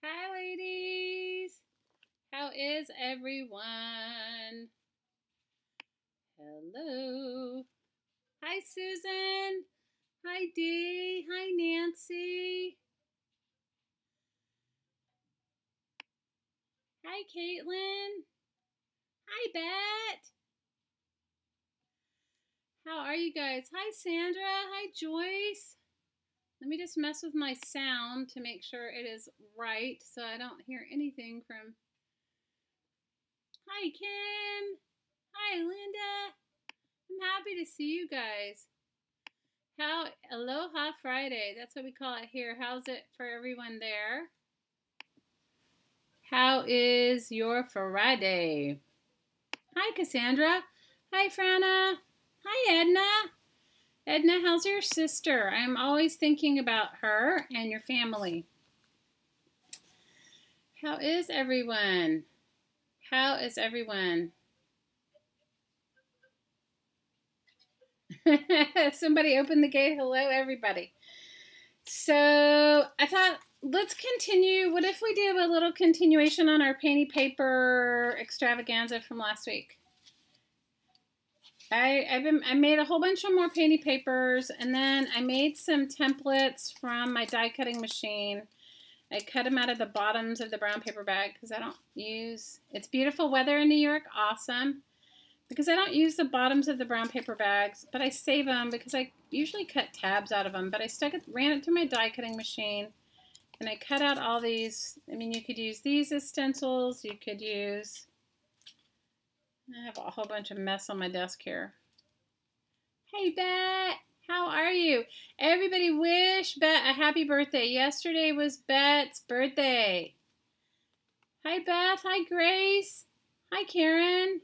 Hi, ladies. How is everyone? Hello. Hi, Susan. Hi, Dee. Hi, Nancy. Hi, Caitlin. Hi, Bet. How are you guys? Hi, Sandra. Hi, Joyce. Let me just mess with my sound to make sure it is right so I don't hear anything from... Hi, Kim. Hi, Linda. I'm happy to see you guys. Aloha Friday. That's what we call it here. How's it for everyone there? How is your Friday? Hi, Cassandra. Hi, Franna. Hi, Edna. Edna, how's your sister? I'm always thinking about her and your family. How is everyone? How is everyone? Somebody open the gate. Hello, everybody. So I thought, let's continue. What if we do a little continuation on our painty paper extravaganza from last week? I made a whole bunch of more painty papers, and then I made some templates from my die cutting machine. I cut them out of the bottoms of the brown paper bag because I don't use, it's beautiful weather in New York, awesome. Because I don't use the bottoms of the brown paper bags, but I save them because I usually cut tabs out of them. But I ran it through my die cutting machine, and I cut out all these. I mean, you could use these as stencils. You could use, I have a whole bunch of mess on my desk here. Hey, Bet, how are you? Everybody wish Bet a happy birthday. Yesterday was Bet's birthday. Hi, Beth. Hi, Grace. Hi, Karen.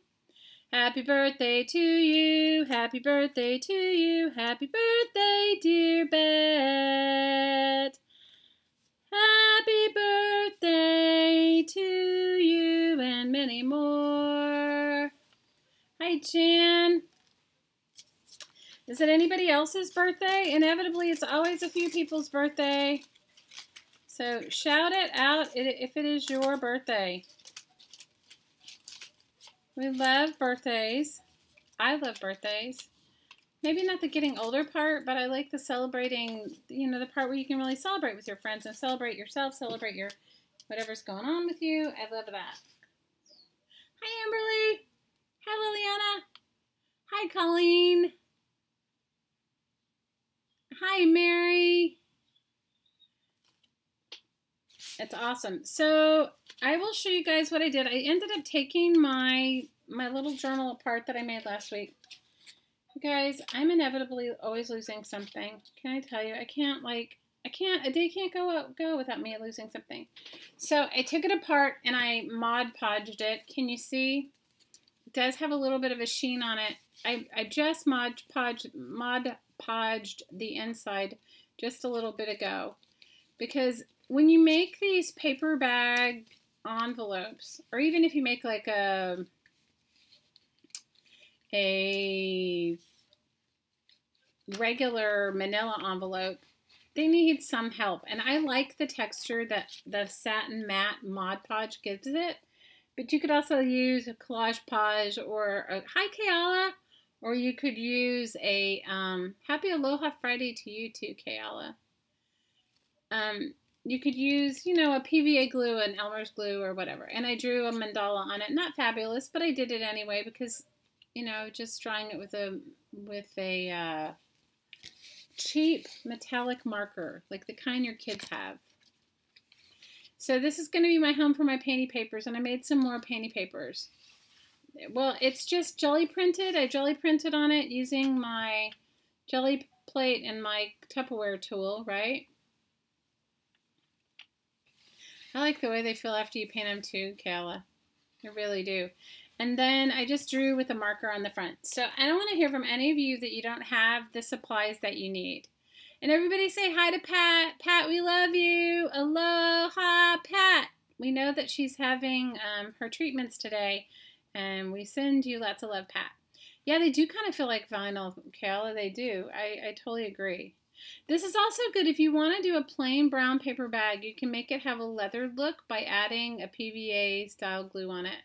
Happy birthday to you, happy birthday to you, happy birthday, dear Bet. Happy birthday to you and many more. Hi, Jan. Is it anybody else's birthday? Inevitably, it's always a few people's birthday. So shout it out if it is your birthday. We love birthdays. I love birthdays. Maybe not the getting older part, but I like the celebrating, you know, the part where you can really celebrate with your friends and celebrate yourself, celebrate your whatever's going on with you. I love that. Hi, Amberly. Hi, Liliana. Hi, Colleen. Hi, Mary. It's awesome. So I will show you guys what I did. I ended up taking my little journal apart that I made last week. You guys, I'm inevitably always losing something. Can I tell you? A day can't go without me losing something. So I took it apart and I Mod Podged it. Can you see? It does have a little bit of a sheen on it. I just Mod Podged the inside just a little bit ago. Because when you make these paper bag envelopes, or even if you make like a regular manila envelope, they need some help. And I like the texture that the satin matte Mod Podge gives it. But you could also use a collage podge or a hi Kayala, or you could use a happy Aloha Friday to you too, Kayala. You could use, you know, a PVA glue, an Elmer's glue, or whatever. And I drew a mandala on it. Not fabulous, but I did it anyway because, you know, just drawing it with a cheap metallic marker, like the kind your kids have. So this is going to be my home for my painty papers, and I made some more painty papers. Well, it's just jelly printed. I jelly printed on it using my jelly plate and my Tupperware tool, right? I like the way they feel after you paint them too, Kayla. I really do. And then I just drew with a marker on the front. So I don't want to hear from any of you that you don't have the supplies that you need. And everybody say hi to Pat. Pat, we love you. Aloha, Pat. We know that she's having her treatments today. And we send you lots of love, Pat. Yeah, they do kind of feel like vinyl, Kayla. They do. I totally agree. This is also good if you want to do a plain brown paper bag. You can make it have a leather look by adding a PVA style glue on it.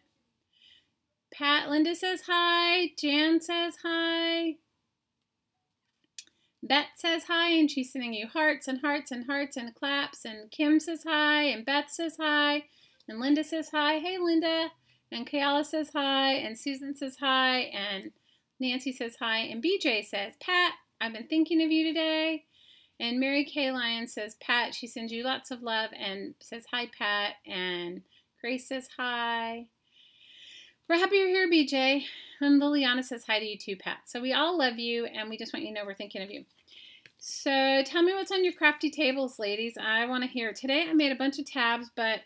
Linda says hi. Jan says hi. Beth says hi, and she's sending you hearts and hearts and hearts and claps. And Kim says hi, and Beth says hi, and Linda says hi. Hey, Linda. And Kayala says hi, and Susan says hi, and Nancy says hi, and BJ says, Pat, I've been thinking of you today. And Mary Kay Lyon says, Pat, she sends you lots of love and says hi, Pat. And Grace says hi. We're happy you're here, BJ. And Liliana says hi to you too, Pat. So we all love you, and we just want you to know we're thinking of you. So tell me what's on your crafty tables, ladies. I want to hear it. Today I made a bunch of tabs, but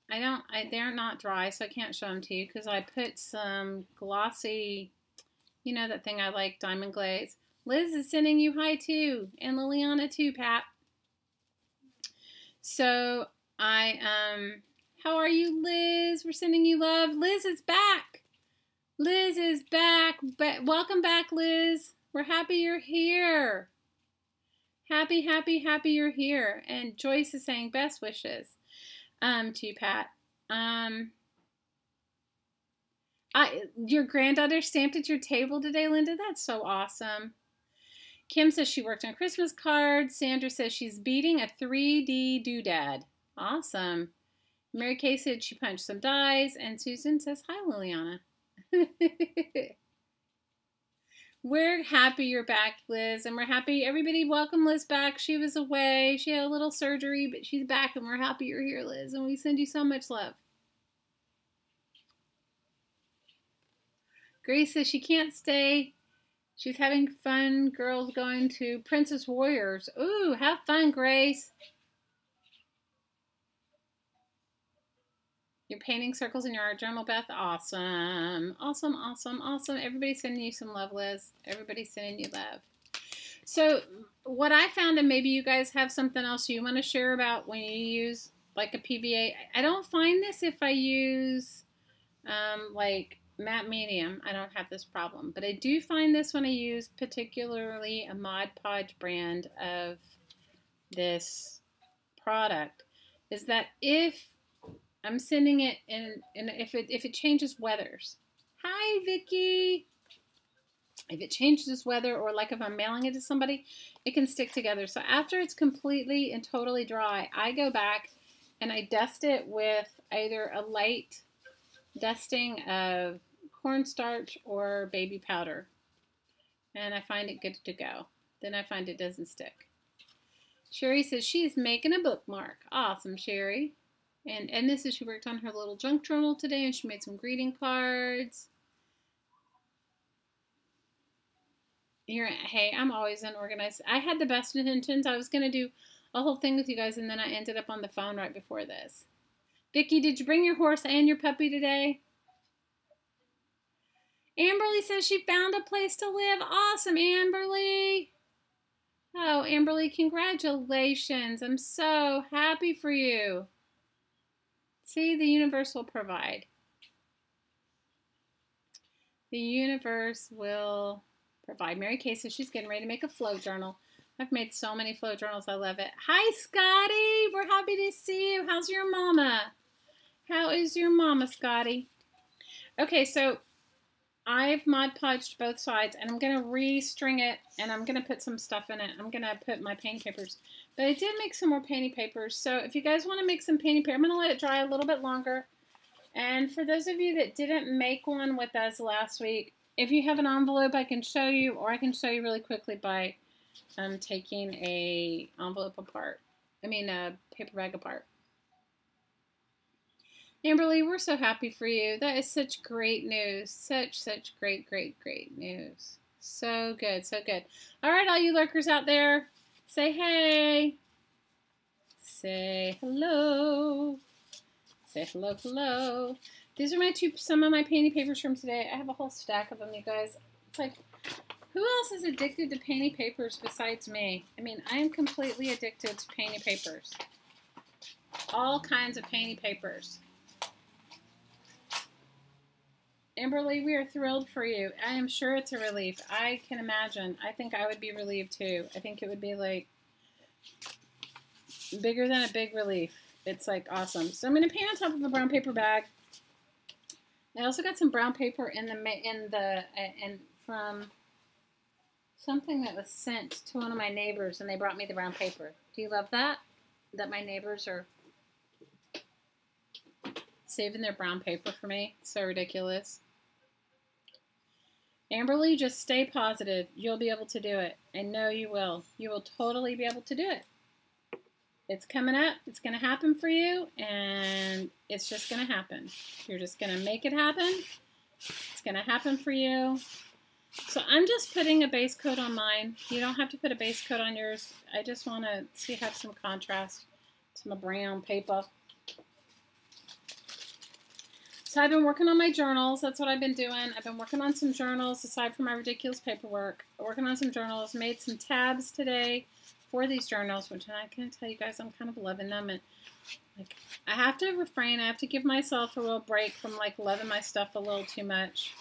they're not dry, so I can't show them to you because I put some glossy, you know that thing I like, diamond glaze. Liz is sending you hi too, and Liliana too, Pat. So how are you, Liz? We're sending you love. Liz is back. Liz is back. Welcome back, Liz. We're happy you're here. Happy, happy, happy you're here. And Joyce is saying best wishes to you, Pat. Your granddaughter stamped at your table today, Linda? That's so awesome. Kim says she worked on Christmas cards. Sandra says she's beating a 3D doodad. Awesome. Mary Kay said she punched some dies. And Susan says, hi, Liliana. We're happy you're back, Liz. And we're happy. Everybody welcome Liz back. She was away. She had a little surgery, but she's back. And we're happy you're here, Liz. And we send you so much love. Grace says she can't stay. She's having fun. Girls going to Princess Warriors. Ooh, have fun, Grace. You're painting circles in your art journal, Beth? Awesome. Awesome, awesome, awesome. Everybody's sending you some love, Liz. Everybody's sending you love. So what I found, and maybe you guys have something else you want to share about when you use like a PVA. I don't find this if I use like matte medium. I don't have this problem. But I do find this when I use particularly a Mod Podge brand of this product, is that if I'm sending it in, and if it changes weathers. Hi, Vicky. If it changes weather, or like if I'm mailing it to somebody, it can stick together. So after it's completely and totally dry, I go back and I dust it with either a light dusting of cornstarch or baby powder. And I find it good to go. Then I find it doesn't stick. Sherry says she's making a bookmark. Awesome, Sherry. And this is, she worked on her little junk journal today, and she made some greeting cards. Hey, I'm always unorganized. I had the best intentions. I was going to do a whole thing with you guys, and then I ended up on the phone right before this. Vicki, did you bring your horse and your puppy today? Amberly says she found a place to live. Awesome, Amberly. Oh, Amberly, congratulations. I'm so happy for you. See, the universe will provide. The universe will provide. Mary Kay says she's getting ready to make a flow journal. I've made so many flow journals. I love it. Hi, Scotty. We're happy to see you. How's your mama? How is your mama, Scotty? Okay, so I've Mod Podged both sides, and I'm going to restring it, and I'm going to put some stuff in it. I'm going to put my painting papers. But I did make some more painting papers, so if you guys want to make some painting papers, I'm going to let it dry a little bit longer. And for those of you that didn't make one with us last week, if you have an envelope, I can show you, or I can show you really quickly by taking a envelope apart. I mean, a paper bag apart. Amberly, we're so happy for you. That is such great news. Such great news. So good, so good. All right, all you lurkers out there, say hey. Say hello. Say hello, hello. These are some of my painting papers from today. I have a whole stack of them, you guys. It's like, who else is addicted to painting papers besides me? I mean, I am completely addicted to painting papers. All kinds of painting papers. Amberly, we are thrilled for you. I am sure it's a relief. I can imagine. I think I would be relieved too. I think it would be like Bigger than a big relief. It's like awesome. So I'm going to paint on top of a brown paper bag. I also got some brown paper from something that was sent to one of my neighbors, and they brought me the brown paper. Do you love that? That my neighbors are saving their brown paper for me. It's so ridiculous. Amberly, just stay positive. You'll be able to do it. I know you will. You will totally be able to do it. It's coming up. It's going to happen for you, and it's just going to happen. You're just going to make it happen. It's going to happen for you. So I'm just putting a base coat on mine. You don't have to put a base coat on yours. I just want to have some contrast to my brown paper. So I've been working on my journals. That's what I've been doing. I've been working on some journals aside from my ridiculous paperwork. Working on some journals. Made some tabs today for these journals, which I can tell you guys I'm kind of loving them. And like, I have to refrain. I have to give myself a little break from like loving my stuff a little too much.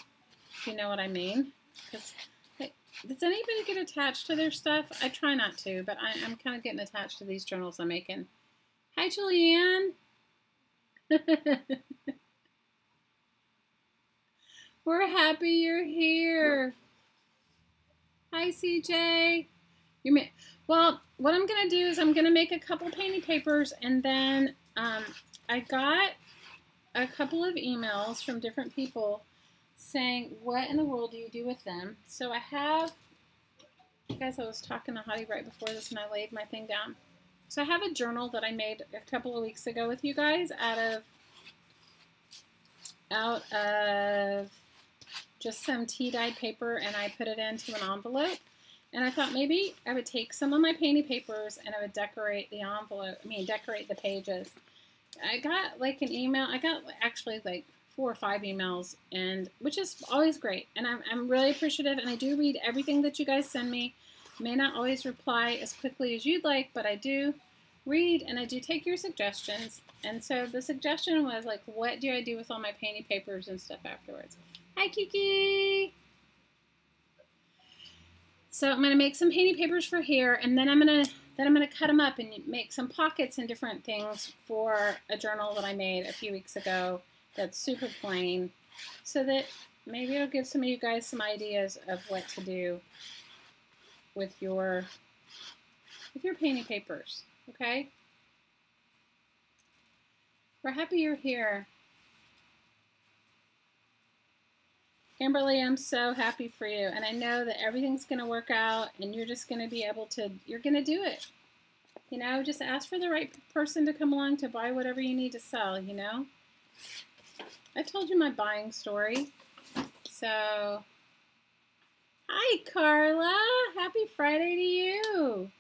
If you know what I mean. Because, hey, does anybody get attached to their stuff? I try not to, but I'm kind of getting attached to these journals I'm making. Hi, Julianne. We're happy you're here. Hi, CJ. Well, what I'm going to do is I'm going to make a couple painting papers, and then I got a couple of emails from different people saying, what in the world do you do with them? So I have, you guys, I was talking to Hottie right before this, and I laid my thing down. So I have a journal that I made a couple of weeks ago with you guys out of just some tea-dyed paper, and I put it into an envelope. And I thought maybe I would take some of my painting papers and I would decorate the envelope, decorate the pages. I got like an email, I got actually like 4 or 5 emails, and which is always great. And I'm really appreciative, and I do read everything that you guys send me. May not always reply as quickly as you'd like, but I do read and I do take your suggestions. And so the suggestion was like, what do I do with all my painting papers and stuff afterwards? Hi, Kiki! So I'm going to make some painting papers for here, and then I'm going to cut them up and make some pockets and different things for a journal that I made a few weeks ago that's super plain, so that maybe it'll give some of you guys some ideas of what to do with your painting papers, okay? We're happy you're here. Amberly, I'm so happy for you, and I know that everything's going to work out, and you're just going to be able to, you're going to do it. You know, just ask for the right person to come along to buy whatever you need to sell, you know? I told you my buying story. So, hi, Carla. Happy Friday to you.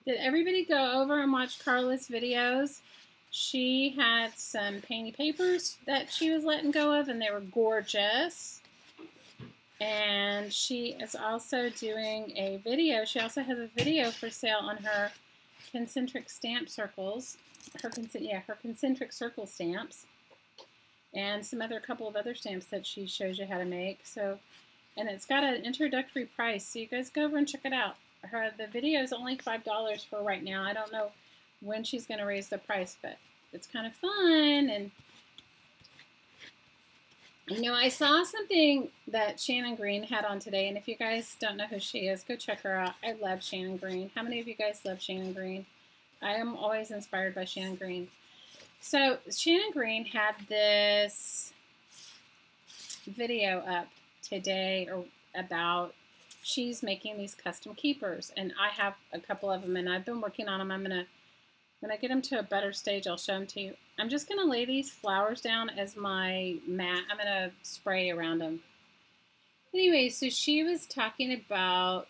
Did everybody go over and watch Carla's videos? She had some painting papers that she was letting go of, and they were gorgeous. And she is also doing a video. She also has a video for sale on her concentric stamp circles. Her concentric circle stamps. And some couple of other stamps that she shows you how to make. So, and it's got an introductory price. So you guys go over and check it out. The video is only $5 for right now. I don't know when she's going to raise the price, but it's kind of fun. And you know, I saw something that Shannon Green had on today, and if you guys don't know who she is, go check her out. I love Shannon Green. How many of you guys love Shannon Green? I am always inspired by Shannon Green. So Shannon Green had this video up today about she's making these custom keepers, and I have a couple of them, and I've been working on them. When I get them to a better stage, I'll show them to you. I'm just going to lay these flowers down as my mat. I'm going to spray around them. Anyway, so she was talking about,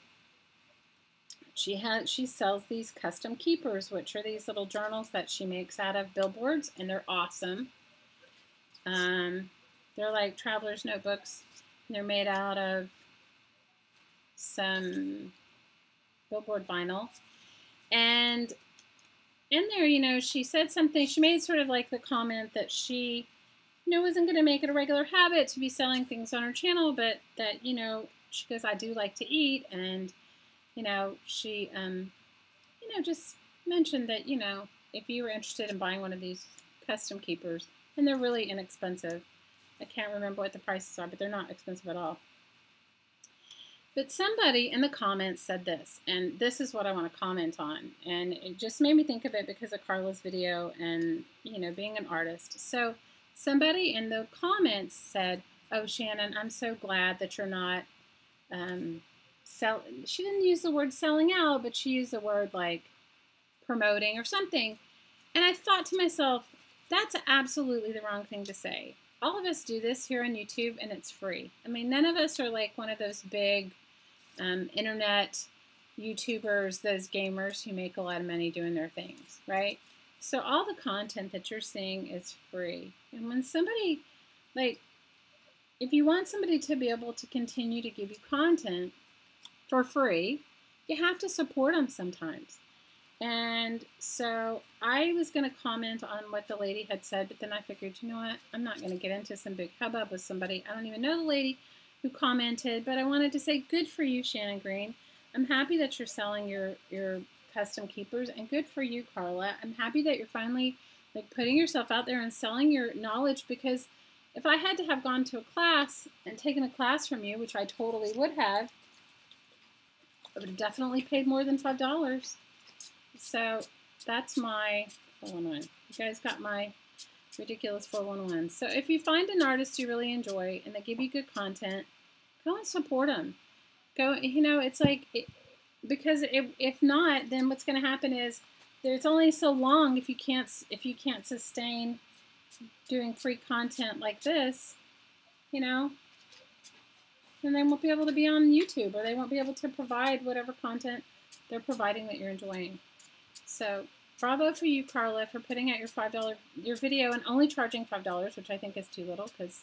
she sells these custom keepers, which are these little journals that she makes out of billboards, and they're awesome. They're like traveler's notebooks. They're made out of some billboard vinyl. And in there, you know, she said something, she made sort of like the comment that she, you know, wasn't going to make it a regular habit to be selling things on her channel, but that, you know, she goes, I do like to eat, and, you know, she, you just mentioned that, if you were interested in buying one of these custom keepers, and they're really inexpensive. I can't remember what the prices are, but they're not expensive at all. But somebody in the comments said this, and this is what I want to comment on. And it just made me think of it because of Carla's video and, being an artist. So somebody in the comments said, oh, Shannon, I'm so glad that you're not she didn't use the word selling out, but she used the word like promoting or something. And I thought to myself, that's absolutely the wrong thing to say. All of us do this here on YouTube, and it's free. I mean, none of us are like one of those big internet YouTubers, those gamers who make a lot of money doing their things, right? So all the content that you're seeing is free. And when somebody, if you want somebody to be able to continue to give you content for free, you have to support them sometimes. And so I was going to comment on what the lady had said, but then I figured, you know what, I'm not going to get into some big hubbub with somebody. I don't even know the lady who commented, but I wanted to say, good for you, Shannon Green. I'm happy that you're selling your custom keepers, and good for you, Carla. I'm happy that you're finally putting yourself out there and selling your knowledge, because if I had to have gone to a class and taken a class from you, which I totally would have, I would have definitely paid more than $5. So that's my 411. You guys got my ridiculous 411. So if you find an artist you really enjoy and they give you good content, go and support them. Go, it's like, because if not, then what's going to happen is there's only so long if you can't sustain doing free content like this, then they won't be able to be on YouTube, or they won't be able to provide whatever content they're providing that you're enjoying. So bravo for you, Carla, for putting out your video and only charging $5, which I think is too little, because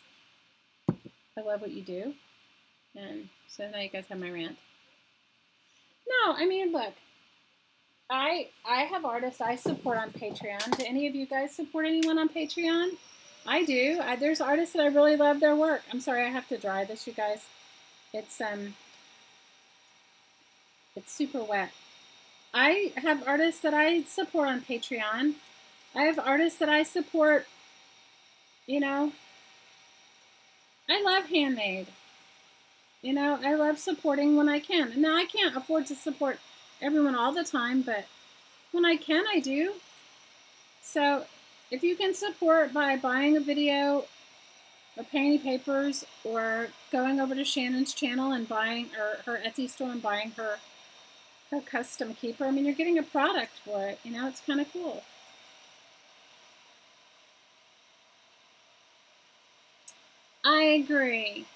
I love what you do. And so now you guys have my rant. No, I mean, look, I have artists I support on Patreon. Do any of you guys support anyone on Patreon? I do. There's artists that I really love their work. I'm sorry, I have to dry this, you guys. It's super wet. I have artists that I support on Patreon. I have artists that I support, I love handmade. I love supporting when I can. Now, I can't afford to support everyone all the time, but when I can, I do. So if you can support by buying a video of painting papers, or going over to Shannon's channel and buying, or her Etsy store and buying her custom keeper, I mean, you're getting a product for it. It's kind of cool. I agree.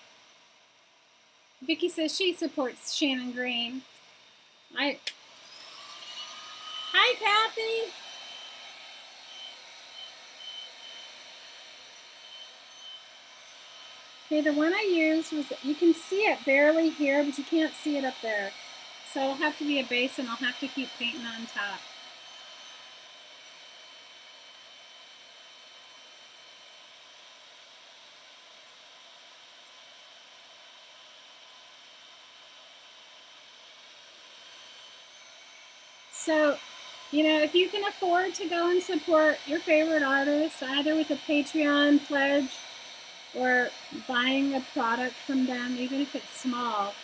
Vicky says she supports Shannon Green. Hi, Kathy. Okay, the one I used was, you can see it barely here, but you can't see it up there. So it'll have to be a base, and I'll have to keep painting on top. So, if you can afford to go and support your favorite artist, either with a Patreon pledge or buying a product from them, even if it's small,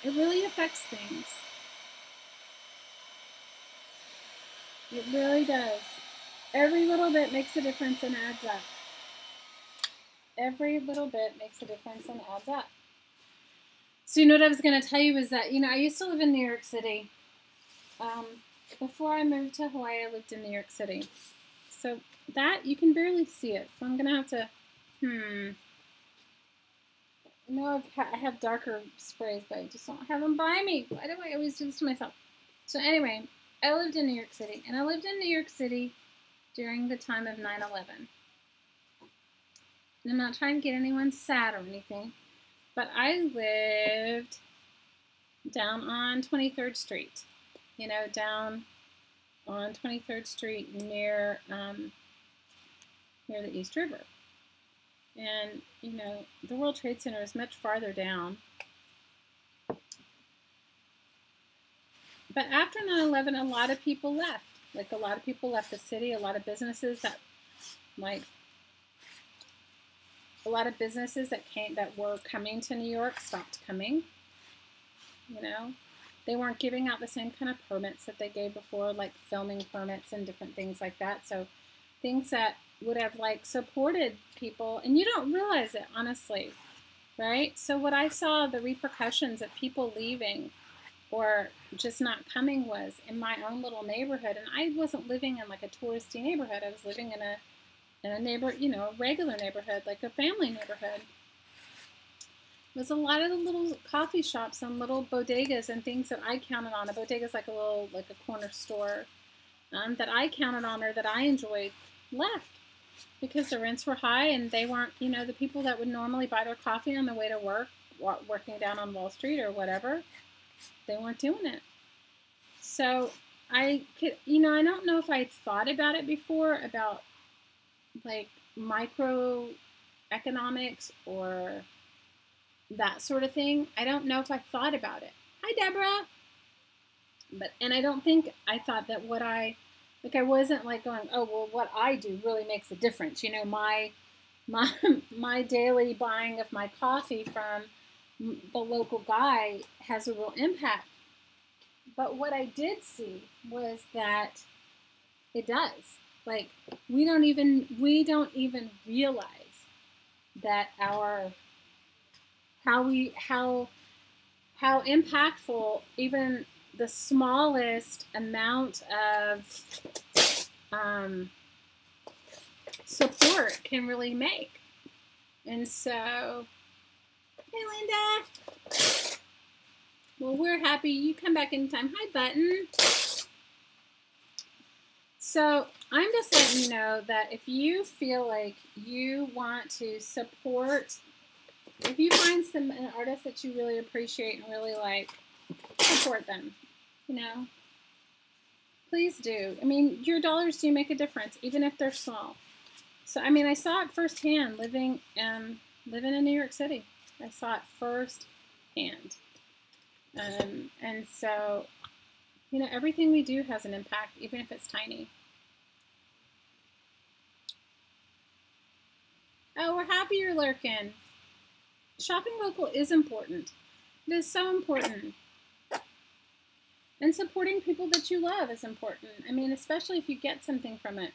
it really affects things. It really does. Every little bit makes a difference and adds up. Every little bit makes a difference and adds up. So what I was going to tell you was that, I used to live in New York City. Before I moved to Hawaii, I lived in New York City. So that, you can barely see it. So I'm going to have to, I have darker sprays, but I just don't have them by me. Why do I always do this to myself? So anyway, I lived in New York City. And I lived in New York City during the time of 9/11. And I'm not trying to get anyone sad or anything, but I lived down on 23rd Street. Down on 23rd Street near the East River. And, the World Trade Center is much farther down. But after 9/11, a lot of people left. Like a lot of people left the city. A lot of businesses that, like, a lot of businesses that were coming to New York stopped coming. You know, they weren't giving out the same kind of permits that they gave before, like filming permits and different things like that. So things that would have like supported people, and you don't realize it, honestly, right? So what I saw, the repercussions of people leaving or just not coming, was in my own little neighborhood. And I wasn't living in like a touristy neighborhood. I was living in a neighbor, you know, a regular neighborhood, like a family neighborhood. It was a lot of the little coffee shops and little bodegas and things that I counted on. A bodega is like a little, like a corner store, that I counted on or that I enjoyed, left because the rents were high and they weren't, you know, the people that would normally buy their coffee on the way to work, working down on Wall Street or whatever, they weren't doing it. So I could, you know, I don't know if I thought about it before, about like microeconomics or that sort of thing. I don't know if I thought about it. Hi, Deborah. And I don't think I thought that I wasn't like going, oh, well, what I do really makes a difference. You know, my daily buying of my coffee from the local guy has a real impact. But what I did see was that it does. Like, we don't even realize that how impactful even the smallest amount of support can really make. And so, hey, Linda. Well, we're happy you come back anytime. Hi, Button. So I'm just letting you know that if you feel like you want to support, if you find an artist that you really appreciate and really like, support them, you know. Please do. I mean, your dollars do make a difference, even if they're small. So, I mean, I saw it firsthand living in New York City. I saw it firsthand. And so, you know, everything we do has an impact, even if it's tiny. Oh, we're happy you're lurking. Shopping local is important. It is so important. And supporting people that you love is important. I mean, especially if you get something from it.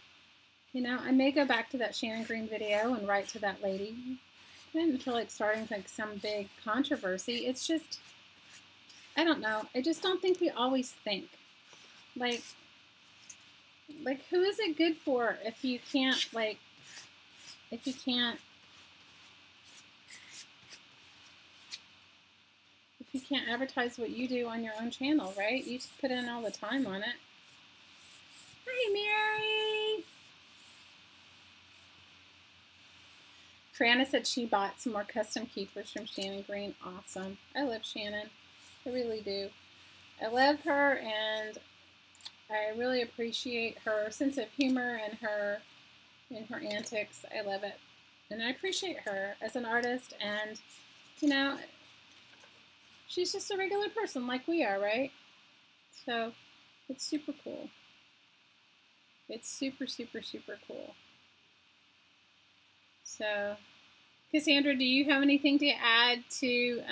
You know, I may go back to that Shannon Green video and write to that lady. I didn't feel like starting like some big controversy. It's just, I don't know. I just don't think we always think. Like who is it good for if you can't, like, if you can't advertise what you do on your own channel, right? You just put in all the time on it. Hi, Mary. Triana said she bought some more custom keepers from Shannon Green. Awesome. I love Shannon. I really do. I love her, and I really appreciate her sense of humor and her antics. I love it. And I appreciate her as an artist, and, you know, she's just a regular person like we are, right? So it's super cool. It's super, super, super cool. So, Cassandra, do you have anything to add to,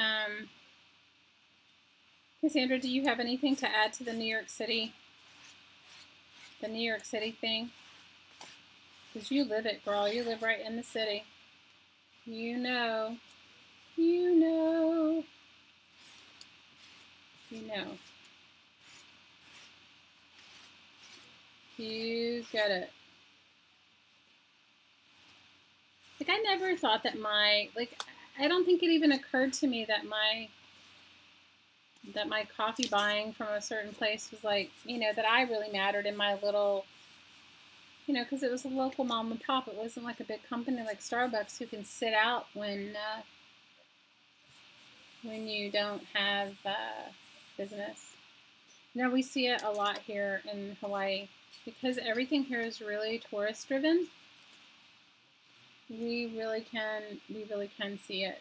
Cassandra, do you have anything to add to the New York City thing? Because you live it, girl. You live right in the city. You know. You know. You know. You get it. Like, I never thought that I don't think it even occurred to me that my coffee buying from a certain place was like, you know, that I really mattered in my little, you know, because it was a local mom and pop. It wasn't like a big company like Starbucks who can sit out when you don't have business. Now, we see it a lot here in Hawaii because everything here is really tourist driven. We really can see it.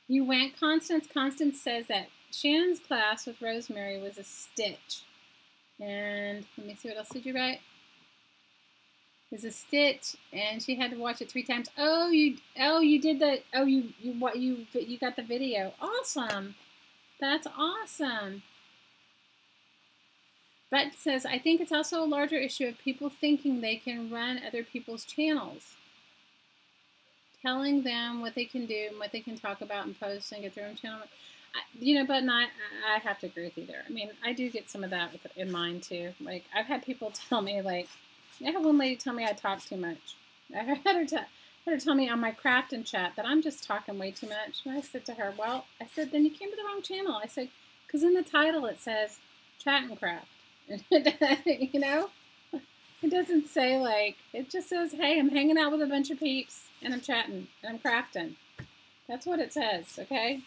You went, Constance. Constance says that Shannon's class with Rosemary was a stitch. And let me see, what else did you write? It was a stitch, and she had to watch it 3 times. Oh, you did the, oh, you got the video. Awesome. That's awesome. But says, I think it's also a larger issue of people thinking they can run other people's channels. Telling them what they can do and what they can talk about and post and get their own channel. You know, but I have to agree with you there. I mean, I do get some of that in mine too. Like, I've had people tell me, like, I had one lady tell me I talk too much. I had her tell me on my craft and chat that I'm just talking way too much. And I said to her, well, I said, then you came to the wrong channel. I said, because in the title it says chat and craft. You know? It doesn't say, like, it just says, hey, I'm hanging out with a bunch of peeps and I'm chatting and I'm crafting. That's what it says, okay?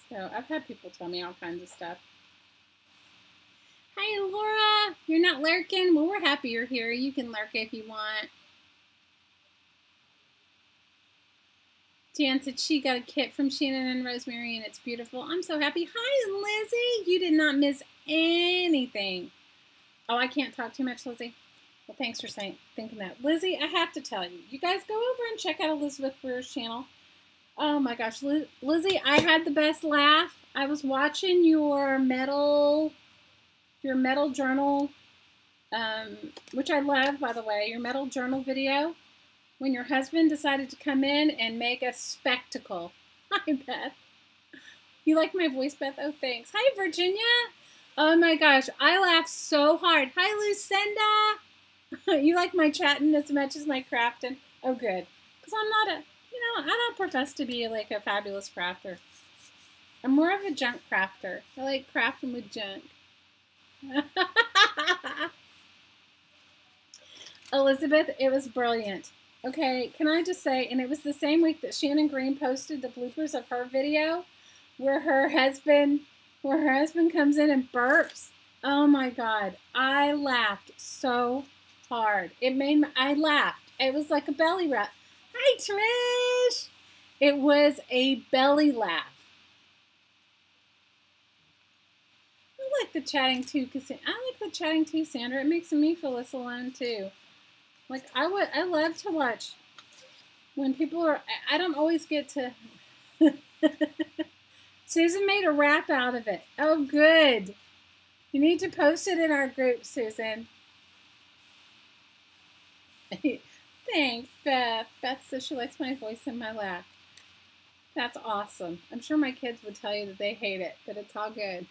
So I've had people tell me all kinds of stuff. Hi, Laura. You're not lurking? Well, we're happy you're here. You can lurk if you want. Jan said she got a kit from Shannon and Rosemary, and it's beautiful. I'm so happy. Hi, Lizzie. You did not miss anything. Oh, I can't talk too much, Lizzie. Well, thanks for thinking that. Lizzie, I have to tell you. You guys go over and check out Elizabeth Brewer's channel. Oh, my gosh. Lizzie, I had the best laugh. I was watching your metal journal, which I love, by the way, your metal journal video, when your husband decided to come in and make a spectacle. Hi, Beth. You like my voice, Beth? Oh, thanks. Hi, Virginia. Oh, my gosh. I laughed so hard. Hi, Lucinda. You like my chatting as much as my crafting? Oh, good. Because I'm not I don't profess to be like a fabulous crafter. I'm more of a junk crafter. I like crafting with junk. Elizabeth, it was brilliant. Okay, can I just say, and it was the same week that Shannon Green posted the bloopers of her video where her husband comes in and burps. Oh my God, I laughed so hard. I laughed. It was like a belly laugh. Hi, Trish. It was a belly laugh. I like the chatting too, Sandra. It makes me feel less alone too. Like I love to watch when people are. I don't always get to. Susan made a rap out of it. Oh, good. You need to post it in our group, Susan. Thanks, Beth. Beth says she likes my voice and my laugh. That's awesome. I'm sure my kids would tell you that they hate it, but it's all good.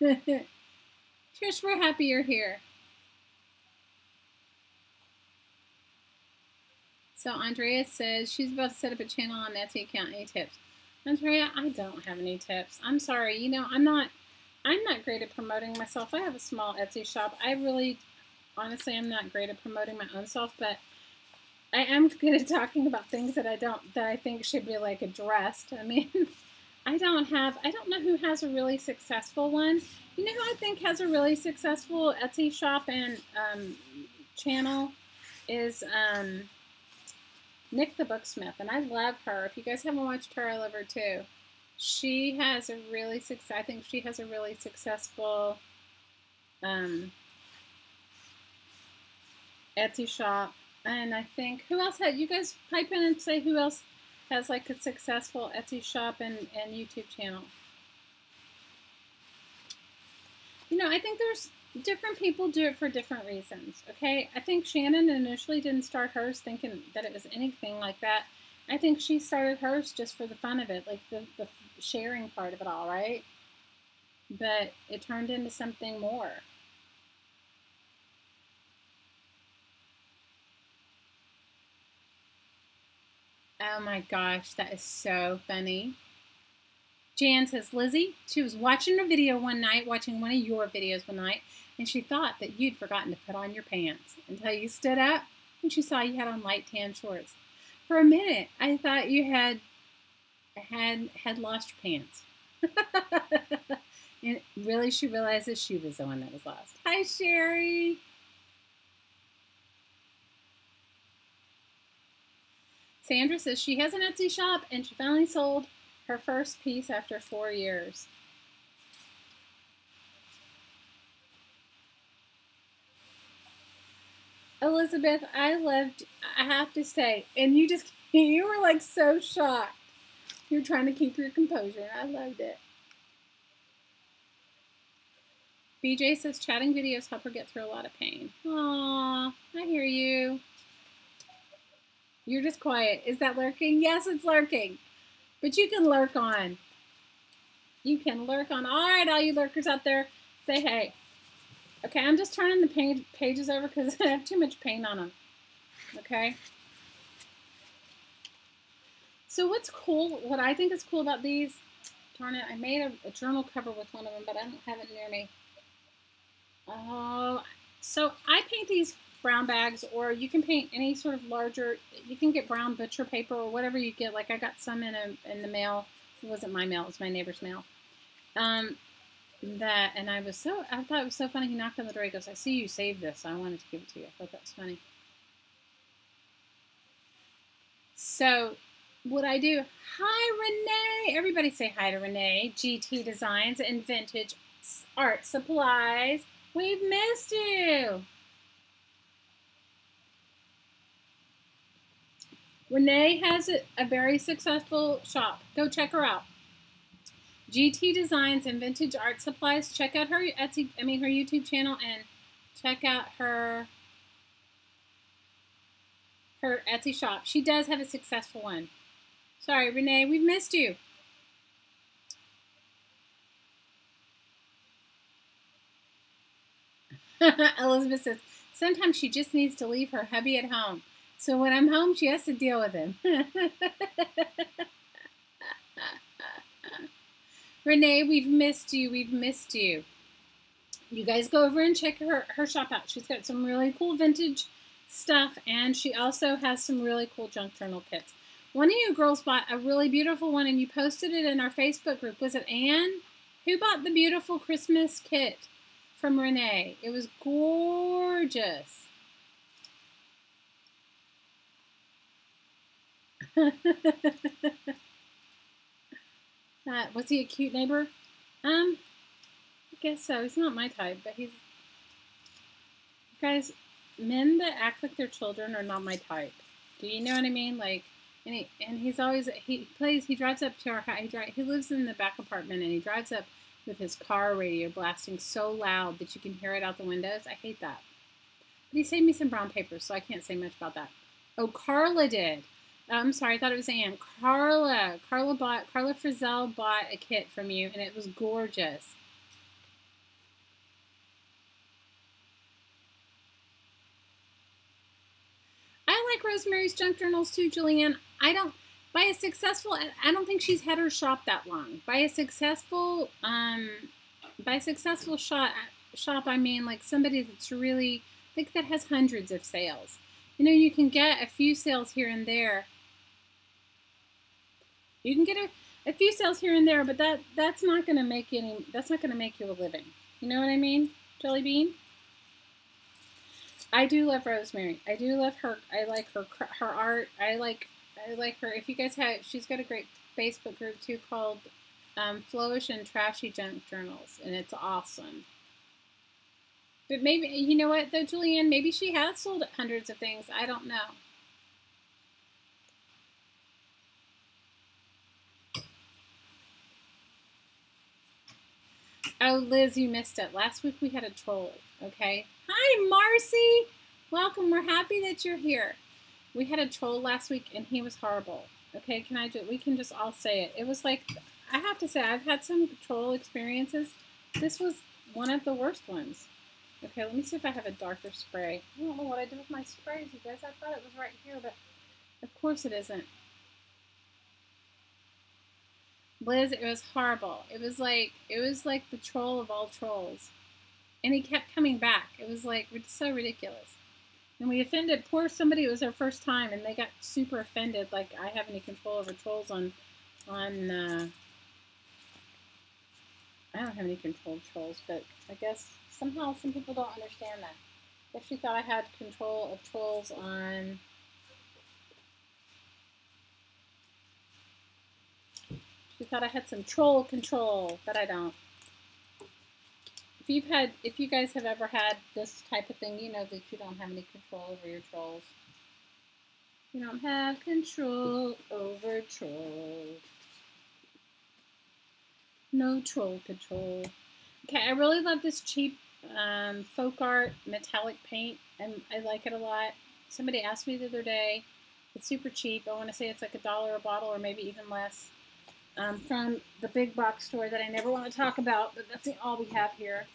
Trish, we're happy you're here. So Andrea says she's about to set up a channel on Etsy account. Any tips? Andrea, I don't have any tips. I'm sorry. You know, I'm not great at promoting myself. I have a small Etsy shop. Honestly, I'm not great at promoting my own self, but I am good at talking about things that I think should be like addressed. I mean, I don't know who has a really successful one. You know who I think has a really successful Etsy shop and channel is Nick the Booksmith, and I love her. If you guys haven't watched her, I love her too. She has a really I think she has a really successful Etsy shop. And I think, who else had, you guys pipe in and say who else has like a successful Etsy shop and YouTube channel. You know, I think there's different people do it for different reasons, okay? I think Shannon initially didn't start hers thinking that it was anything like that. I think she started hers just for the fun of it, like the sharing part of it all, right? But it turned into something more. Oh my gosh, that is so funny. Jan says, Lizzie, she was watching a video one night, watching one of your videos one night, and she thought that you'd forgotten to put on your pants until you stood up and she saw you had on light tan shorts. For a minute, I thought you had lost your pants. And really, she realizes she was the one that was lost. Hi, Sherry. Sandra says she has an Etsy shop and she finally sold her first piece after 4 years. Elizabeth, I have to say, and you were like so shocked. You're trying to keep your composure, and I loved it. BJ says chatting videos help her get through a lot of pain. Aww, I hear you. You're just quiet. Is that lurking? Yes, it's lurking. But you can lurk on. You can lurk on. All right, all you lurkers out there, say hey. Okay, I'm just turning the pages over because I have too much paint on them. Okay. So what's cool, what I think is cool about these, darn it, I made a journal cover with one of them, but I don't have it near me. So I paint these brown bags, or you can paint any sort of larger, you can get brown butcher paper or whatever you get. Like I got some in the mail. It wasn't my mail, it was my neighbor's mail. And I thought it was so funny. He knocked on the door. He goes, I see you saved this. So I wanted to give it to you. I thought that was funny. So what I do, hi Renee. Everybody say hi to Renee. GT Designs and Vintage Art Supplies. We've missed you. Renee has a very successful shop. Go check her out. GT Designs and Vintage Art Supplies. Check out her her YouTube channel, and check out her Etsy shop. She does have a successful one. Sorry, Renee, we've missed you. Elizabeth says, sometimes she just needs to leave her hubby at home. So when I'm home, she has to deal with him. Renee, we've missed you. We've missed you. You guys go over and check her shop out. She's got some really cool vintage stuff, and she also has some really cool junk journal kits. One of you girls bought a really beautiful one, and you posted it in our Facebook group. Was it Anne? Who bought the beautiful Christmas kit from Renee? It was gorgeous. Was he a cute neighbor? I guess so. He's not my type, but he's... Guys, men that act like they're children are not my type. Do you know what I mean? Like, and he's always... He drives up to our house. He lives in the back apartment, and he drives up with his car radio blasting so loud that you can hear it out the windows. I hate that. But he saved me some brown papers, so I can't say much about that. Oh, Carla did. I'm sorry, I thought it was Anne. Carla Frizzell bought a kit from you, and it was gorgeous. I like Rosemary's junk journals too, Julianne. I don't think she's had her shop that long. By a successful shop, I mean like somebody that's really, like, that has hundreds of sales. You know, you can get a few sales here and there. You can get a few sales here and there, but that's not going to make you a living. You know what I mean, Jelly Bean? I do love Rosemary. I do love her. I like her art. I like her. If you guys have, she's got a great Facebook group too called Flowish and Trashy Junk Journals, and it's awesome. But maybe, you know what though, Julianne, maybe she has sold hundreds of things. I don't know. Oh, Liz, you missed it. Last week we had a troll, okay? Hi, Marcy. Welcome. We're happy that you're here. We had a troll last week, and he was horrible. Okay, we can just all say it. It was like, I have to say, I've had some troll experiences. This was one of the worst ones. Okay, let me see if I have a darker spray. I don't know what I did with my sprays, you guys. I thought it was right here, but of course it isn't. Liz, it was horrible. It was like the troll of all trolls. And he kept coming back. It was like, it's so ridiculous. And we offended poor somebody. It was their first time, and they got super offended. Like, I have any control over trolls I don't have any control of trolls, but I guess somehow some people don't understand that. I guess she thought I had control of trolls on She thought I had some troll control, but I don't. If you guys have ever had this type of thing, you know that you don't have any control over your trolls. You don't have control over trolls. No troll control. Okay, I really love this cheap folk art metallic paint, and I like it a lot. Somebody asked me the other day, it's super cheap. I want to say it's like $1 a bottle or maybe even less. From the big box store that I never want to talk about, but that's all we have here.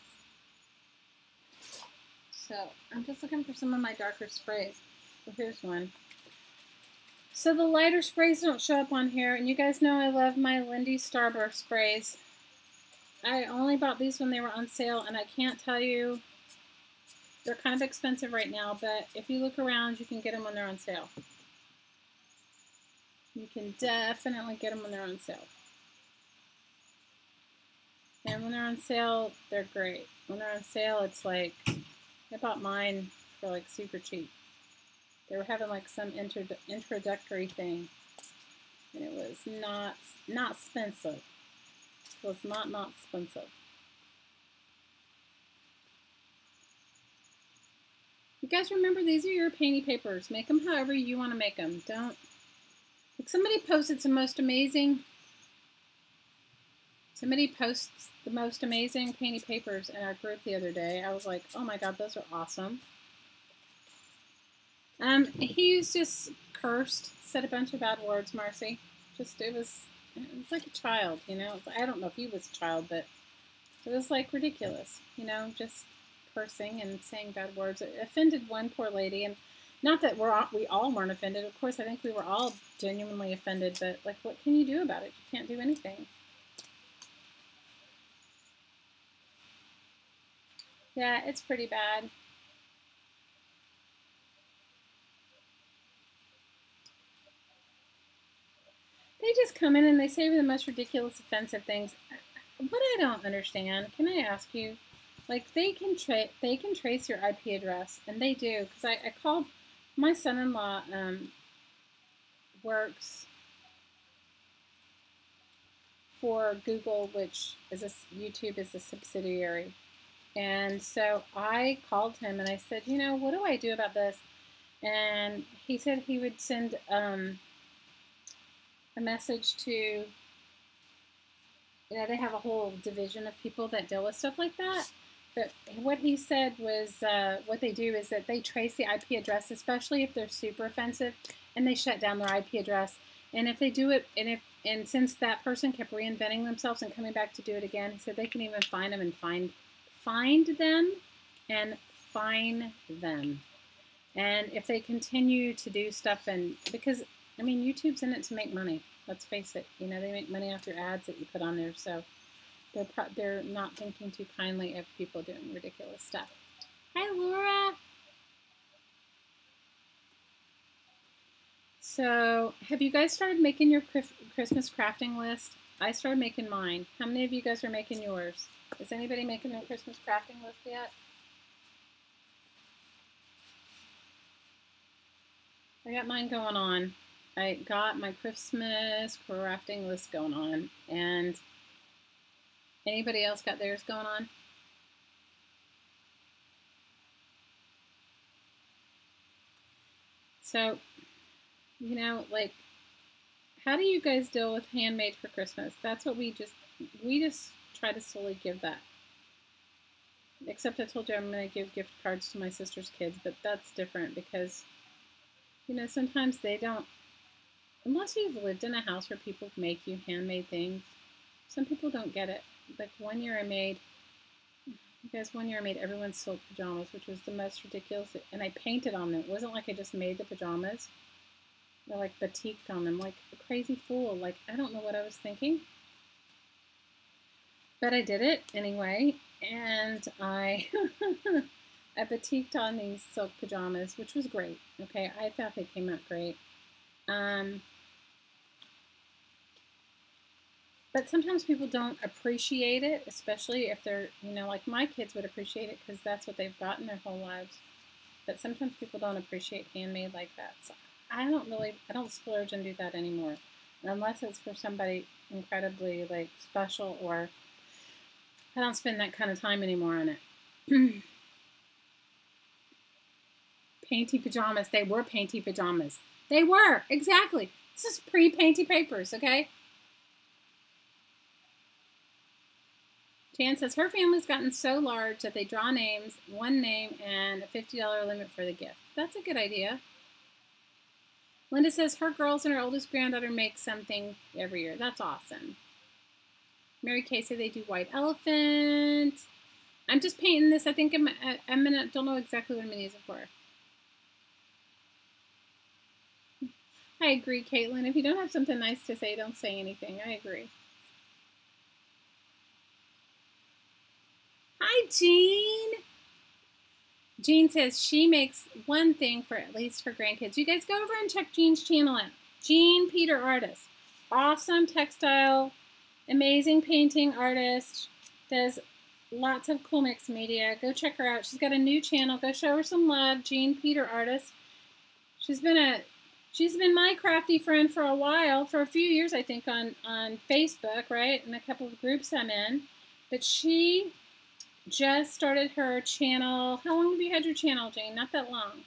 So I'm just looking for some of my darker sprays. Well, here's one. So the lighter sprays don't show up on here, and you guys know I love my Lindy Starburst sprays. I only bought these when they were on sale, and I can't tell you, they're kind of expensive right now, but if you look around, you can get them when they're on sale. You can definitely get them when they're on sale. And when they're on sale, they're great. When they're on sale, it's like, I bought mine for like super cheap. They were having like some introductory thing, and it was not expensive. It was not expensive. You guys remember, these are your painty papers. Make them however you want to make them. Don't. Like somebody posted some most amazing. Somebody posts the most amazing painty papers in our group the other day. I was like, oh my god, those are awesome. He's just cursed, said a bunch of bad words, Marcy. It was like a child, you know. I don't know if he was a child, but it was like ridiculous, you know, just cursing and saying bad words. It offended one poor lady, and not that we all weren't offended. Of course, I think we were all genuinely offended, but like, what can you do about it? You can't do anything. Yeah, it's pretty bad. They just come in and they say the most ridiculous, offensive things. What I don't understand, can I ask you, like they can trace your IP address, and they do, because I called my son-in-law works for Google, which is YouTube is a subsidiary, and so I called him and I said, you know, what do I do about this? And he said he would send a message to, you know, they have a whole division of people that deal with stuff like that. But what he said was what they do is that they trace the IP address, especially if they're super offensive, and they shut down their IP address. And if they do it, and since that person kept reinventing themselves and coming back to do it again, he said they can even find them and find them and fine them. And if they continue to do stuff, and because I mean, YouTube's in it to make money. Let's face it. You know, they make money off your ads that you put on there. So they're not thinking too kindly of people doing ridiculous stuff. Hi, Laura. So, have you guys started making your Christmas crafting list? I started making mine. How many of you guys are making yours? Is anybody making their Christmas crafting list yet? I got mine going on. I got my Christmas crafting list going on. And anybody else got theirs going on? So, you know, like, how do you guys deal with handmade for Christmas? That's what we just try to slowly give that. Except I told you I'm going to give gift cards to my sister's kids, but that's different because, you know, sometimes they don't, unless you've lived in a house where people make you handmade things, some people don't get it. Like one year I made everyone's silk pajamas, which was the most ridiculous, and I painted on them. It wasn't like I just made the pajamas. I like batiqued on them like a crazy fool. Like, I don't know what I was thinking. But I did it anyway, and I batiqued on these silk pajamas, which was great. Okay, I thought they came out great. But sometimes people don't appreciate it, especially if they're, you know, like my kids would appreciate it because that's what they've gotten their whole lives. But sometimes people don't appreciate handmade like that. So I don't splurge and do that anymore. Unless it's for somebody incredibly like special, or I don't spend that kind of time anymore on it. Painty pajamas. They were painty pajamas. They were, exactly. This is pre-painty papers, okay? Jan says her family's gotten so large that they draw names, one name, and a $50 limit for the gift. That's a good idea. Linda says her girls and her oldest granddaughter make something every year. That's awesome. Mary Kay said they do white elephant. I'm just painting this. I think I'm gonna, don't know exactly what I'm gonna use it for. I agree, Caitlin. If you don't have something nice to say, don't say anything. I agree. Hi, Jean. Jean says she makes one thing for at least her grandkids. You guys go over and check Jean's channel out. Jean Peter Artist. Awesome textile, amazing painting artist. Does lots of cool mixed media. Go check her out. She's got a new channel. Go show her some love. Jean Peter Artist. She's been my crafty friend for a while, for a few years, I think, on Facebook, right? And a couple of groups I'm in. But she just started her channel. How long have you had your channel, Jane? Not that long.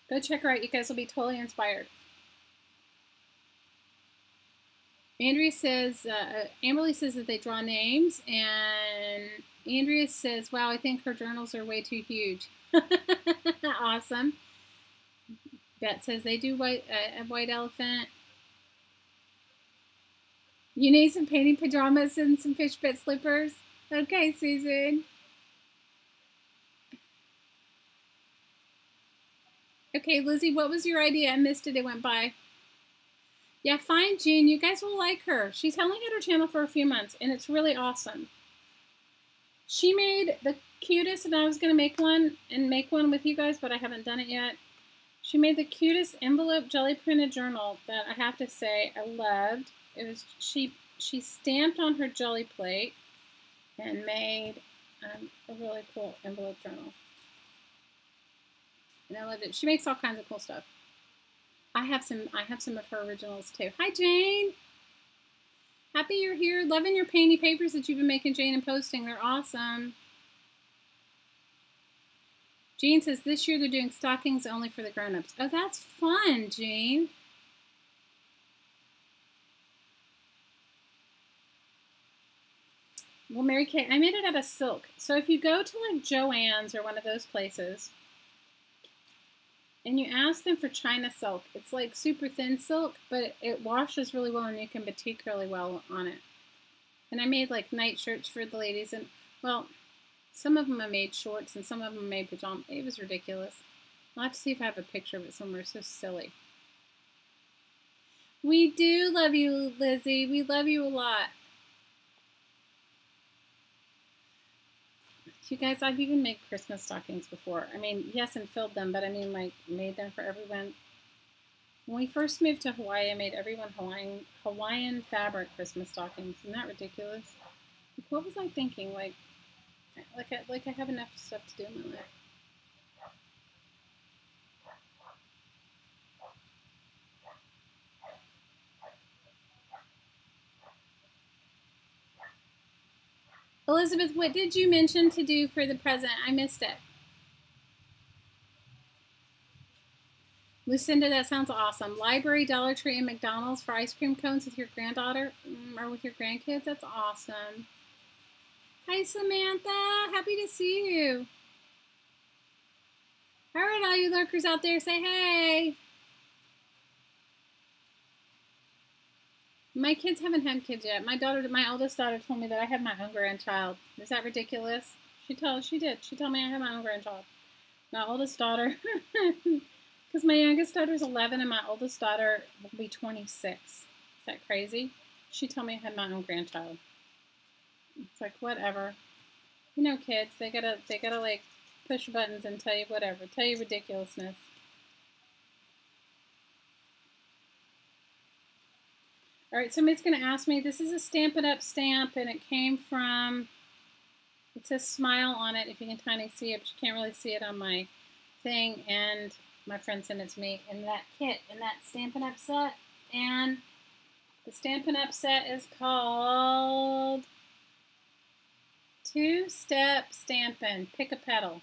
Go check her out. You guys will be totally inspired. Andrea says, Amberly says that they draw names, and Andrea says, wow, I think her journals are way too huge. Awesome. Bet says they do a white elephant. You need some painting pajamas and some fish bit slippers. Okay, Susan. Okay, Lizzie, what was your idea? I missed it. It went by. Yeah, find Jean. You guys will like her. She's only had her channel for a few months, and it's really awesome. She made the cutest, and I was going to make one with you guys, but I haven't done it yet. She made the cutest envelope jelly printed journal that I have to say I loved. It was she stamped on her jelly plate and made a really cool envelope journal. And I loved it. She makes all kinds of cool stuff. I have some of her originals too. Hi, Jane. Happy you're here. Loving your painty papers that you've been making, Jane, and posting. They're awesome. Jean says this year they're doing stockings only for the grown-ups. Oh, that's fun, Jean. Well, Mary Kay, I made it out of silk. So if you go to like Joann's or one of those places and you ask them for China silk, it's like super thin silk, but it washes really well and you can batik really well on it. And I made like night shirts for the ladies, and well, some of them I made shorts and some of them I made pajamas. It was ridiculous. I'll have to see if I have a picture of it somewhere. It's so silly. We do love you, Lizzie. We love you a lot. You guys, I've even made Christmas stockings before. I mean, yes, and filled them, but I mean, like, made them for everyone. When we first moved to Hawaii, I made everyone Hawaiian fabric Christmas stockings. Isn't that ridiculous? What was I thinking? Like I have enough stuff to do in my life. Elizabeth, what did you mention to do for the present? I missed it. Lucinda, that sounds awesome. Library, Dollar Tree, and McDonald's for ice cream cones with your granddaughter or with your grandkids. That's awesome. Hi, Samantha. Happy to see you. All right, all you lurkers out there, say hey. My kids haven't had kids yet. My oldest daughter told me that I have my own grandchild. Is that ridiculous? She did. She told me I have my own grandchild. My oldest daughter, because my youngest daughter is 11 and my oldest daughter will be 26. Is that crazy? She told me I had my own grandchild. It's like, whatever. You know, kids, they gotta like push buttons and tell you whatever, tell you ridiculousness. All right, somebody's going to ask me, this is a Stampin' Up! Stamp, and it came from, it says Smile on it, if you can kind of see it, but you can't really see it on my thing, and my friend sent it to me in that kit, in that Stampin' Up! Set, and The Stampin' Up! Set is called Two-Step Stampin', Pick a Petal.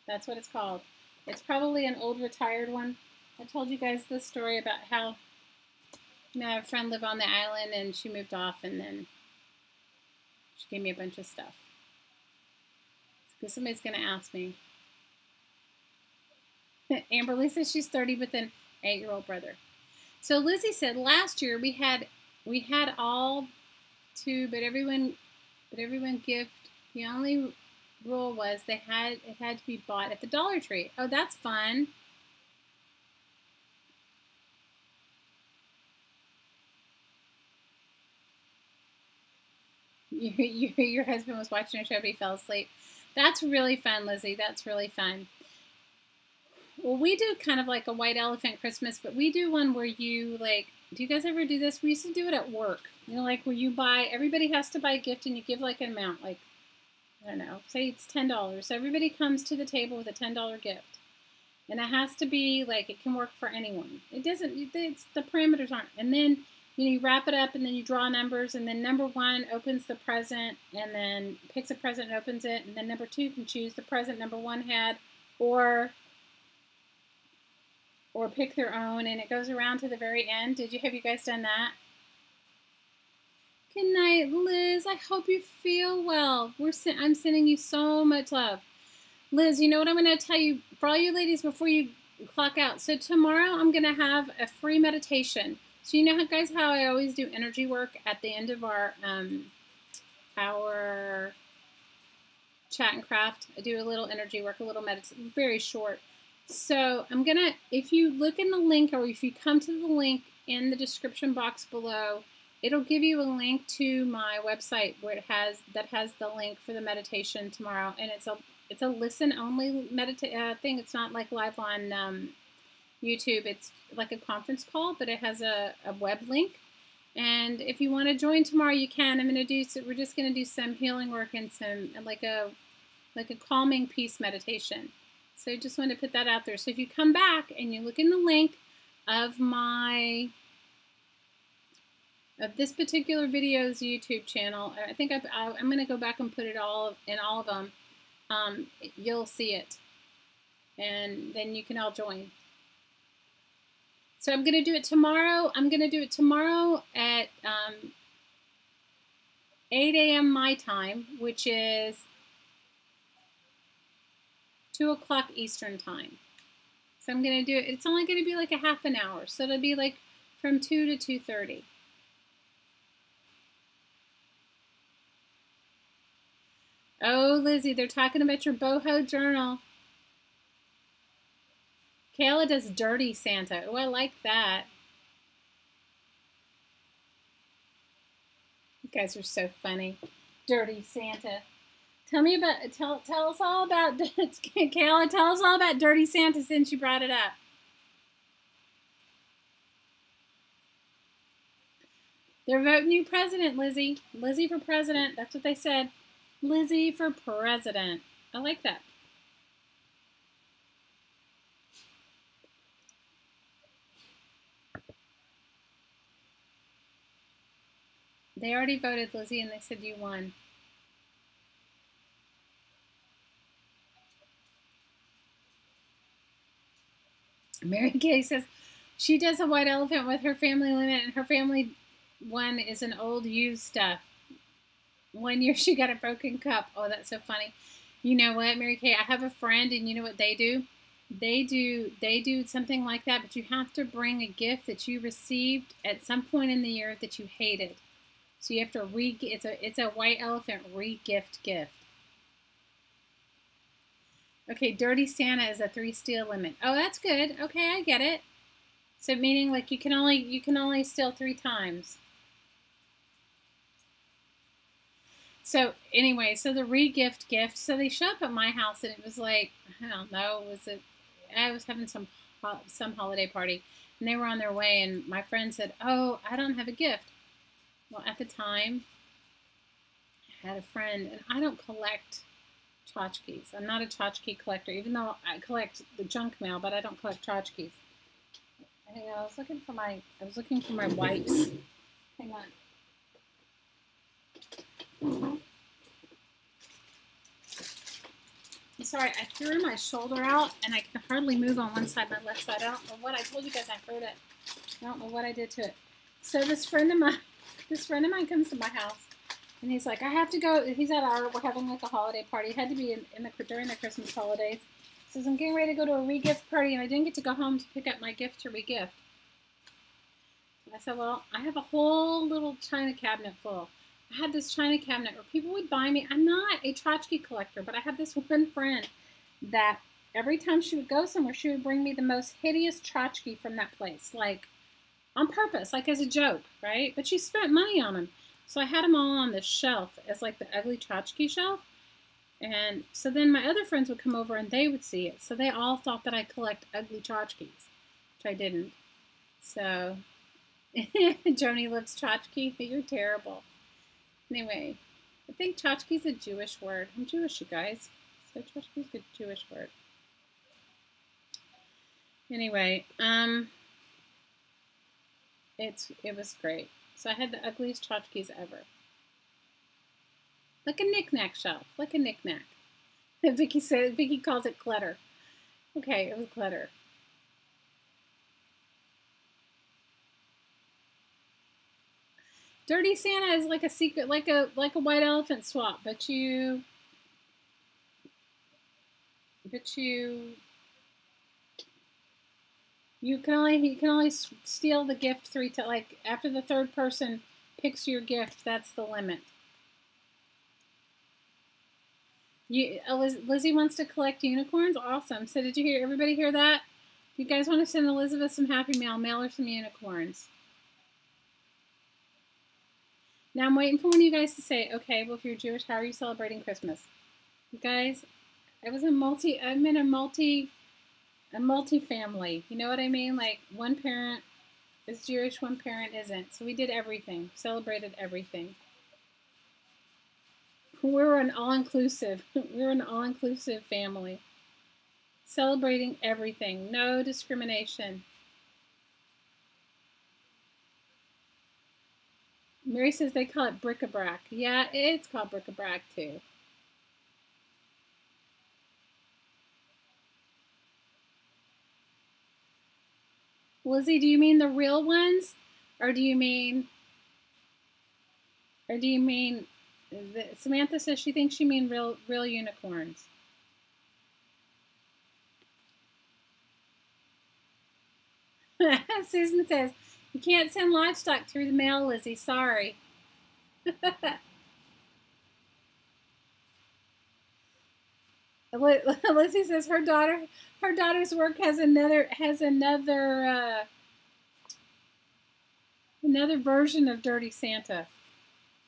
That's what it's called. It's probably an old retired one. I told you guys this story about how I have a friend live on the island and she moved off and then she gave me a bunch of stuff. Because somebody's going to ask me. Amber Lee says she's 30 with an 8-year-old brother. So Lizzie said last year we had all two, but everyone gift. The only rule was it had to be bought at the Dollar Tree. Oh, that's fun. Your husband was watching a show, but he fell asleep. That's really fun, Lizzie. That's really fun. Well, we do kind of like a white elephant Christmas, but we do one where you like, do you guys ever do this? We used to do it at work. You know, like where you buy, everybody has to buy a gift and you give like an amount, like, I don't know, say it's $10. So everybody comes to the table with a $10 gift. And it has to be like, it can work for anyone. It doesn't, the parameters aren't. And then, you know, you wrap it up and then you draw numbers and then number 1 opens the present and then picks a present and opens it. And then number 2 can choose the present number 1 had or pick their own, and it goes around to the very end. Have you guys done that? Good night, Liz. I hope you feel well. I'm sending you so much love. Liz, you know what I'm going to tell you for all you ladies before you clock out. So tomorrow I'm going to have a free meditation. So you know guys how I always do energy work at the end of our chat and craft. I do a little energy work, a little meditation, very short. So I'm going to, if you look in the link or if you come to the link in the description box below, it'll give you a link to my website where that has the link for the meditation tomorrow. And it's a listen only thing. It's not like live on YouTube. It's like a conference call, but it has a web link. And if you want to join tomorrow, you can. We're just going to do some healing work and some like a calming peace meditation. So I just wanted to put that out there. So if you come back and you look in the link of this particular video's YouTube channel, I think I'm going to go back and put it all in all of them. You'll see it, and then you can all join. So I'm going to do it tomorrow. I'm going to do it tomorrow at 8 a.m. my time, which is 2 o'clock Eastern time. So I'm going to do it. It's only going to be like a half an hour. So it'll be like from 2 to 2:30. Oh, Lizzie, they're talking about your boho journal. Kayla does Dirty Santa. Oh, I like that. You guys are so funny. Dirty Santa. Tell us all about, Kayla, tell us all about Dirty Santa since you brought it up. They're voting you president, Lizzie. Lizzie for president. That's what they said. Lizzie for president. I like that. They already voted, Lizzie, and they said you won. Mary Kay says she does a white elephant with her family limit, and her family one is an old used stuff. 1 year she got a broken cup. Oh, that's so funny. You know what, Mary Kay? I have a friend, and you know what they do? They do something like that, but you have to bring a gift that you received at some point in the year that you hated. So you have to it's a white elephant re-gift gift. Okay, Dirty Santa is a 3 steal limit. Oh, that's good. Okay, I get it. So meaning like you can only steal 3 times. So anyway, so the re-gift gift. So they showed up at my house and it was like, I don't know, I was having some holiday party and they were on their way and my friend said, "Oh, I don't have a gift." Well, at the time, I had a friend, and I don't collect tchotchkes. I'm not a tchotchke collector, even though I collect the junk mail, but I don't collect tchotchkes. I was looking for my wipes. Hang on. I'm sorry, I threw my shoulder out and I can hardly move on one side, my left side. I don't know what I told you guys. I heard it. I don't know what I did to it. So this friend of mine comes to my house, and he's like, I have to go. He's at we're having like a holiday party. It had to be during the Christmas holidays. He says, I'm getting ready to go to a re-gift party, and I didn't get to go home to pick up my gift to re-gift. I said, well, I have a whole little china cabinet full. I had this china cabinet where people would buy me. I'm not a tchotchke collector, but I had this one friend that every time she would go somewhere, she would bring me the most hideous tchotchke from that place, like on purpose, like as a joke, right? But she spent money on them. So I had them all on this shelf as like the ugly tchotchke shelf. And so then my other friends would come over and they would see it. So they all thought that I collect ugly tchotchkes, which I didn't. So... Joni loves tchotchke. You're terrible. Anyway, I think tchotchke is a Jewish word. I'm Jewish, you guys. So tchotchke is a Jewish word. Anyway, it was great. So I had the ugliest tchotchkes ever. Like a knick-knack shelf. Like a knick-knack. Vicky calls it clutter. Okay, it was clutter. Dirty Santa is like a secret, like a white elephant swap, but you can only steal the gift 3 times. Like after the third person picks your gift, that's the limit. Lizzie wants to collect unicorns. Awesome. So did you hear? Everybody hear that? If you guys want to send Elizabeth some happy mail, mail her some unicorns. Now I'm waiting for one of you guys to say, okay, well, if you're Jewish, how are you celebrating Christmas? You guys, I'm in a multi-family. You know what I mean? Like one parent is Jewish, one parent isn't. So we did everything, celebrated everything. We're an all-inclusive family. Celebrating everything, no discrimination. Mary says they call it bric-a-brac. Yeah, it's called bric-a-brac too. Lizzie, do you mean the real ones? Or do you mean Samantha says she thinks you mean real unicorns. Susan says, you can't send livestock through the mail, Lizzie. Sorry. Lizzie says her daughter's work has another version of Dirty Santa.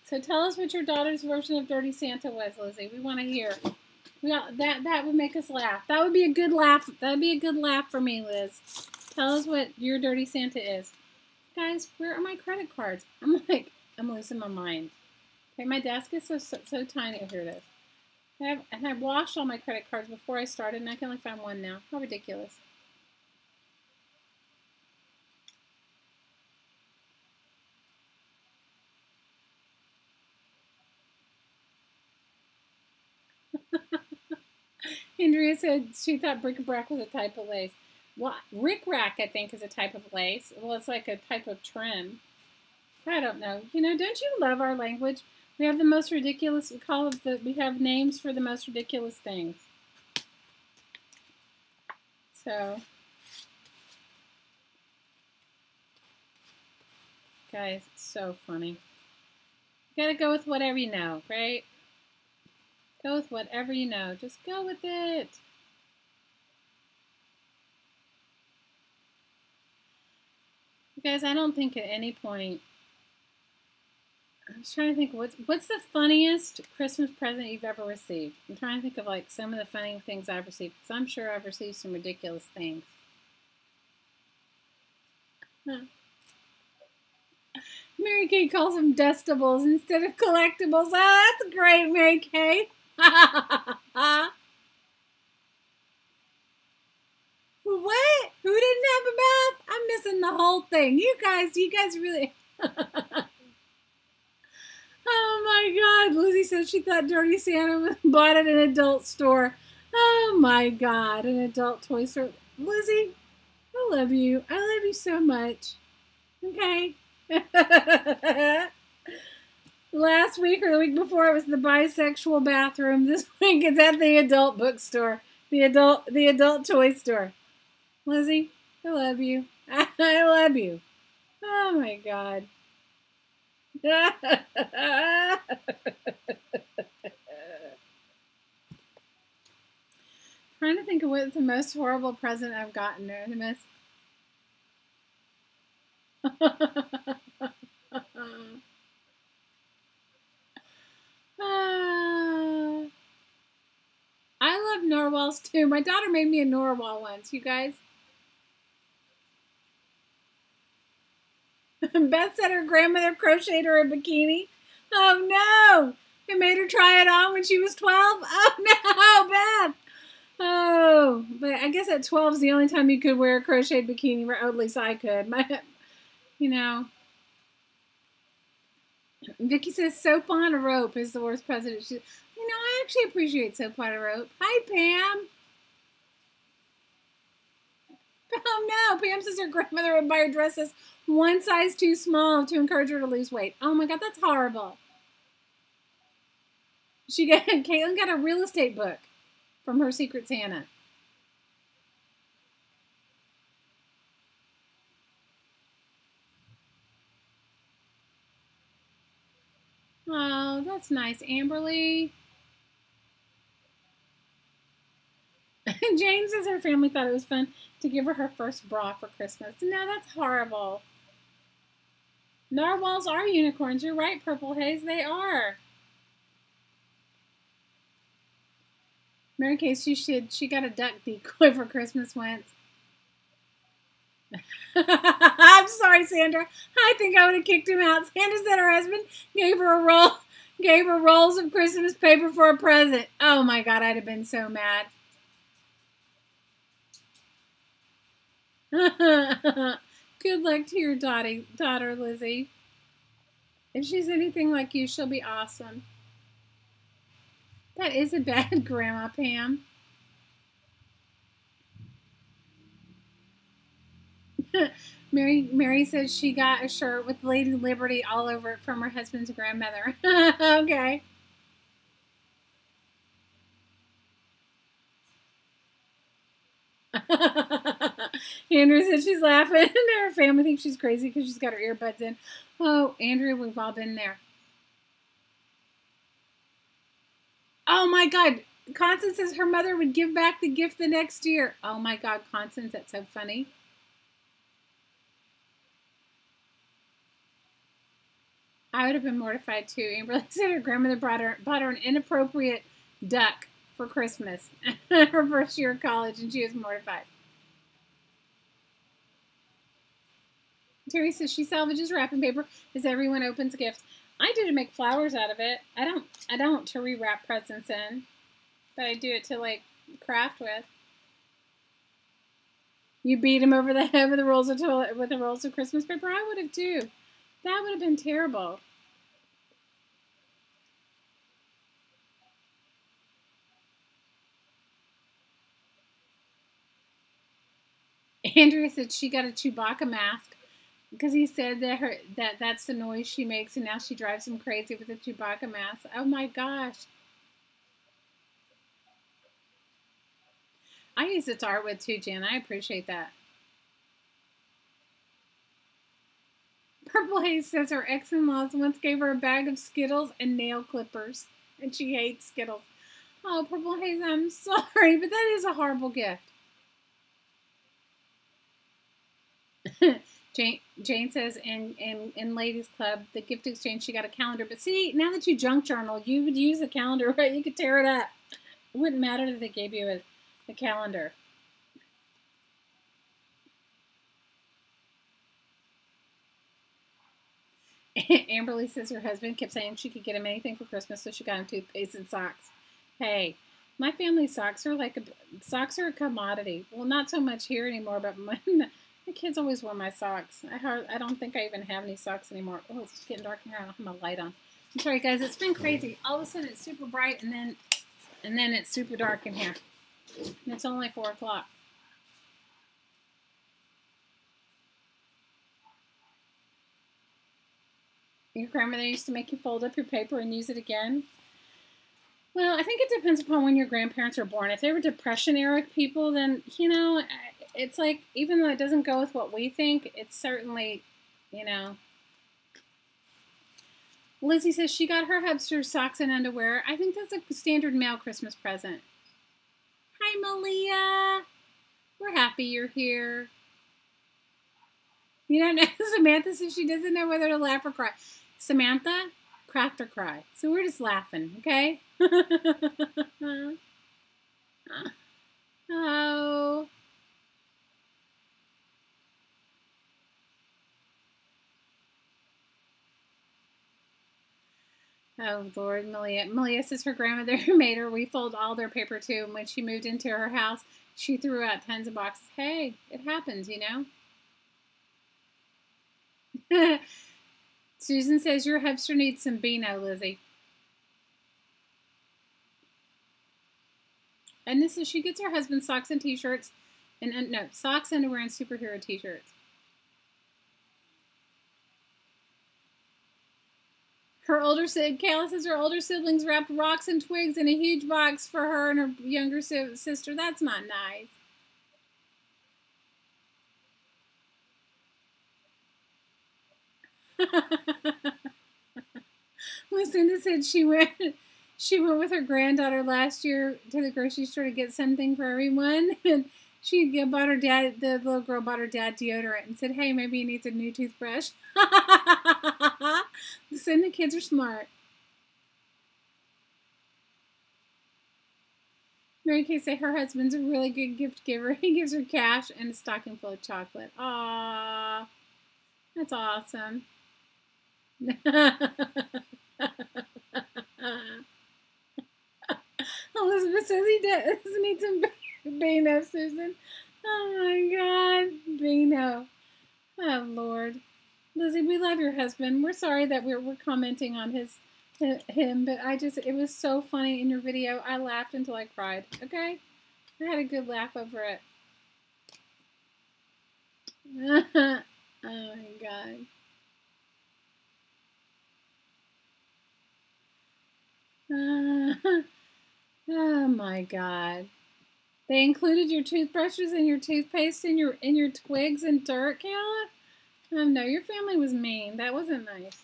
So tell us what your daughter's version of Dirty Santa was, Lizzie. We want to hear. That would make us laugh. That would be a good laugh. That'd be a good laugh for me, Liz. Tell us what your Dirty Santa is. Guys, where are my credit cards? I'm losing my mind. Okay, my desk is so tiny. Oh, here it is. And I washed all my credit cards before I started, and I can only find one now. How ridiculous. Andrea said she thought bric-a-brac was a type of lace. Well, rick-rack, I think, is a type of lace. Well, it's like a type of trim. I don't know. You know, don't you love our language? We have the most ridiculous, we have names for the most ridiculous things. So, guys, it's so funny. You gotta go with whatever you know, right? Go with whatever you know. Just go with it. Guys, I don't think at any point, I was trying to think, what's the funniest Christmas present you've ever received? I'm trying to think of like some of the funny things I've received, because I'm sure I've received some ridiculous things. Huh. Mary Kay calls them dustables instead of collectibles. Oh, that's great, Mary Kay. What? Who didn't have a bath? I'm missing the whole thing. You guys really. my God. Lizzie says she thought Dirty Santa was bought at an adult store. Oh my God. An adult toy store. Lizzie, I love you. I love you so much. Okay. Last week or the week before it was the bisexual bathroom. This week it's at the adult bookstore. The adult toy store. Lizzie, I love you. I love you. Oh my God. Trying to think of what's the most horrible present I've gotten. The most. I love narwhals too. My daughter made me a narwhal once, you guys. Beth said her grandmother crocheted her a bikini. Oh no! It made her try it on when she was 12. Oh no, Beth! Oh, but I guess at 12 is the only time you could wear a crocheted bikini, or at least I could. You know. Vicky says soap on a rope is the worst present. I actually appreciate soap on a rope. Hi, Pam. Oh no, Pam says her grandmother would buy her dresses one size too small to encourage her to lose weight. Oh my God, that's horrible. Caitlin got a real estate book from her Secret Santa. Oh, that's nice, Amberly. Jane says her family thought it was fun to give her first bra for Christmas. No, that's horrible. Narwhals are unicorns. You're right, Purple Haze. They are. Mary Kay, she got a duck decoy for Christmas once. I'm sorry, Sandra. I think I would have kicked him out. Sandra said her husband gave her rolls of Christmas paper for a present. Oh my God, I'd have been so mad. Good luck to your daughter, Lizzie. If she's anything like you, she'll be awesome. That is a bad Grandma Pam. Mary says she got a shirt with Lady Liberty all over it from her husband's grandmother. Okay. Andrea said she's laughing and her family thinks she's crazy because she's got her earbuds in. Oh, Andrea, we've all been there. Oh my God. Constance says her mother would give back the gift the next year. Oh my God, Constance, that's so funny. I would have been mortified too. Amber said her grandmother bought her an inappropriate duck for Christmas her first year of college, and she was mortified. Terry says she salvages wrapping paper as everyone opens gifts. I do to make flowers out of it. I don't to rewrap presents in, but I do it to like craft with. You beat him over the head with the rolls of Christmas paper. I would have too. That would have been terrible. Andrea said she got a Chewbacca mask because he said that's the noise she makes, and now she drives him crazy with the Chewbacca mask. Oh my gosh. I use it to art with too, Jen. I appreciate that. Purple Haze says her ex-in-laws once gave her a bag of Skittles and nail clippers, and she hates Skittles. Oh, Purple Haze, I'm sorry, but that is a horrible gift. Jane says in Ladies Club, the gift exchange, she got a calendar. But see, now that you junk journal, you would use the calendar, right? You could tear it up. It wouldn't matter that they gave you a calendar. Amberly says her husband kept saying she could get him anything for Christmas, so she got him toothpaste and socks. Hey, my family's socks are a commodity. Well, not so much here anymore, but my kids always wear my socks. I don't think I even have any socks anymore. Oh, it's getting dark in here. I don't have my light on. I'm sorry, guys. It's been crazy. All of a sudden, it's super bright, and then it's super dark in here. And it's only 4 o'clock. Your grandmother used to make you fold up your paper and use it again? Well, I think it depends upon when your grandparents were born. If they were Depression-era people, then, you know, it's like, even though it doesn't go with what we think, it's certainly, you know. Lizzie says she got her hubster socks and underwear. I think that's a standard male Christmas present. Hi, Malia. We're happy you're here. You don't know. Samantha says she doesn't know whether to laugh or cry. Samantha, cracked or cry. So we're just laughing, okay? Oh. Oh, Lord, Malia. Malia says her grandmother made her refold all their paper, too. And when she moved into her house, she threw out tons of boxes. Hey, it happens, you know? Susan says your hipster needs some Beano, Lizzie. And this is, she gets her husband socks and t-shirts. And no, socks, underwear, and superhero t-shirts. Kayla says her older siblings wrapped rocks and twigs in a huge box for her and her younger sister. That's not nice. Lucinda said she went with her granddaughter last year to the grocery store to get something for everyone, and she bought her dad. The little girl bought her dad deodorant and said, "Hey, maybe he needs a new toothbrush." Lucinda, kids are smart. Mary Kay said her husband's a really good gift giver. He gives her cash and a stocking full of chocolate. Aww, that's awesome. Elizabeth says he does need some Beano, Susan. Oh my God, Beano. Oh Lord, Lizzie, we love your husband. We're sorry that we're commenting on him, but it was so funny in your video. I laughed until I cried. Okay, I had a good laugh over it. Oh my God. Oh my God. They included your toothbrushes and your toothpaste and your twigs and dirt, Kayla? Oh no, your family was mean. That wasn't nice.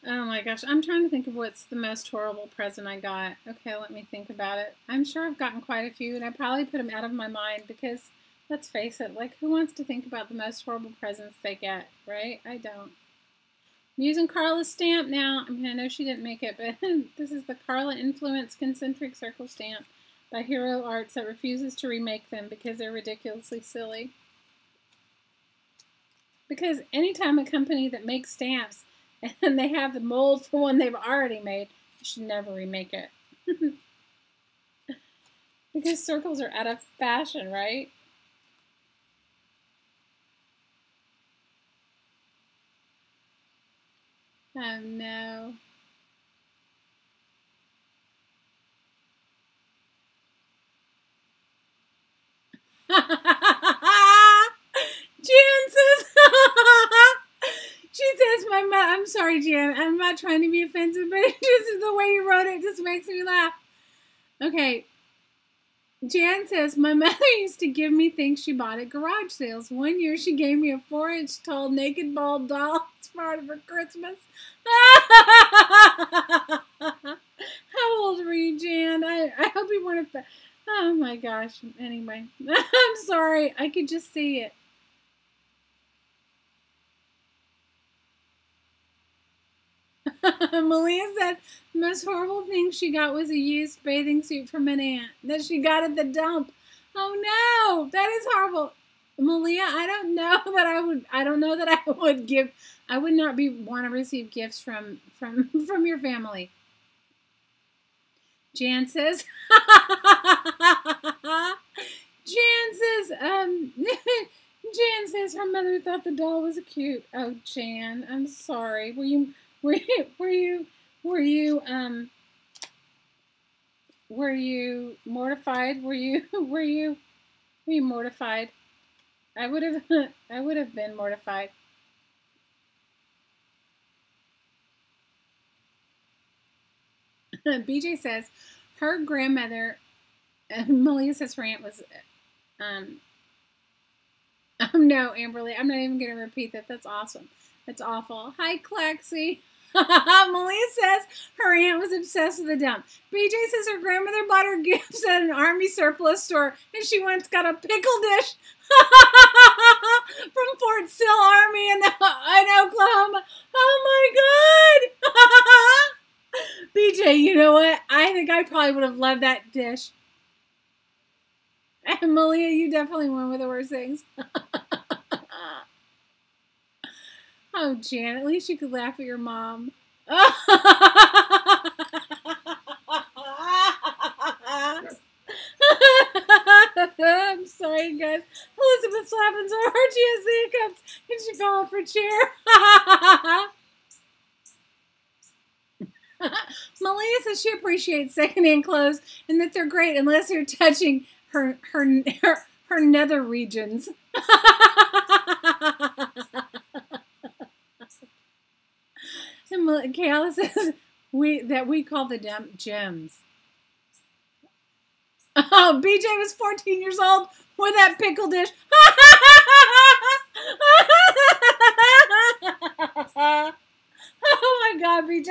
Oh my gosh, I'm trying to think of what's the most horrible present I got. Okay, let me think about it. I'm sure I've gotten quite a few, and I probably put them out of my mind because, let's face it, like, who wants to think about the most horrible presents they get, right? I don't. I'm using Carla's stamp now. I mean, I know she didn't make it, but this is the Carla Influence Concentric Circle stamp by Hero Arts that refuses to remake them because they're ridiculously silly. Because anytime a company that makes stamps and they have the molds for one they've already made, you should never remake it. Because circles are out of fashion, right? Oh no. Jan says, she says, I'm sorry, Jan, I'm not trying to be offensive, but just the way you wrote it just makes me laugh. Okay. Jan says, my mother used to give me things she bought at garage sales. One year she gave me a 4-inch tall naked bald doll as part of her Christmas. How old were you, Jan? I hope you weren't a... Oh my gosh. Anyway, I'm sorry. I could just see it. Malia said the most horrible thing she got was a used bathing suit from an aunt that she got at the dump. Oh no, that is horrible. Malia, I don't know that I would give. I would not want to receive gifts from your family. Jan says. Jan Jan says her mother thought the doll was cute. Oh, Jan, I'm sorry. Were you mortified? Were you mortified? I would have been mortified. BJ says her grandmother, Malia says her aunt was, oh no, Amberly, I'm not even going to repeat that. That's awesome. That's awful. Hi, Clexie. Malia says her aunt was obsessed with the dump. BJ says her grandmother bought her gifts at an army surplus store, and she once got a pickle dish from Fort Sill Army in Oklahoma. Oh my God! BJ, you know what? I think I probably would have loved that dish. And Malia, you definitely went with the worst things. Oh, Jan, at least you could laugh at your mom. I'm sorry, guys. Elizabeth's laughing so hard she has the hiccups and she fell off her chair. Malia says she appreciates secondhand clothes and that they're great unless you're touching her nether regions. And Kayla says we call the gems. Oh, BJ was 14 years old with that pickle dish. Oh my God, BJ.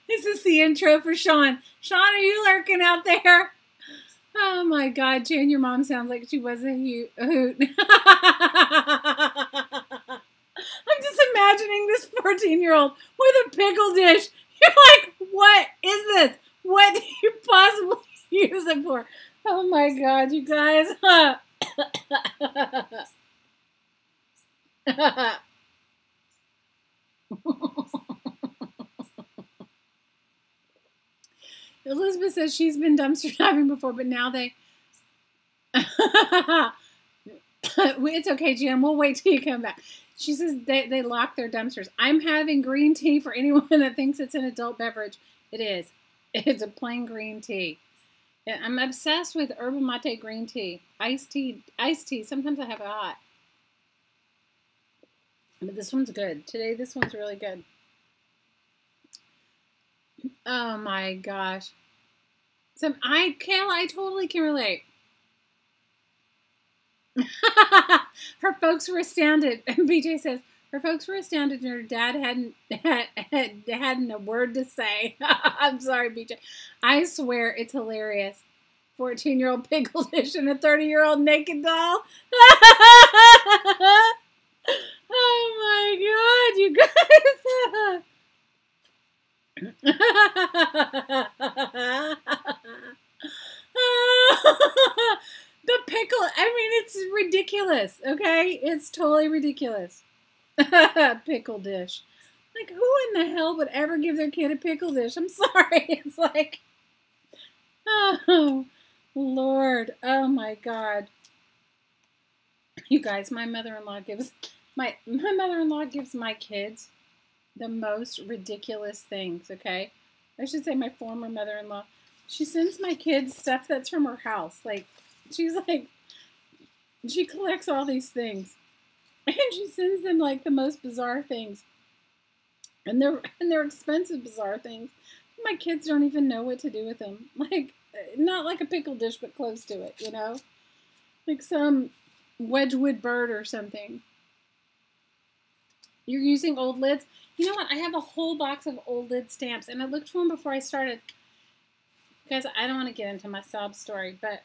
This is the intro for Sean. Sean, are you lurking out there? Oh my God, Jan, your mom sounds like she was a hoot. I'm just imagining this 14-year-old with a pickle dish. You're like, what is this? What do you possibly use it for? Oh my God, you guys. Elizabeth says she's been dumpster diving before, but now they... It's okay, Jan. We'll wait till you come back. She says they lock their dumpsters. I'm having green tea for anyone that thinks it's an adult beverage. It is. It's a plain green tea. I'm obsessed with herbal mate green tea. Iced tea. Sometimes I have it hot. But this one's good. Today, this one's really good. Oh my gosh. Kayla, I totally can relate. Her folks were astounded. And BJ says, her folks were astounded and her dad hadn't a word to say. I'm sorry, BJ. I swear it's hilarious. 14-year-old pickle dish and a 30-year-old naked doll. Oh my God, you guys. The pickle, I mean, it's ridiculous, okay? It's totally ridiculous. Pickle dish. Like, who in the hell would ever give their kid a pickle dish? I'm sorry. It's like, oh, Lord. Oh, my God. You guys, my mother-in-law gives my kids the most ridiculous things, okay? I should say my former mother-in-law. She sends my kids stuff that's from her house. Like, she's like, she collects all these things. And she sends them, like, the most bizarre things. And they're expensive, bizarre things. My kids don't even know what to do with them. Like, not like a pickle dish, but close to it, you know? Like some Wedgwood bird or something. You're using old lids? You know what? I have a whole box of old lid stamps, and I looked for them before I started. Because I don't want to get into my sob story, but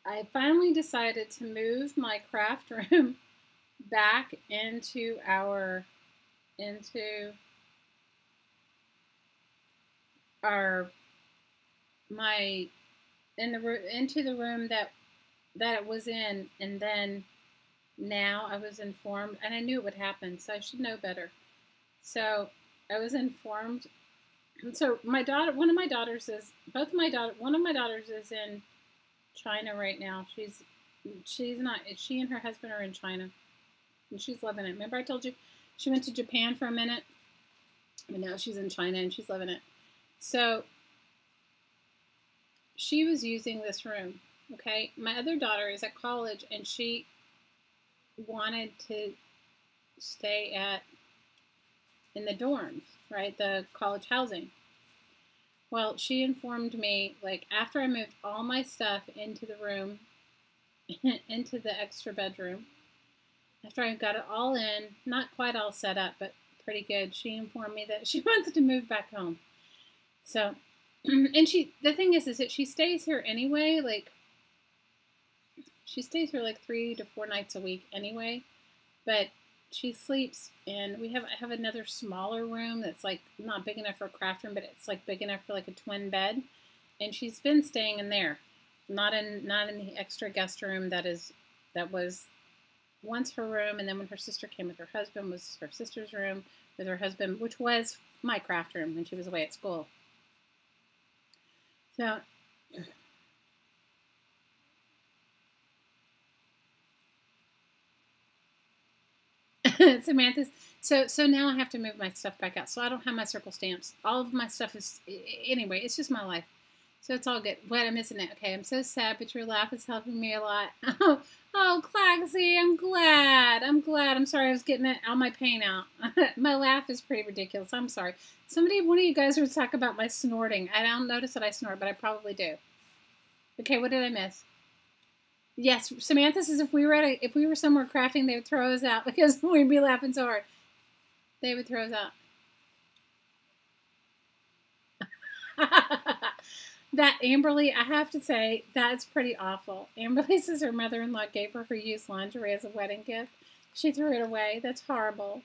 I finally decided to move my craft room back into the room that it was in, and then now I was informed, and I knew it would happen, so I should know better. So I was informed. And so my daughter, one of my daughters is, one of my daughters is in China right now. She's not, she and her husband are in China, and she's loving it. Remember I told you she went to Japan for a minute, and now she's in China and she's loving it. So she was using this room. Okay, my other daughter is at college, and she wanted to stay in the dorms, right? The college housing. Well, she informed me, like, after I moved all my stuff into the room, into the extra bedroom, after I got it all in, not quite all set up, but pretty good, she informed me that she wants to move back home. So, and the thing is that she stays here anyway, like, she stays here like 3 to 4 nights a week anyway, but she sleeps, and I have another smaller room that's like not big enough for a craft room, but it's like big enough for like a twin bed, and she's been staying in there, not in the extra guest room that was once her room, and then when her sister came with her husband was her sister's room with her husband, which was my craft room when she was away at school. So Samantha's, so now I have to move my stuff back out. So I don't have my circle stamps. All of my stuff is, anyway, it's just my life. So it's all good. What, I'm missing it. Okay, I'm so sad, but your laugh is helping me a lot. Oh, Claxie, I'm glad. I'm sorry I was getting all my pain out. My laugh is pretty ridiculous. I'm sorry. One of you guys would talk about my snorting. I don't notice that I snort, but I probably do. Okay, what did I miss? Yes, Samantha says if we were somewhere crafting, they would throw us out because we'd be laughing so hard. They would throw us out. That Amberly, I have to say, that's pretty awful. Amberly says her mother-in-law gave her used lingerie as a wedding gift. She threw it away. That's horrible.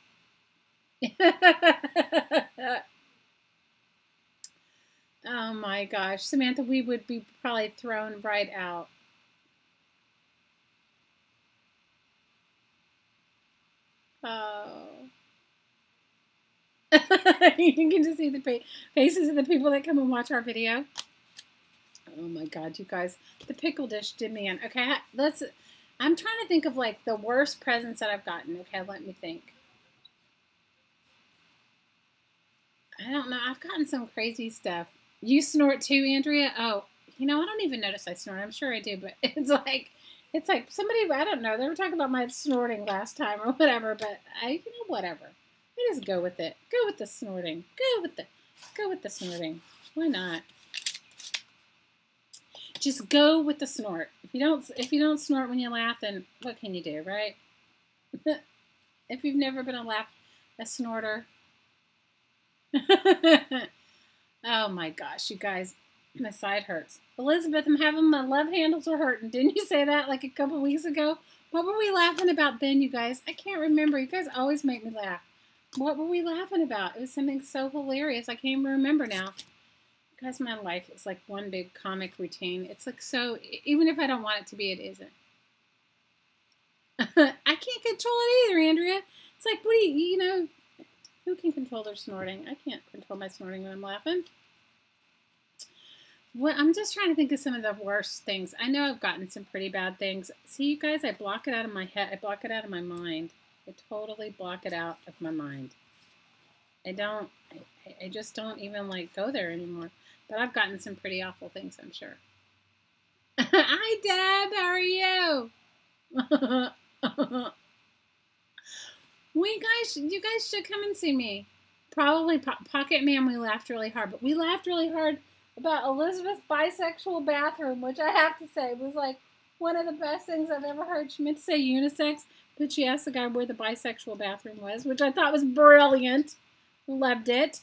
Oh my gosh, Samantha, we would be probably thrown right out. Oh. You can just see the faces of the people that come and watch our video. Oh my God, you guys. The pickle dish did me in. Okay, I'm trying to think of like the worst presents that I've gotten. Okay, let me think. I don't know. I've gotten some crazy stuff. You snort too, Andrea? Oh, I don't even notice I snort. I'm sure I do, but it's like somebody, I don't know, they were talking about my snorting last time or whatever, but whatever. I just go with it. Go with the snorting. Go with the snorting. Why not? Just go with the snort. If you don't snort when you laugh, then what can you do, right? If you've never been a snorter. Oh my gosh, you guys. My side hurts. Elizabeth, I'm having my love handles are hurting. Didn't you say that like a couple weeks ago? What were we laughing about then, you guys? I can't remember. You guys always make me laugh. What were we laughing about? It was something so hilarious. I can't even remember now. Guys, my life is like one big comic routine. It's like so, even if I don't want it to be, it isn't. I can't control it either, Andrea. It's like, who can control their snorting? I can't control my snorting when I'm laughing. Well, I'm just trying to think of some of the worst things. I know I've gotten some pretty bad things. See, you guys, I block it out of my head. I block it out of my mind. I totally block it out of my mind. I just don't even like go there anymore. But I've gotten some pretty awful things, I'm sure. Hi, Deb. How are you? You guys should come and see me. Probably Pocket Man, we laughed really hard. But we laughed really hard about Elizabeth's bisexual bathroom, which I have to say was like one of the best things I've ever heard. She meant to say unisex, but she asked the guy where the bisexual bathroom was, which I thought was brilliant. Loved it.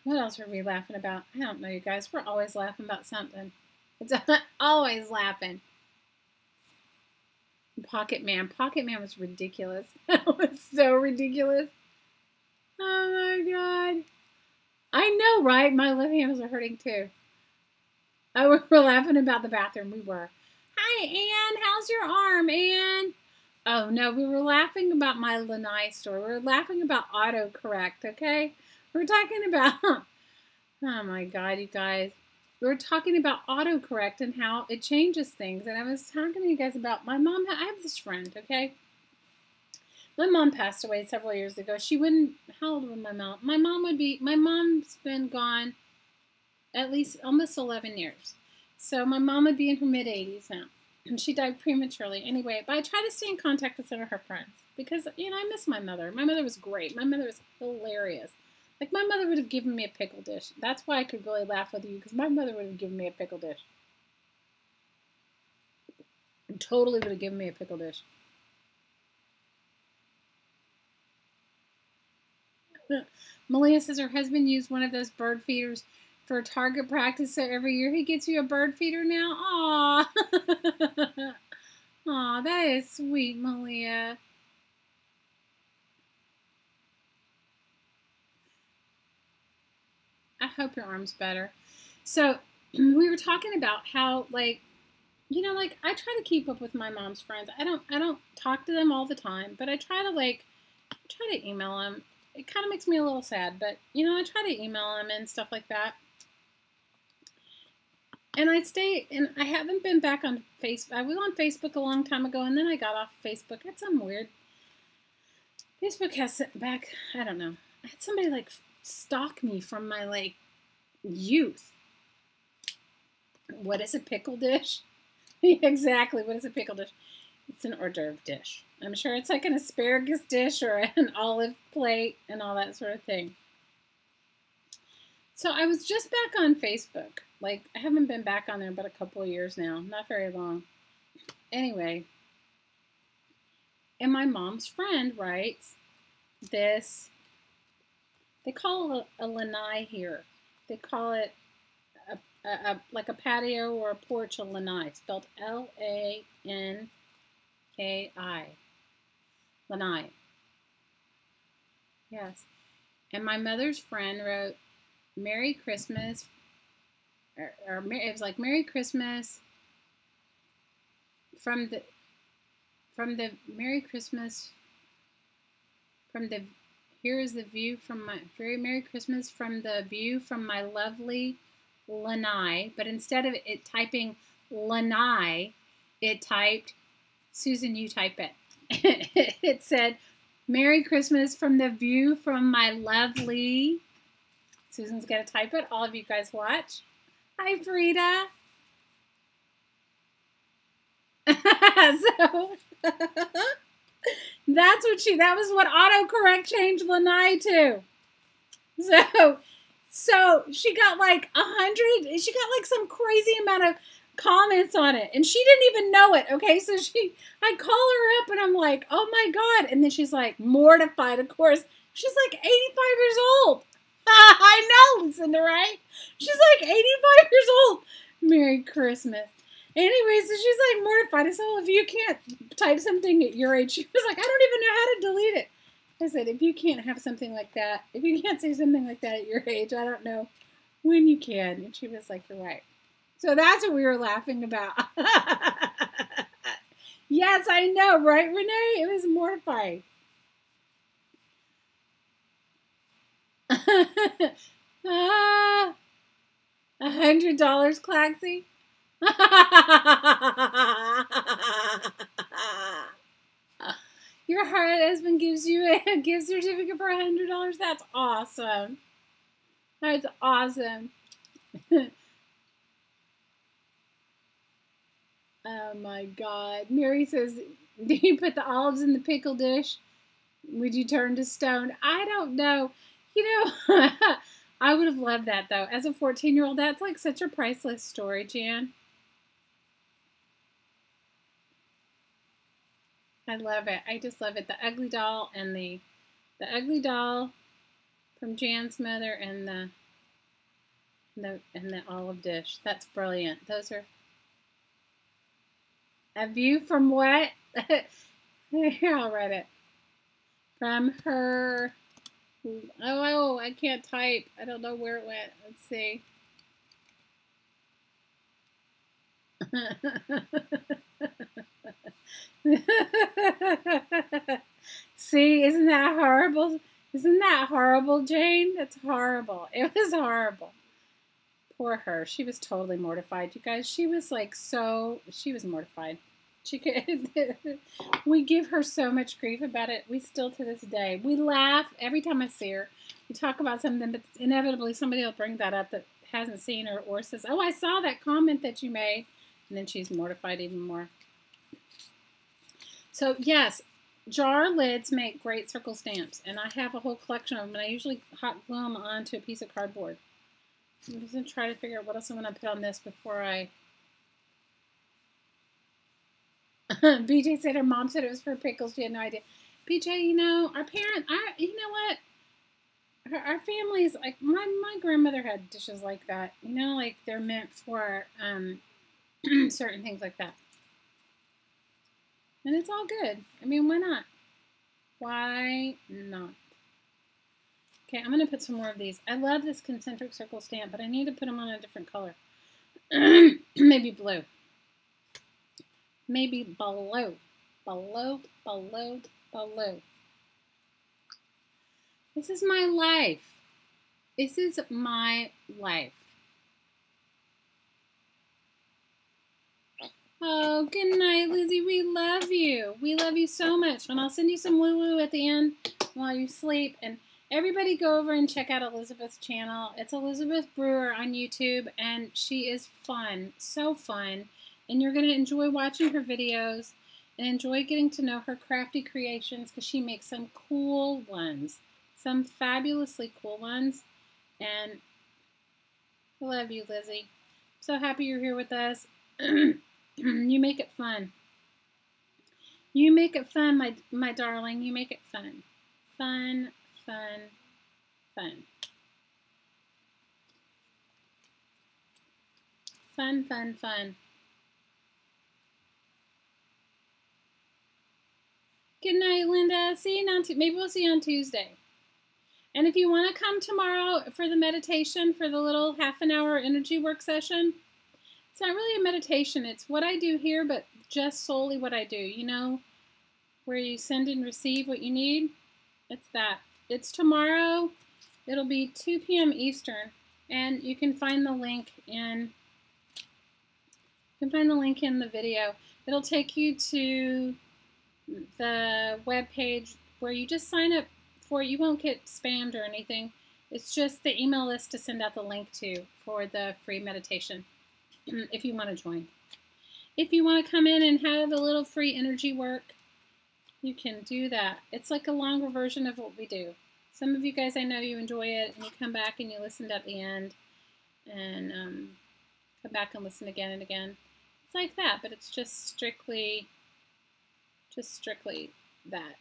What else are we laughing about? I don't know, you guys. We're always laughing about something. It's always laughing. Pocket Man. Pocket Man was ridiculous. That was so ridiculous. Oh my God. I know, right? My left handles are hurting too. Oh, we're laughing about the bathroom. We were. Hi, Hi, Anne. How's your arm, Anne? Oh, no, we were laughing about my lanai story. We were laughing about autocorrect, okay? We were talking about, oh my God, you guys. We were talking about autocorrect and how it changes things. And I was talking to you guys about my mom. I have this friend, okay? My mom passed away several years ago. She wouldn't, how old was my mom? My mom's been gone at least almost 11 years. So my mom would be in her mid-80s now. And she died prematurely. Anyway, but I try to stay in contact with some of her friends. Because, you know, I miss my mother. My mother was great. My mother was hilarious. Like, my mother would have given me a pickle dish. That's why I could really laugh with you. Because my mother would have given me a pickle dish. Totally would have given me a pickle dish. Malia says her husband used one of those bird feeders for target practice, so every year he gets you a bird feeder now. Aw. Aw, that is sweet, Malia. I hope your arm's better. So we were talking about how, like, you know, like, I try to keep up with my mom's friends. I don't talk to them all the time, but I try to email them. It kind of makes me a little sad, but, you know, I try to email them and stuff like that. And I haven't been back on Facebook. I was on Facebook a long time ago, and then I got off Facebook. It's some weird. Facebook has back, I don't know. I had somebody, like, stalk me from my, like, youth. What is a pickle dish? Exactly, what is a pickle dish? It's an hors d'oeuvre dish. I'm sure it's like an asparagus dish or an olive plate and all that sort of thing. So I was just back on Facebook. Like, I haven't been back on there but a couple of years now. Not very long. Anyway. And my mom's friend writes this. They call it a lanai here. They call it like a patio or a porch, a lanai. Spelled L-A-N-K-I. Lanai. Yes. And my mother's friend wrote, Merry Christmas, or it was like Merry Christmas from the Merry Christmas from the, here is the view from my, very Merry Christmas from the view from my lovely lanai, but instead of it typing lanai, it typed, Susan, you type it. It said, Merry Christmas from the view from my lovely, Susan's going to type it. All of you guys watch. Hi, Frida. So, that was what autocorrect changed lanai to. So she got like 100, she got like some crazy amount of comments on it, and she didn't even know it, okay? So I call her up, and I'm like, oh my God, and then she's like, mortified, of course. She's like 85 years old. I know, Lucinda, right? She's like 85 years old. Merry Christmas. Anyway, so she's like mortified. I said, well, if you can't type something at your age, she was like, I don't even know how to delete it. I said, if you can't have something like that, if you can't say something like that at your age, I don't know when you can. And she was like, you're right. So that's what we were laughing about. Yes, I know, right, Renee? It was mortifying. $100, Claxy? Your husband gives you a gift certificate for $100? That's awesome. That's awesome. Oh my God. Mary says, do you put the olives in the pickle dish? Would you turn to stone? I don't know. You know, I would have loved that, though. As a 14-year-old, that's like such a priceless story, Jan. I love it. I just love it. The ugly doll and the ugly doll from Jan's mother and the olive dish. That's brilliant. Those are a view from what? Here, I'll write it. From her. Oh, I can't type. I don't know where it went. Let's see. See, isn't that horrible? Isn't that horrible, Jane? That's horrible. It was horrible. Poor her. She was totally mortified, you guys. She was like she was mortified. She could, we give her so much grief about it. We still, to this day, we laugh every time I see her. We talk about something, but inevitably somebody will bring that up that hasn't seen her or says, oh, I saw that comment that you made. And then she's mortified even more. So, yes, jar lids make great circle stamps. And I have a whole collection of them. And I usually hot glue them onto a piece of cardboard. I'm just going to try to figure out what else I'm going to put on this before I... BJ said her mom said it was for pickles. She had no idea. BJ, you know, our parents, you know what? Our families, like, my grandmother had dishes like that. You know, like they're meant for certain things like that. And it's all good. I mean, why not? Why not? Okay, I'm going to put some more of these. I love this concentric circle stamp, but I need to put them on a different color. Maybe blue. Maybe below. Below. This is my life. This is my life. Oh, good night, Lizzie. We love you. We love you so much. And I'll send you some woo-woo at the end while you sleep. And everybody go over and check out Elizabeth's channel. It's Elizabeth Brewer on YouTube, and she is fun. So fun. And you're going to enjoy watching her videos and enjoy getting to know her crafty creations because she makes some cool ones. Some fabulously cool ones. And I love you, Lizzie. I'm so happy you're here with us. You make it fun. You make it fun, my darling. You make it fun. Fun, fun, fun. Fun, fun, fun. Good night, Linda. See you on maybe we'll see you on Tuesday. And if you want to come tomorrow for the meditation, for the little half-an-hour energy work session, it's not really a meditation. It's what I do here, but just solely what I do. You know, where you send and receive what you need? It's that. It's tomorrow. It'll be 2 p.m. Eastern. And you can find the link in the video. It'll take you to the web page where you just sign up for it. You won't get spammed or anything. It's just the email list to send out the link to for the free meditation if you want to join. If you want to come in and have a little free energy work, you can do that. It's like a longer version of what we do. Some of you guys, I know you enjoy it, and you come back and you listen at the end and come back and listen again and again. It's like that, but it's just strictly that.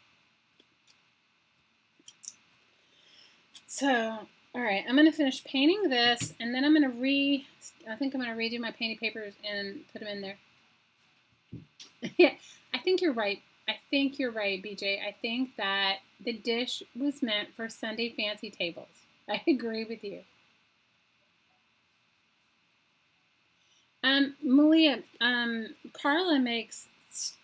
So, all right, I'm going to finish painting this, and then I'm going to I think I'm going to redo my painting papers and put them in there. Yeah, I think you're right. I think you're right, BJ. I think that the dish was meant for Sunday fancy tables. I agree with you. Malia, Carla makes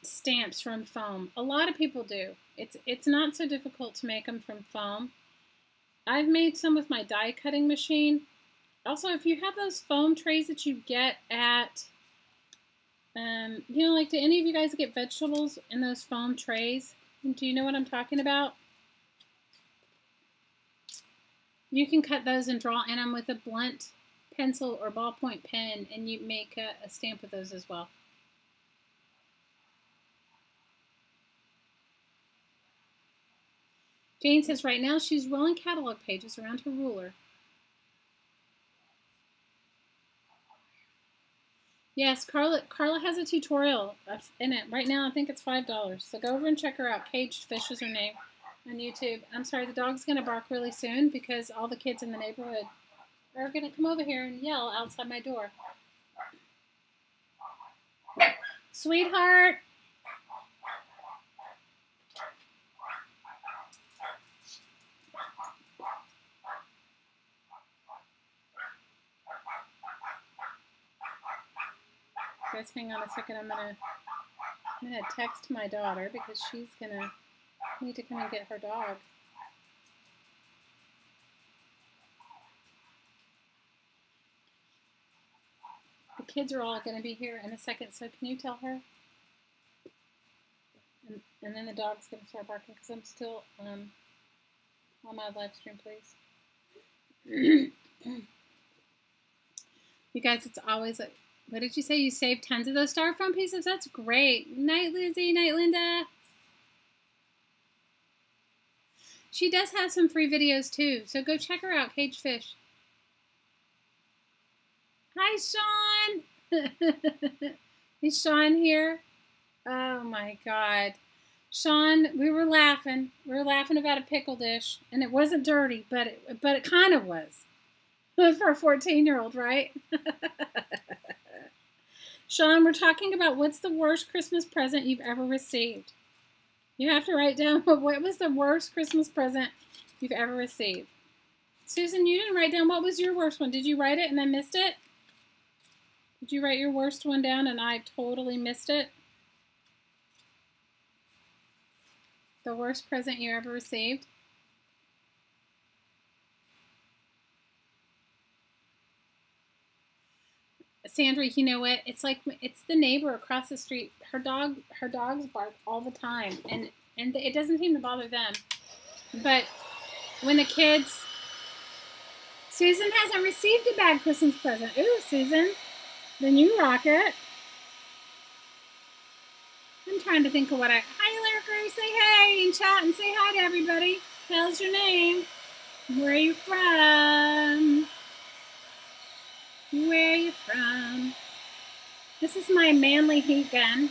stamps from foam. A lot of people do. It's not so difficult to make them from foam. I've made some with my die cutting machine. Also, if you have those foam trays that you get at, you know, like, do any of you guys get vegetables in those foam trays? Do you know what I'm talking about? You can cut those and draw in them with a blunt pencil or ballpoint pen, and you make a stamp with those as well. Jane says right now she's rolling catalog pages around her ruler. Yes, Carla has a tutorial in it. Right now I think it's $5. So go over and check her out. Caged Fish is her name on YouTube. I'm sorry, the dog's going to bark really soon because all the kids in the neighborhood are going to come over here and yell outside my door. Sweetheart. Guys, hang on a second. I'm gonna text my daughter because she's gonna need to come and get her dog. The kids are all gonna be here in a second, so can you tell her? And then the dog's gonna start barking because I'm still on my live stream, please. You guys, it's always like, what did you say? You saved tons of those styrofoam pieces? That's great. Night, Lizzie. Night, Linda. She does have some free videos, too. So go check her out, Caged Fish. Hi, Sean. Is Sean here? Oh, my God. Sean, we were laughing. We were laughing about a pickle dish. And it wasn't dirty, but it kind of was. For a 14-year-old, right? Sean, we're talking about what's the worst Christmas present you've ever received. You have to write down what was the worst Christmas present you've ever received. Susan, you didn't write down what was your worst one. Did you write it and I missed it? Did you write your worst one down and I totally missed it? The worst present you ever received? Sandra, you know what? It's like it's the neighbor across the street. Her dogs bark all the time, and it doesn't seem to bother them. But when the kids, Susan hasn't received a bad Christmas present. Ooh, Susan, then you rock it. I'm trying to think of what hi, Lurker, say hey in chat and say hi to everybody. How's your name? Where are you from? Where are you from? This is my manly heat gun.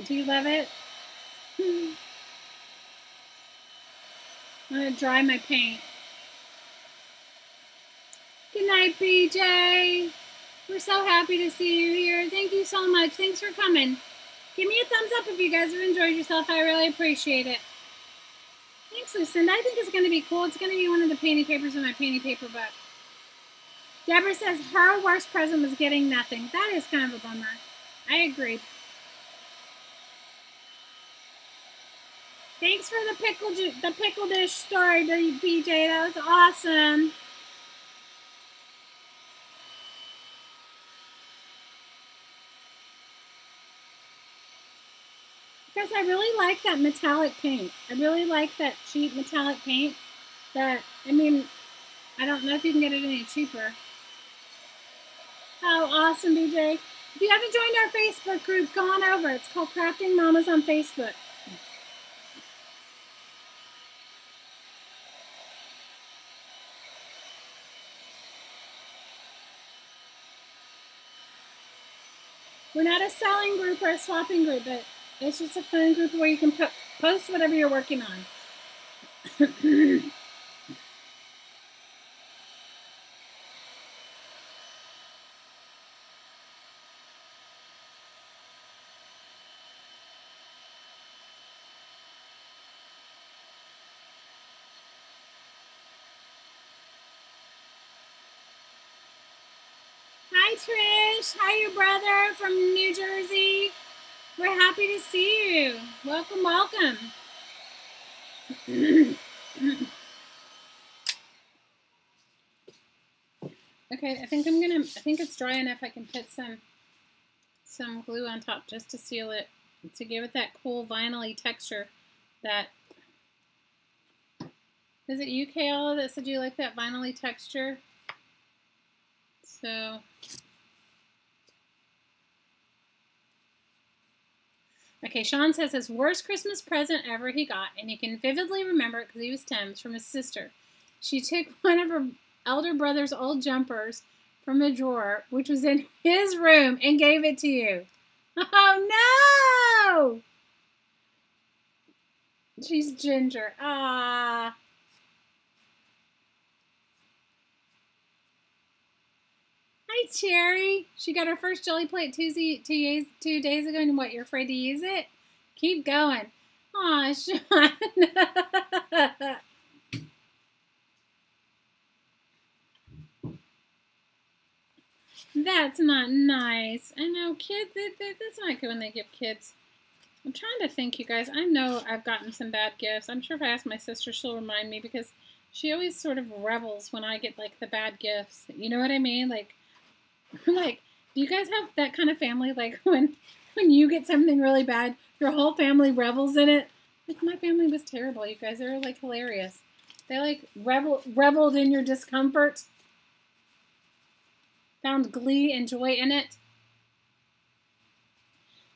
Do you love it? I'm going to dry my paint. Good night, BJ. We're so happy to see you here. Thank you so much. Thanks for coming. Give me a thumbs up if you guys have enjoyed yourself. I really appreciate it. Thanks, Lucinda. I think it's going to be cool. It's going to be one of the painting papers in my painting paper book. Deborah says her worst present was getting nothing. That is kind of a bummer. I agree. Thanks for the pickle dish story, BJ. That was awesome. Guys, I really like that metallic paint. I really like that cheap metallic paint. I don't know if you can get it any cheaper. Oh, awesome, BJ. If you haven't joined our Facebook group, go on over. It's called Crafting Mamas on Facebook. We're not a selling group or a swapping group, but it's just a fun group where you can post whatever you're working on. Hi, Trish. Hi, your brother from New Jersey. We're happy to see you. Welcome, welcome. Okay, I think it's dry enough. I can put some glue on top just to seal it, to give it that cool vinyl-y texture. Is it you, Kayla, that said you like that vinyl-y texture? So, okay, Sean says his worst Christmas present ever he got, and he can vividly remember it because he was 10, was from his sister. She took one of her elder brother's old jumpers from a drawer, which was in his room, and gave it to you. Oh, no! She's Ginger. Ah. Hi, Cherry. She got her first jelly plate 2 days ago, and what, you're afraid to use it? Keep going. Aw, Sean. That's not nice. I know kids, that's not good when they give kids. I'm trying to think, you guys. I know I've gotten some bad gifts. I'm sure if I ask my sister, she'll remind me because she always sort of revels when I get like the bad gifts. You know what I mean? Like, like, do you guys have that kind of family? Like when you get something really bad, your whole family revels in it. Like my family was terrible, you guys. They were like hilarious. They like reveled in your discomfort. Found glee and joy in it.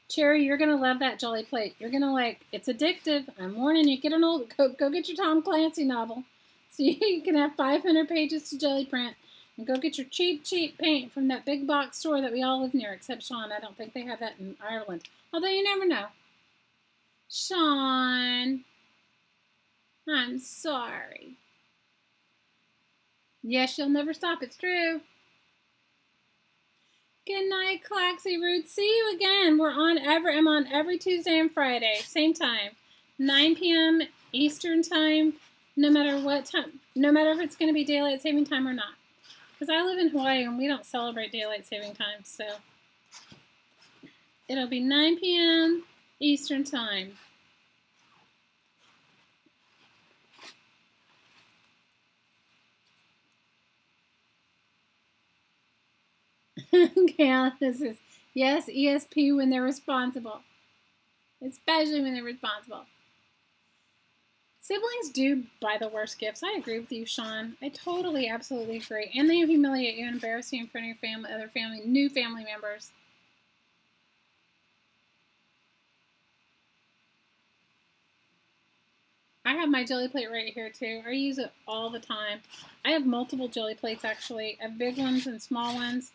Cherry, you're going to love that Jelly Plate. You're going to like, it's addictive. I'm warning you. Go get your Tom Clancy novel so you can have 500 pages to jelly print. And go get your cheap paint from that big box store that we all live near, except Sean. I don't think they have that in Ireland. Although you never know. Sean, I'm sorry. Yes, you'll never stop. It's true. Good night, Claxy Roots. See you again. I'm on every Tuesday and Friday, same time, 9 p.m. Eastern time, no matter what time, no matter if it's going to be daylight saving time or not. Because I live in Hawaii and we don't celebrate daylight saving time, so it'll be 9 p.m. Eastern time. Okay, this is, yes, ESP when they're responsible. Especially when they're responsible. Siblings do buy the worst gifts. I agree with you, Sean. I totally, absolutely agree. And they humiliate you and embarrass you in front of your family, other family, new family members. I have my jelly plate right here, too. I use it all the time. I have multiple jelly plates, actually. I have big ones and small ones.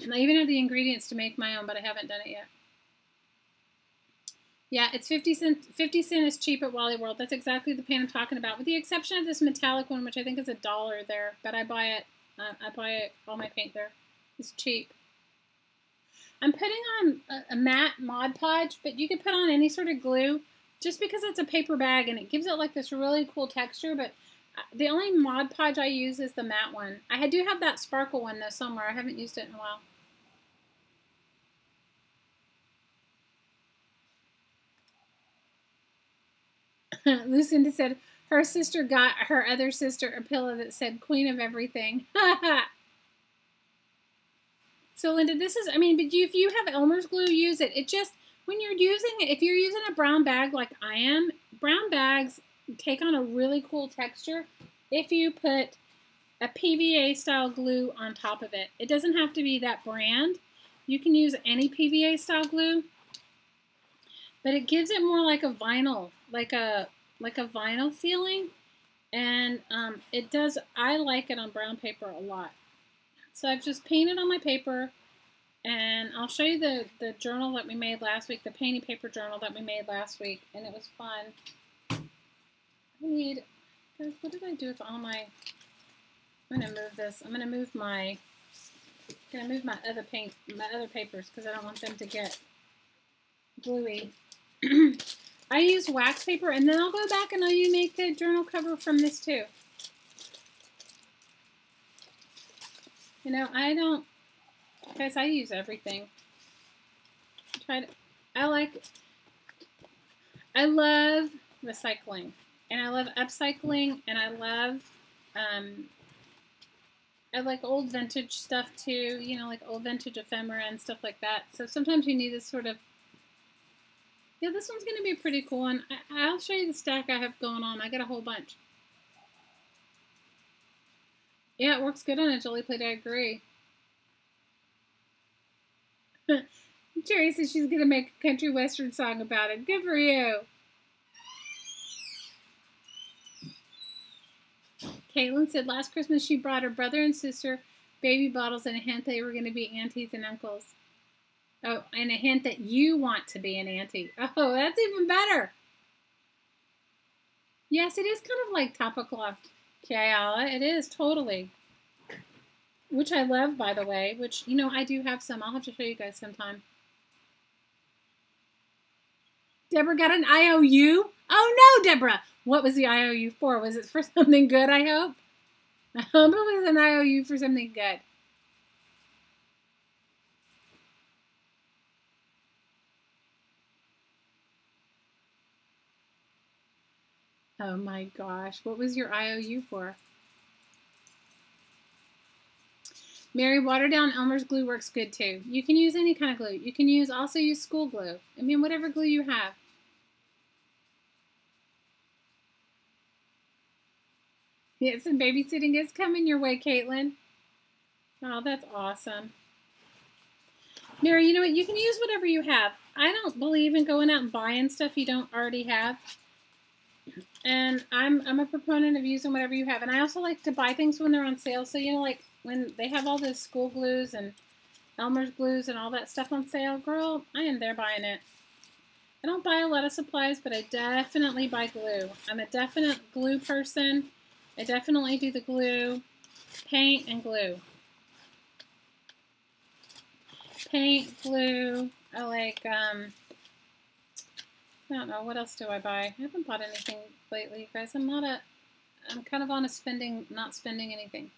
And I even have the ingredients to make my own, but I haven't done it yet. Yeah, it's 50 cents. 50 cents is cheap at Wally World. That's exactly the paint I'm talking about, with the exception of this metallic one, which I think is $1 there. But I buy it. All my paint there. It's cheap. I'm putting on a matte Mod Podge, but you could put on any sort of glue, just because it's a paper bag and it gives it like this really cool texture. But the only Mod Podge I use is the matte one. I do have that sparkle one though somewhere. I haven't used it in a while. Lucinda said her sister got her other sister a pillow that said Queen of Everything. So Linda, this is, I mean, but if you have Elmer's glue, use it. It just, when you're using it, if you're using a brown bag like I am, brown bags take on a really cool texture if you put a PVA style glue on top of it. It doesn't have to be that brand. You can use any PVA style glue, but it gives it more like a vinyl, like a vinyl feeling. And it does, I like it on brown paper a lot. So I've just painted on my paper, and I'll show you the journal that we made last week, the painting paper journal that we made last week, and it was fun. I need, guys, what did I do with all my, I'm going to move this. I'm going to move my other paint, my other papers, because I don't want them to get gluey. I used wax paper, and then I'll go back and I'll make the journal cover from this too. You know, I don't, guys, I use everything. I love recycling, and I love upcycling, and I like old vintage stuff too, you know, like old vintage ephemera and stuff like that. So sometimes you need this sort of, yeah, this one's going to be pretty cool, and I'll show you the stack I have going on. I got a whole bunch. Yeah, it works good on a jelly plate, I agree. Jerry says she's going to make a country western song about it. Good for you. Caitlin said last Christmas she brought her brother and sister baby bottles and a hint they were going to be aunties and uncles. Oh, and a hint that you want to be an auntie. Oh, that's even better. Yes, it is kind of like Topocloth. Kiala, it is, totally. Which I love, by the way, which, you know, I do have some. I'll have to show you guys sometime. Deborah got an IOU? Oh, no, Deborah. What was the IOU for? Was it for something good, I hope? I hope it was an IOU for something good. Oh my gosh. What was your IOU for? Mary, water down Elmer's glue works good too. You can use any kind of glue. You can also use school glue. I mean, whatever glue you have. Yes, some babysitting is coming your way, Caitlin. Oh, that's awesome. Mary, you know what? You can use whatever you have. I don't believe in going out and buying stuff you don't already have. And I'm a proponent of using whatever you have. And I also like to buy things when they're on sale. So, you know, like when they have all the school glues and Elmer's glues and all that stuff on sale, girl, I am there buying it. I don't buy a lot of supplies, but I definitely buy glue. I'm a definite glue person. I definitely do the glue, paint, and glue. Paint, glue. I like, I don't know, what else do I buy? I haven't bought anything lately, you guys. I'm kind of on a not spending anything.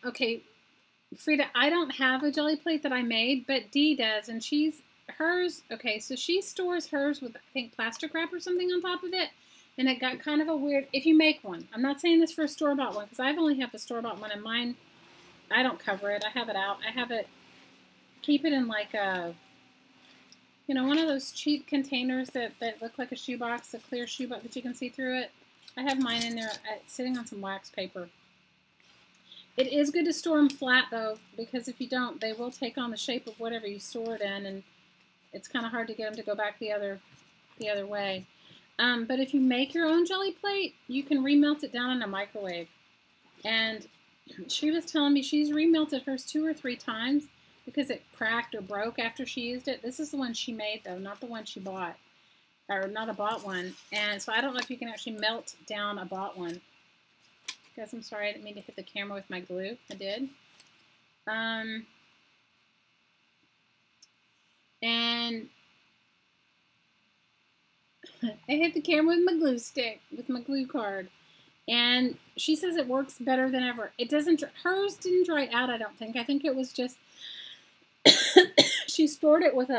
Okay, Frida, I don't have a jelly plate that I made, but Dee does, and hers, okay, so she stores hers with, I think, plastic wrap or something on top of it, and it got kind of a weird, if you make one, I'm not saying this for a store-bought one, because I've only have a store-bought one, and mine, I don't cover it, I have it out, keep it in like a, you know, one of those cheap containers that look like a shoebox, a clear shoebox that you can see through it. I have mine in there, sitting on some wax paper. It is good to store them flat, though, because if you don't, they will take on the shape of whatever you store it in, and it's kind of hard to get them to go back the other way. But if you make your own jelly plate, you can remelt it down in a microwave. And she was telling me she's remelted hers 2 or 3 times because it cracked or broke after she used it. This is the one she made, though, not the one she bought, or not a bought one. And so I don't know if you can actually melt down a bought one. Guys, I'm sorry, I didn't mean to hit the camera with my glue. I did. And I hit the camera with my glue stick, with my glue card. And she says it works better than ever. It doesn't, hers didn't dry out, I don't think. I think it was just, she stored it with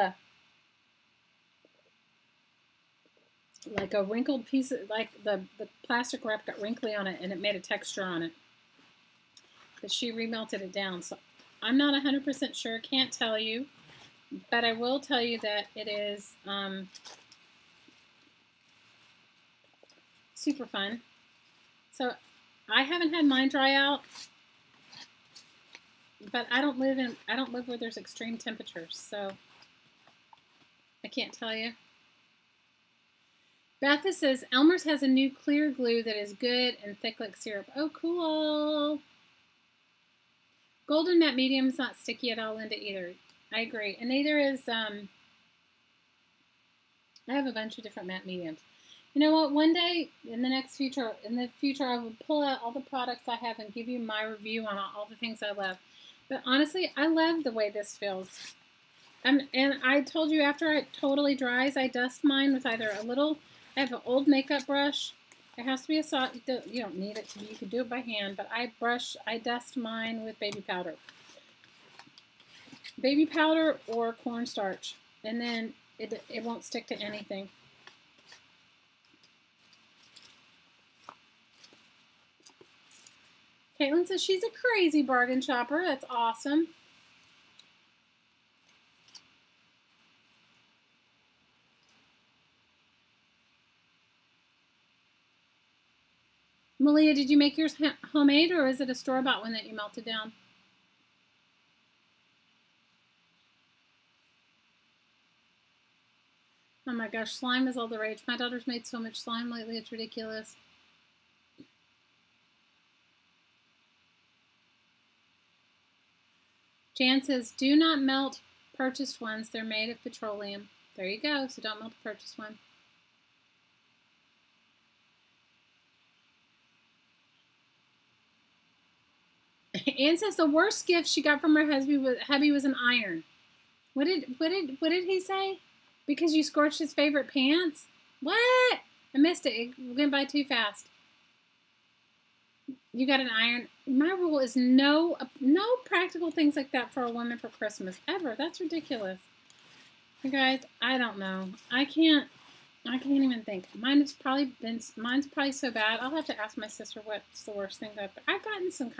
like a wrinkled piece of, like the plastic wrap got wrinkly on it and it made a texture on it. But she remelted it down. So I'm not 100% sure, can't tell you. But I will tell you that it is super fun. So I haven't had mine dry out, but I don't live where there's extreme temperatures, so I can't tell you. Beth says, Elmer's has a new clear glue that is good and thick like syrup. Oh, cool. Golden matte medium is not sticky at all, Linda, either. I agree. And neither is, I have a bunch of different matte mediums. You know what? One day in the future, I will pull out all the products I have and give you my review on all the things I love. But honestly, I love the way this feels. And I told you after it totally dries, I dust mine with either a little, I have an old makeup brush. It has to be a soft, you don't need it to be, you can do it by hand, but I dust mine with baby powder. Baby powder or cornstarch. And then it won't stick to anything. Caitlin says she's a crazy bargain shopper. That's awesome. Malia, did you make yours homemade or is it a store-bought one that you melted down? Oh my gosh, slime is all the rage. My daughter's made so much slime lately, it's ridiculous. Jan says, do not melt purchased ones. They're made of petroleum. There you go, so don't melt a purchased one. Anne says the worst gift she got from her hubby was an iron. What did he say? Because you scorched his favorite pants? What? I missed it. It went by too fast. You got an iron. My rule is no practical things like that for a woman for Christmas ever. That's ridiculous. You guys, I don't know. I can't even think. Mine's probably so bad. I'll have to ask my sister what's the worst thing that I've gotten some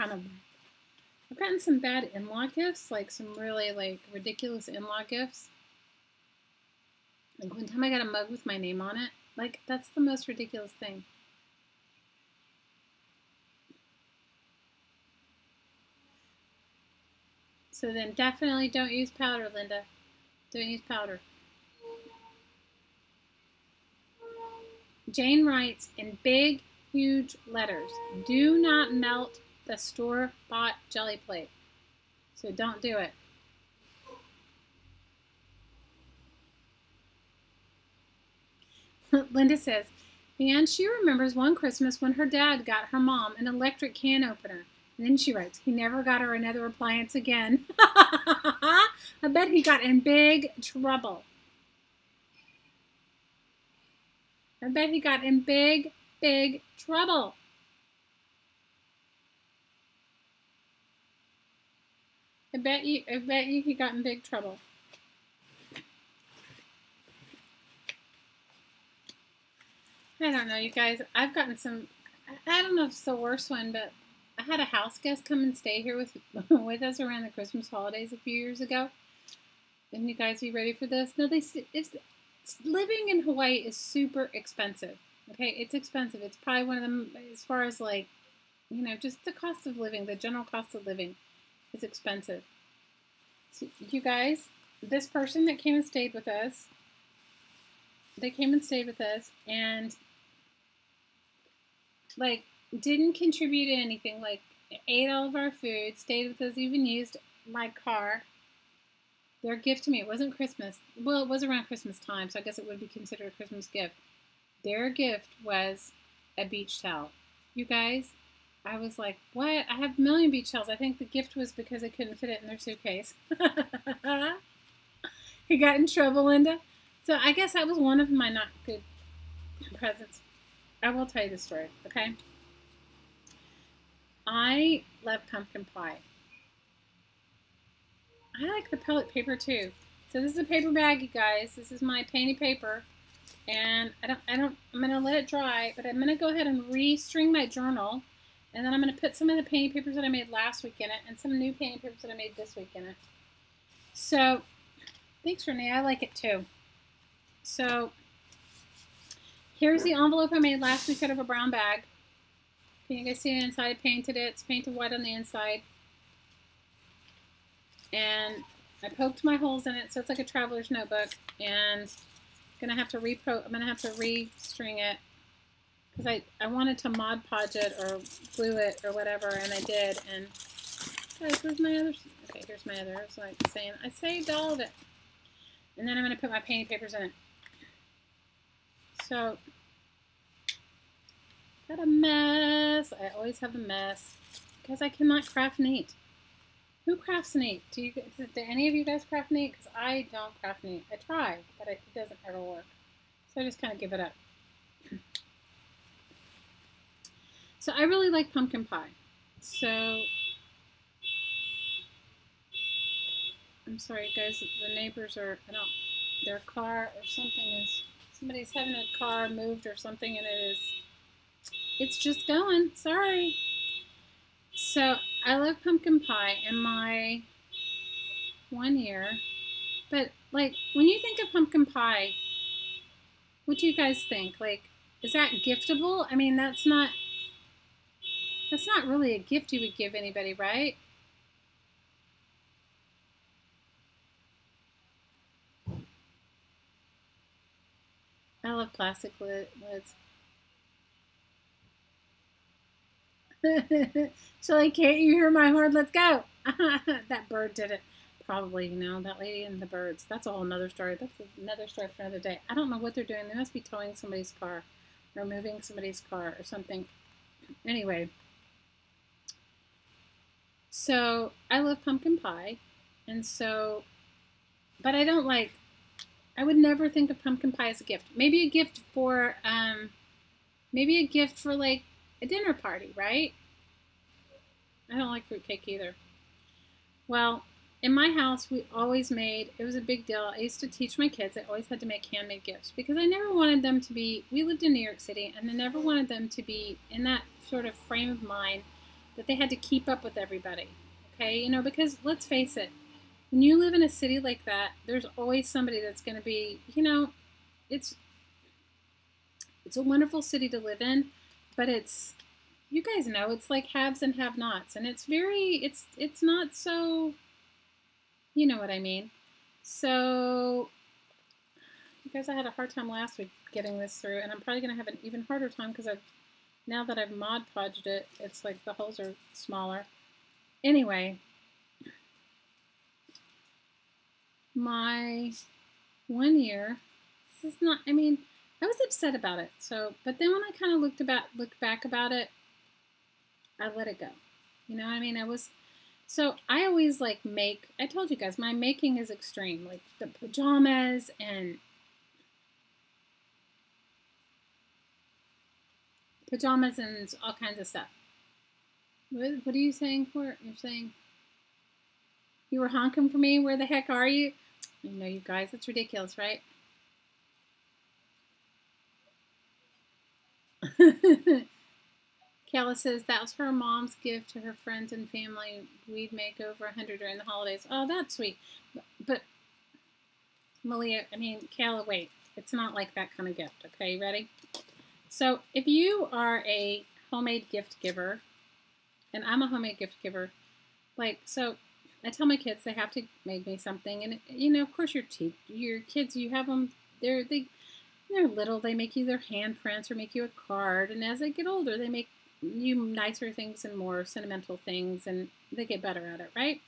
bad in-law gifts, like some really like ridiculous in-law gifts. Like one time I got a mug with my name on it. Like that's the most ridiculous thing. So then definitely don't use powder, Linda. Don't use powder. Jane writes in big, huge letters, do not melt the store-bought jelly plate. So don't do it. Linda says, and she remembers one Christmas when her dad got her mom an electric can opener. And then she writes, he never got her another appliance again. I bet he got in big trouble. I bet he got in big, big trouble. I bet you he got in big trouble. I don't know, you guys. I've gotten some, I don't know if it's the worst one, but I had a house guest come and stay here with us around the Christmas holidays a few years ago. And you guys, are you ready for this? No, living in Hawaii is super expensive. Okay, it's expensive. It's probably one of them, as far as like, you know, just the cost of living, the general cost of living is expensive. So you guys, this person that came and stayed with us, and like didn't contribute to anything, like ate all of our food, stayed with us, even used my car. Their gift to me, it wasn't Christmas. Well, it was around Christmas time, so I guess it would be considered a Christmas gift. Their gift was a beach towel. You guys, I was like, what? I have a million beach towels. I think the gift was because they couldn't fit it in their suitcase. He got in trouble, Linda. So I guess that was one of my not good presents. I will tell you the story, okay? I love pumpkin pie. I like the pellet paper too. So this is a paper bag, you guys. This is my painty paper. And I'm gonna let it dry, but I'm gonna go ahead and restring my journal. And then I'm gonna put some of the painty papers that I made last week in it and some new painty papers that I made this week in it. So, thanks Renee, I like it too. So, here's the envelope I made last week out of a brown bag. Can you guys see the inside? I painted it. It's painted white on the inside. And I poked my holes in it, so it's like a traveler's notebook. And I'm gonna have to restring it because I wanted to Mod Podge it or glue it or whatever, and I did. And guys, where's my other? Okay, here's my other. So like saying, I saved all of it. And then I'm gonna put my painting papers in it. So got a mess. I always have a mess because I cannot craft neat. Who crafts neat? Do any of you guys craft neat? Because I don't craft neat. I try, but it doesn't ever work. So I just kind of give it up. So I really like pumpkin pie. So I'm sorry, guys. The neighbors are, their car or something is, somebody's having a car moved or something, and it's just going. Sorry. So I love pumpkin pie in my 1 year, but like when you think of pumpkin pie, what do you guys think? Like, is that giftable? I mean, that's not really a gift you would give anybody, right? I love plastic lids. Shelly, can't you hear my horn? Let's go. That bird did it. Probably, you know, that lady and the birds. That's a whole nother story. That's another story for another day. I don't know what they're doing. They must be towing somebody's car or moving somebody's car or something. Anyway. So, I love pumpkin pie. And so, but I don't like, I would never think of pumpkin pie as a gift. Maybe a gift for like a dinner party, right? I don't like fruitcake either. Well, in my house, we always made, it was a big deal. I used to teach my kids, I always had to make handmade gifts because I never wanted them to be, we lived in New York City, and I never wanted them to be in that sort of frame of mind that they had to keep up with everybody. Okay, you know, because let's face it, when you live in a city like that, there's always somebody that's going to be, you know, it's a wonderful city to live in, but it's, you guys know, it's like haves and have-nots, and it's very, it's not so, you know what I mean. So, you guys, I had a hard time last week getting this through, and I'm probably going to have an even harder time because now that I've Mod Podged it, it's like the holes are smaller. Anyway, my 1 year, this is not, I mean, I was upset about it. So, but then when I kind of looked back about it, I let it go. You know what I mean? So I always like I told you guys, my making is extreme. Like the pajamas and all kinds of stuff. What are you saying for it? You're saying you were honking for me? Where the heck are you? I know, you guys, it's ridiculous, right? Kayla says that was her mom's gift to her friends and family. We'd make over 100 during the holidays. Oh, that's sweet. But Malia, I mean, Kayla, wait. It's not like that kind of gift. Okay, ready? So if you are a homemade gift giver, and I'm a homemade gift giver, like, so I tell my kids they have to make me something. And, you know, of course, your kids, you have them, they're little, they make you their handprints or make you a card. And as they get older, they make you nicer things and more sentimental things, and they get better at it, right?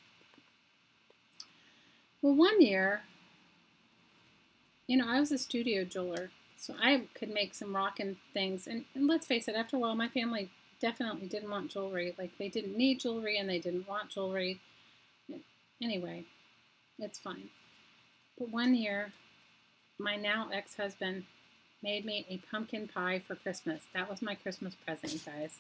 Well, 1 year, you know, I was a studio jeweler, so I could make some rockin' things. And let's face it, after a while, my family definitely didn't want jewelry. Like, they didn't need jewelry and they didn't want jewelry. Anyway, it's fine. But 1 year, my now ex-husband made me a pumpkin pie for Christmas. That was my Christmas present, you guys.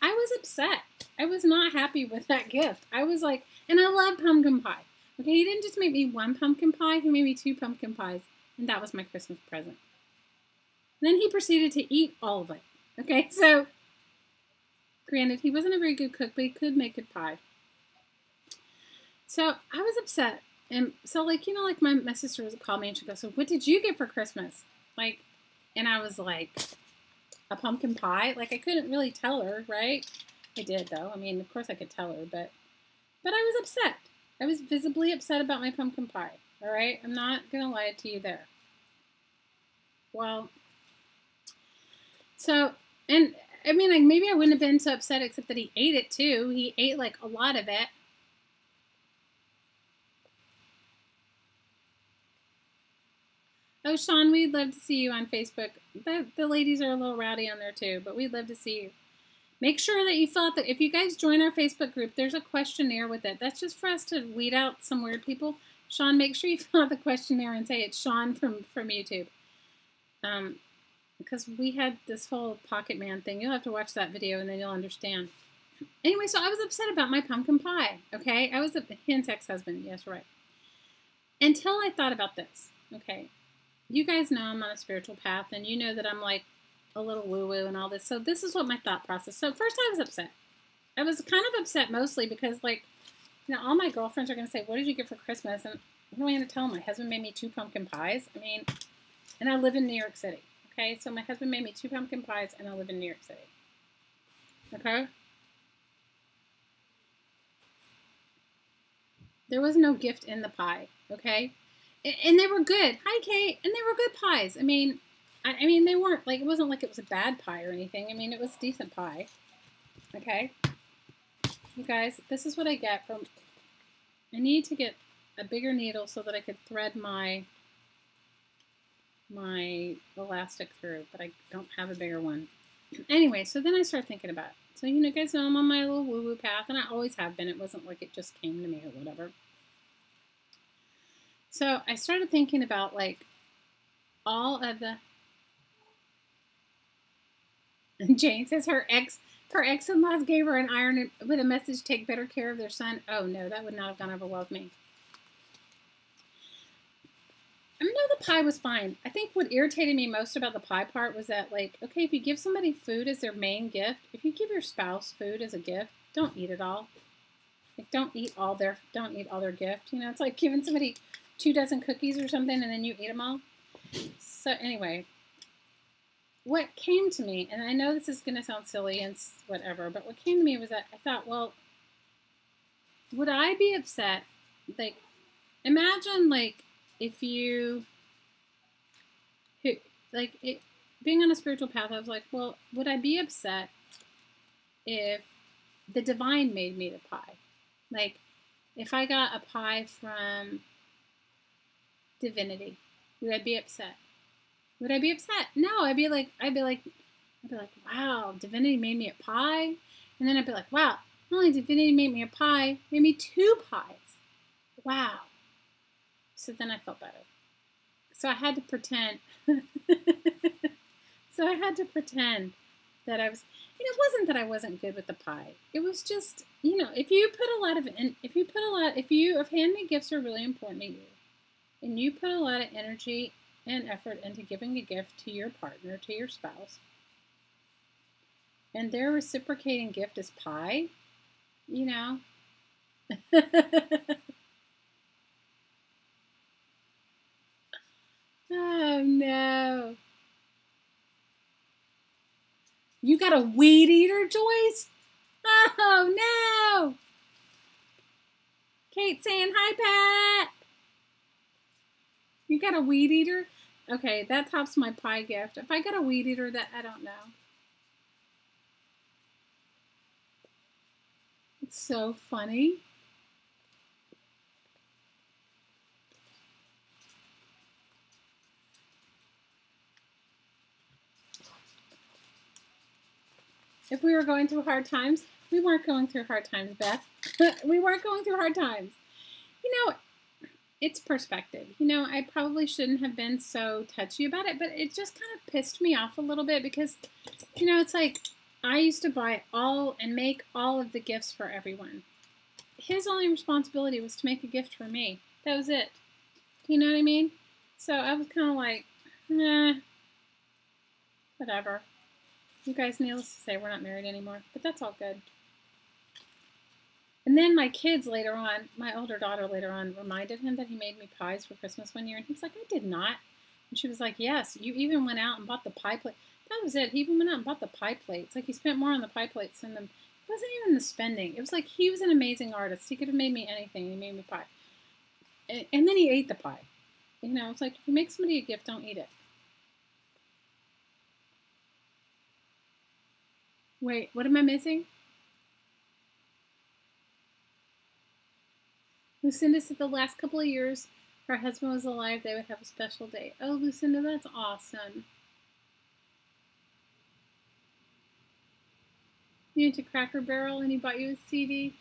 I was upset. I was not happy with that gift. I was like, and I love pumpkin pie. Okay, he didn't just make me one pumpkin pie, he made me 2 pumpkin pies, and that was my Christmas present. And then he proceeded to eat all of it. Okay, so granted, he wasn't a very good cook, but he could make good pie. So I was upset. And so, like, you know, like my sister would call me and she'd go, so what did you get for Christmas? Like, and I was like, a pumpkin pie? Like, I couldn't really tell her, right? I did, though. I mean, of course I could tell her, but I was upset. I was visibly upset about my pumpkin pie, all right? I'm not going to lie to you there. Well, so, and I mean, like, maybe I wouldn't have been so upset except that he ate it, too. He ate, like, a lot of it. Oh, Sean, we'd love to see you on Facebook. The ladies are a little rowdy on there, too, but we'd love to see you. Make sure that you fill out if you guys join our Facebook group, there's a questionnaire with it. That's just for us to weed out some weird people. Sean, make sure you fill out the questionnaire and say it's Sean from YouTube. Because we had this whole Pocket Man thing. You'll have to watch that video and then you'll understand. Anyway, so I was upset about my pumpkin pie, okay? I was his ex-husband. Yes, right. Until I thought about this, okay? You guys know I'm on a spiritual path, and you know that I'm like a little woo-woo and all this. So this is what my thought process. So first I was upset. I was kind of upset mostly because, like, you know, all my girlfriends are going to say, what did you get for Christmas? And what am I going to tell them? My husband made me 2 pumpkin pies. I mean, and I live in New York City. Okay, so my husband made me 2 pumpkin pies, and I live in New York City. Okay? There was no gift in the pie, okay? And they were good. Hi, Kate. And they were good pies. I mean, they weren't, like, it wasn't like it was a bad pie or anything. I mean, it was decent pie. Okay? You guys, this is what I get from, I need to get a bigger needle so that I could thread my elastic through, but I don't have a bigger one. Anyway, so then I started thinking about it. So, you know, guys know I'm on my little woo-woo path, and I always have been. It wasn't like it just came to me or whatever. So I started thinking about, like, all of the... Jane says her ex Her ex-in-laws gave her an iron with a message, take better care of their son. Oh, no, that would not have gone over well with me. I mean, no, the pie was fine. I think what irritated me most about the pie part was that, like, okay, if you give somebody food as their main gift, if you give your spouse food as a gift, don't eat it all. Like, don't eat all their gift. You know, it's like giving somebody 2 dozen cookies or something and then you eat them all. So anyway, what came to me, and I know this is going to sound silly and whatever, but what came to me was that I thought, well, would I be upset? Like, imagine, like, if you, like, being on a spiritual path, I was like, well, would I be upset if the divine made me the pie? Like, if I got a pie from divinity, would I be upset? Would I be upset? No, I'd be like, wow, divinity made me a pie. And then I'd be like, wow, not only divinity made me a pie, made me 2 pies. Wow. So then I felt better. So I had to pretend. So I had to pretend that I was, and it wasn't that I wasn't good with the pie. It was just, you know, if handmade gifts are really important to you, and you put a lot of energy and effort into giving a gift to your partner, to your spouse, and their reciprocating gift is pie, you know. Oh no. You got a weed eater, Joyce? Oh no. Kate saying hi, Pat. You got a weed eater? Okay, that tops my pie gift. If I got a weed eater, that I don't know. It's so funny. If we were going through hard times, we weren't going through hard times, Beth. We weren't going through hard times. You know, it's perspective. You know, I probably shouldn't have been so touchy about it, but it just kind of pissed me off a little bit because, you know, it's like I used to buy all and make all of the gifts for everyone. His only responsibility was to make a gift for me. That was it. You know what I mean? So I was kind of like, nah, whatever. You guys, needless to say, we're not married anymore, but that's all good. And then my kids later on, my older daughter later on, reminded him that he made me pies for Christmas one year, and he was like, I did not. And she was like, yes, you even went out and bought the pie plate. That was it. He even went out and bought the pie plates. Like, he spent more on the pie plates than them. It wasn't even the spending. It was like he was an amazing artist. He could have made me anything. He made me pie. And then he ate the pie. You know, it's like, if you make somebody a gift, don't eat it. Wait, what am I missing? Lucinda said the last couple of years her husband was alive, they would have a special day. Oh, Lucinda, that's awesome. You went to Cracker Barrel and he bought you a CD.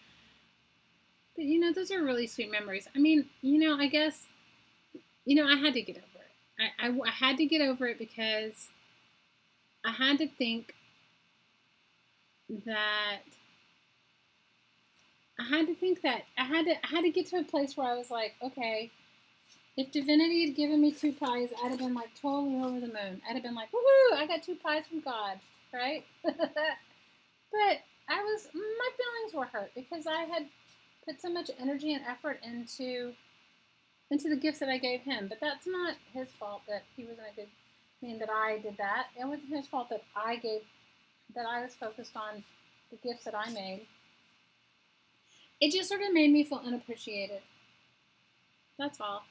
But, you know, those are really sweet memories. I mean, you know, I guess, you know, I had to get over it. I had to get over it because I had to think that I had to get to a place where I was like, okay, if divinity had given me 2 pies, I'd have been like totally over the moon. I'd have been like, woohoo, I got 2 pies from God, right? But my feelings were hurt because I had put so much energy and effort into the gifts that I gave him. But that's not his fault that he wasn't a good, that I did that. It wasn't his fault that I was focused on the gifts that I made. It just sort of made me feel unappreciated. That's all.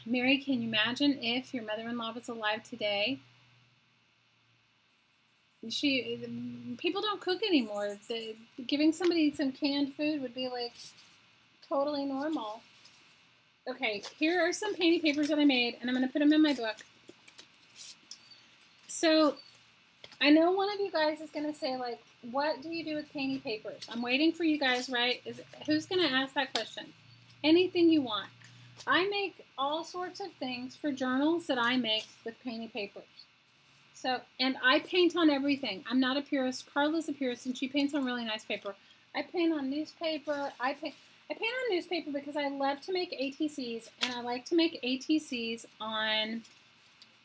Mary, can you imagine if your mother-in-law was alive today? People don't cook anymore. Giving somebody some canned food would be like totally normal. Okay, here are some painting papers that I made, and I'm going to put them in my book. So, I know one of you guys is going to say, like, what do you do with painting papers? I'm waiting for you guys, right? Who's going to ask that question? Anything you want. I make all sorts of things for journals that I make with painting papers. So, and I paint on everything. I'm not a purist. Carla's a purist, and she paints on really nice paper. I paint on newspaper. I paint on newspaper because I love to make ATCs, and I like to make ATCs on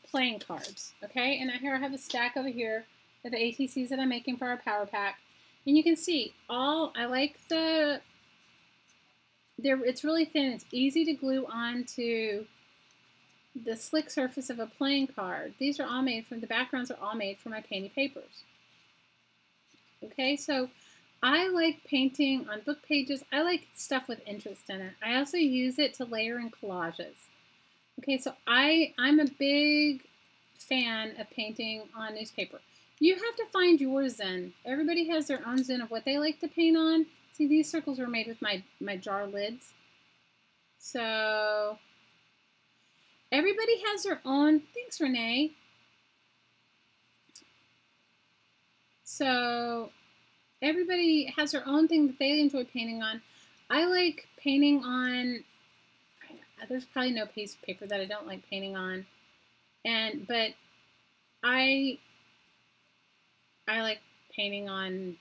playing cards. Okay, and here I have a stack over here of the ATCs that I'm making for our power pack, and you can see I like it's really thin. It's easy to glue onto the slick surface of a playing card. These are all made from, the backgrounds are all made for my painting papers. Okay, so I like painting on book pages. I like stuff with interest in it. I also use it to layer in collages. Okay, so I'm a big fan of painting on newspaper. You have to find your zen. Everybody has their own zen of what they like to paint on. See, these circles were made with my jar lids. So everybody has their own. Thanks, Renee. So everybody has their own thing that they enjoy painting on. I like painting on, there's probably no piece of paper that I don't like painting on. But I like painting on,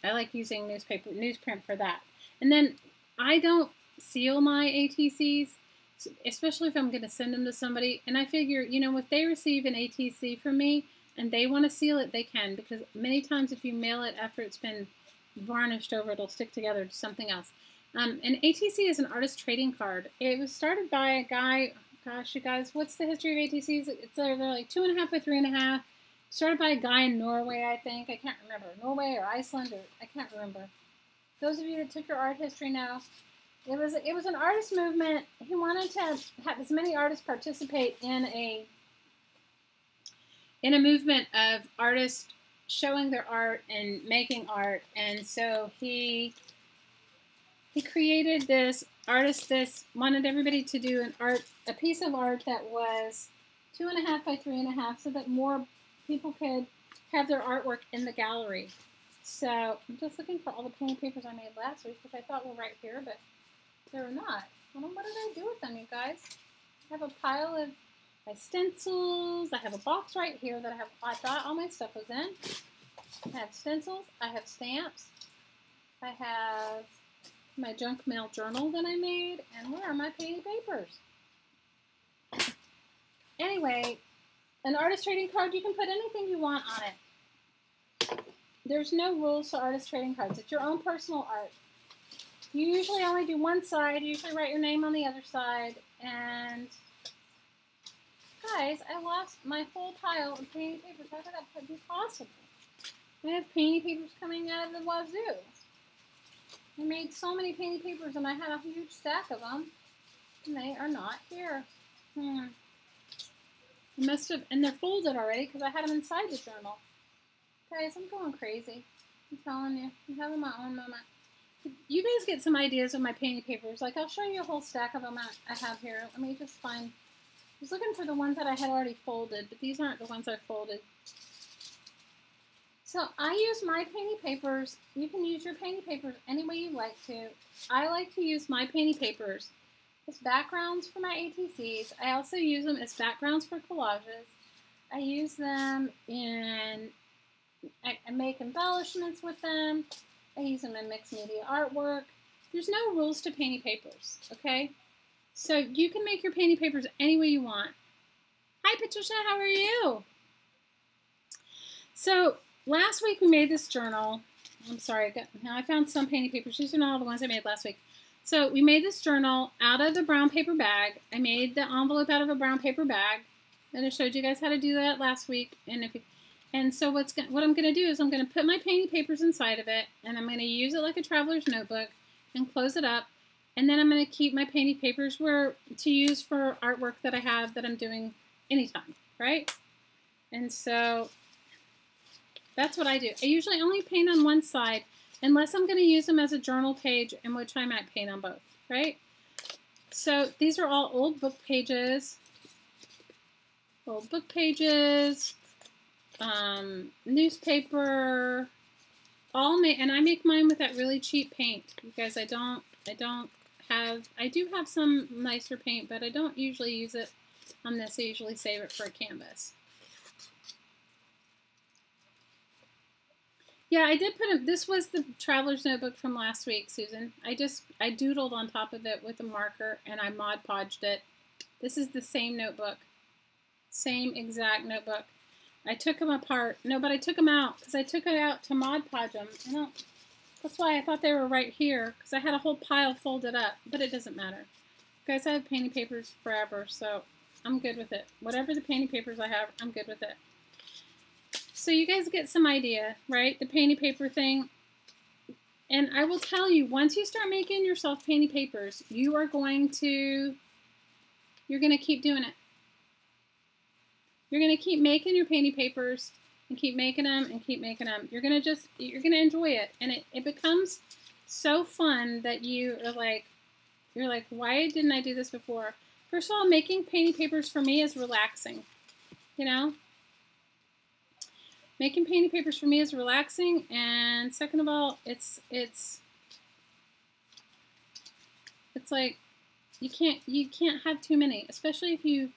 I like using newsprint for that. And then I don't seal my ATCs, especially if I'm going to send them to somebody. And I figure, you know, if they receive an ATC from me and they want to seal it, they can. Because many times if you mail it after it's been varnished over, it'll stick together to something else. An ATC is an artist trading card. It was started by a guy, gosh, you guys, what's the history of ATCs? They're like 2.5 by 3.5. Started by a guy in Norway, I think. I can't remember. Norway or Iceland, or I can't remember. Those of you that took your art history know. It was an artist movement. He wanted to have as many artists participate in a movement of artists showing their art and making art. And so he created this artist that wanted everybody to do a piece of art that was 2.5 by 3.5, so that more people could have their artwork in the gallery. So I'm just looking for all the painting papers I made last week, which I thought were right here, but they were not. What did I do with them, you guys? I have a pile of my stencils. I have a box right here that I thought all my stuff was in. I have stencils. I have stamps. I have my junk mail journal that I made. And where are my painting papers? Anyway, an artist trading card, you can put anything you want on it. There's no rules to artist trading cards. It's your own personal art. You usually only do one side. You usually write your name on the other side. And guys, I lost my whole pile of painting papers. How could that be possible? I have painting papers coming out of the wazoo. I made so many painting papers and I had a huge stack of them. And they are not here. I must have, and they're folded already because I had them inside the journal. Guys, I'm going crazy. I'm telling you. I'm having my own moment. You guys get some ideas of my painting papers. Like, I'll show you a whole stack of them I have here. Let me just find. I was looking for the ones that I had already folded, but these aren't the ones I folded. So I use my painting papers. You can use your painting papers any way you like to. I like to use my painting papers as backgrounds for my ATCs. I also use them as backgrounds for collages. I use them in, I make embellishments with them. I use them in mixed media artwork. There's no rules to painting papers, okay? So you can make your painting papers any way you want. Hi, Patricia, how are you? So last week we made this journal. I'm sorry, now I found some painting papers. These are not all the ones I made last week. So we made this journal out of the brown paper bag. I made the envelope out of a brown paper bag. And I showed you guys how to do that last week. And so what I'm going to do is I'm going to put my painting papers inside of it, and I'm going to use it like a traveler's notebook and close it up. And then I'm going to keep my painting papers to use for artwork that I have that I'm doing anytime, right? And so that's what I do. I usually only paint on one side unless I'm going to use them as a journal page, in which I might paint on both, right? So these are all old book pages. Newspaper, and I make mine with that really cheap paint. You guys, I don't I do have some nicer paint, but I don't usually use it on this. I usually save it for a canvas. Yeah, I did put this was the Traveler's Notebook from last week, Susan. I doodled on top of it with a marker and I Mod Podged it. This is the same notebook. Same exact notebook. I took them apart. No, but I took them out because I took it out to Mod Podge them. That's why I thought they were right here because I had a whole pile folded up, but it doesn't matter. Guys, I have painting papers forever, so I'm good with it. Whatever the painting papers I have, I'm good with it. So you guys get some idea, right? The painting paper thing. And I will tell you, once you start making yourself painting papers, you're going to keep doing it. You're going to keep making your painting papers and keep making them and keep making them. You're going to enjoy it. And it becomes so fun that you're like, why didn't I do this before? First of all, making painting papers for me is relaxing, you know? Making painting papers for me is relaxing, and second of all, it's like you can't have too many, especially if you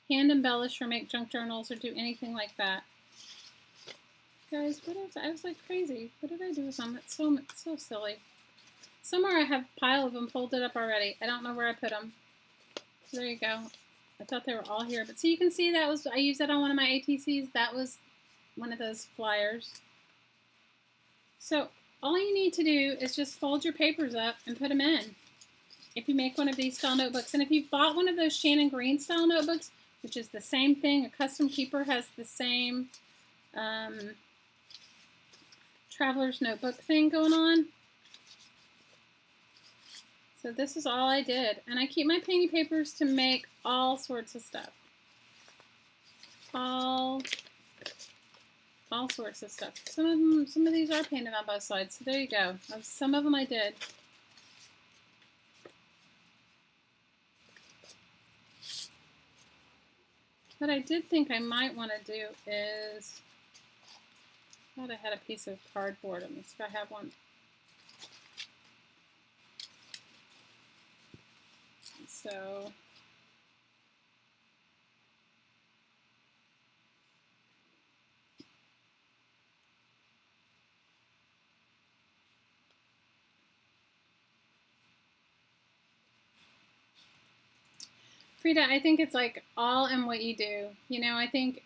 hand embellish or make junk journals or do anything like that. Guys, I was like crazy. What did I do with them? It's so silly. Somewhere I have a pile of them folded up already. I don't know where I put them. So there you go. I thought they were all here, but so you can see I used that on one of my ATCs. That was one of those flyers. So all you need to do is just fold your papers up and put them in. If you make one of these style notebooks, and if you bought one of those Shannon Green style notebooks, which is the same thing, a Custom Keeper has the same Traveler's Notebook thing going on. So this is all I did, and I keep my painting papers to make all sorts of stuff. All sorts of stuff. Some of these are painted on both sides, so there you go. Some of them I did. What I did think I might want to do is, I thought I had a piece of cardboard. Let me see if I have one. So Frida, I think it's like all in what you do. You know, I think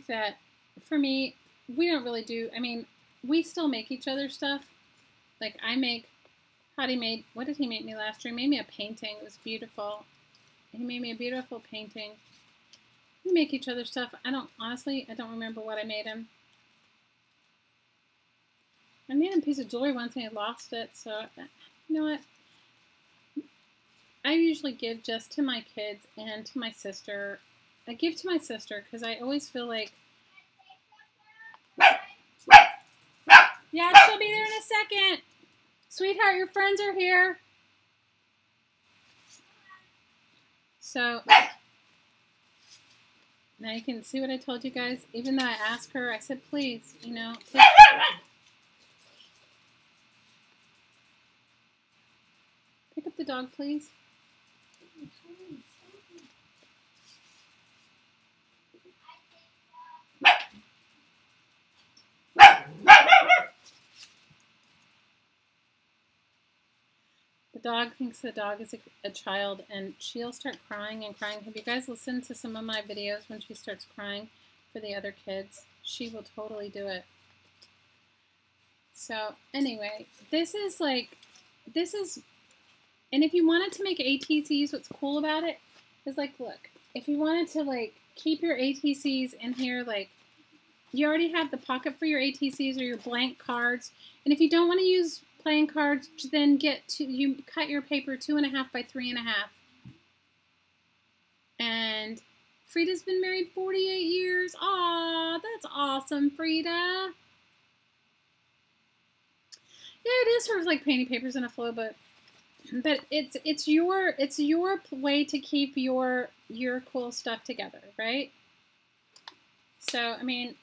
that for me, we don't really do, I mean, we still make each other stuff. Like what did he make me last year? He made me a painting. It was beautiful. He made me a beautiful painting. We make each other stuff. Honestly, I don't remember what I made him. I made him a piece of jewelry once and he lost it. So, you know what? I usually give just to my kids and to my sister. I give to my sister because I always feel like, yeah, she'll be there in a second. Sweetheart, your friends are here. So now you can see what I told you guys. Even though I asked her, I said, please, you know. Pick up the dog, please. The dog thinks the dog is a child, and she'll start crying and crying. Have you guys listened to some of my videos when she starts crying for the other kids? She will totally do it. So anyway, and if you wanted to make ATCs, what's cool about it is like, look, if you wanted to like keep your ATCs in here, like you already have the pocket for your ATCs or your blank cards. And if you don't want to use playing cards, then you cut your paper 2.5 by 3.5. And Frida's been married 48 years. Aw, that's awesome, Frida. Yeah, it is sort of like painting papers in a flow book, but it's your way to keep your cool stuff together, right? So I mean,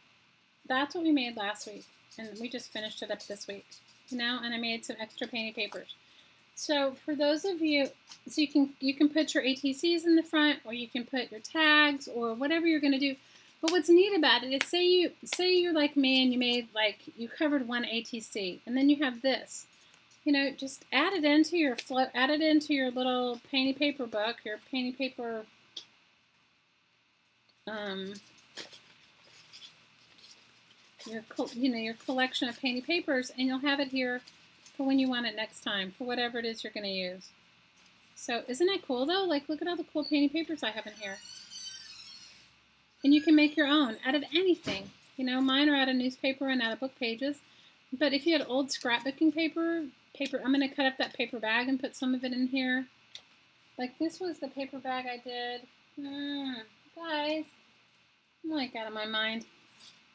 that's what we made last week, and we just finished it up this week. You know, and I made some extra painting papers. So for those of you, so you can put your ATCs in the front, or you can put your tags, or whatever you're going to do. But what's neat about it is, say you're like me and you made you covered one ATC, and then you have this. You know, just add it into your little painty paper book, your painty paper. Your collection of painty papers, and you'll have it here for when you want it next time, for whatever it is you're going to use. So isn't that cool though? Like, look at all the cool painty papers I have in here. And you can make your own out of anything. You know, mine are out of newspaper and out of book pages. But if you had old scrapbooking paper, I'm going to cut up that paper bag and put some of it in here. Like, this was the paper bag I did. Guys, I'm like out of my mind.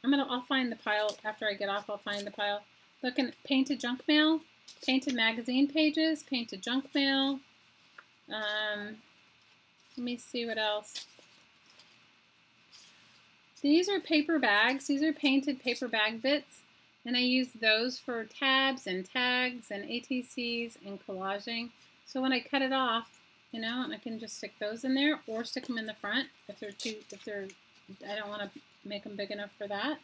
I'll find the pile after I get off. I'll find the pile. Look, at painted junk mail, painted magazine pages, painted junk mail. Let me see what else. These are paper bags. These are painted paper bag bits, and I use those for tabs and tags and ATCs and collaging. So when I cut it off, you know, I can just stick those in there, or stick them in the front if I don't want to make them big enough for that.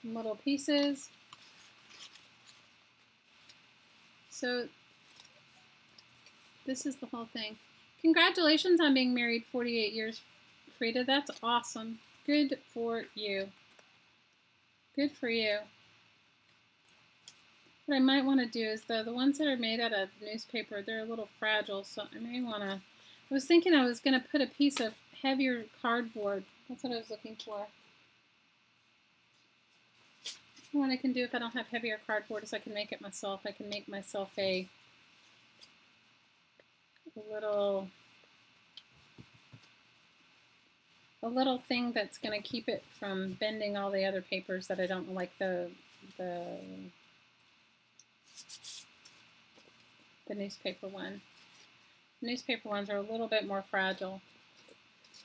Little pieces. So this is the whole thing. Congratulations on being married 48 years, Frida. That's awesome. Good for you. Good for you. What I might want to do is, the ones that are made out of newspaper, they're a little fragile, so I may want to, I was thinking I was going to put a piece of heavier cardboard. That's what I was looking for. What I can do if I don't have heavier cardboard is I can make it myself. I can make myself a little thing that's going to keep it from bending all the other papers that I don't like. The newspaper one. The newspaper ones are a little bit more fragile,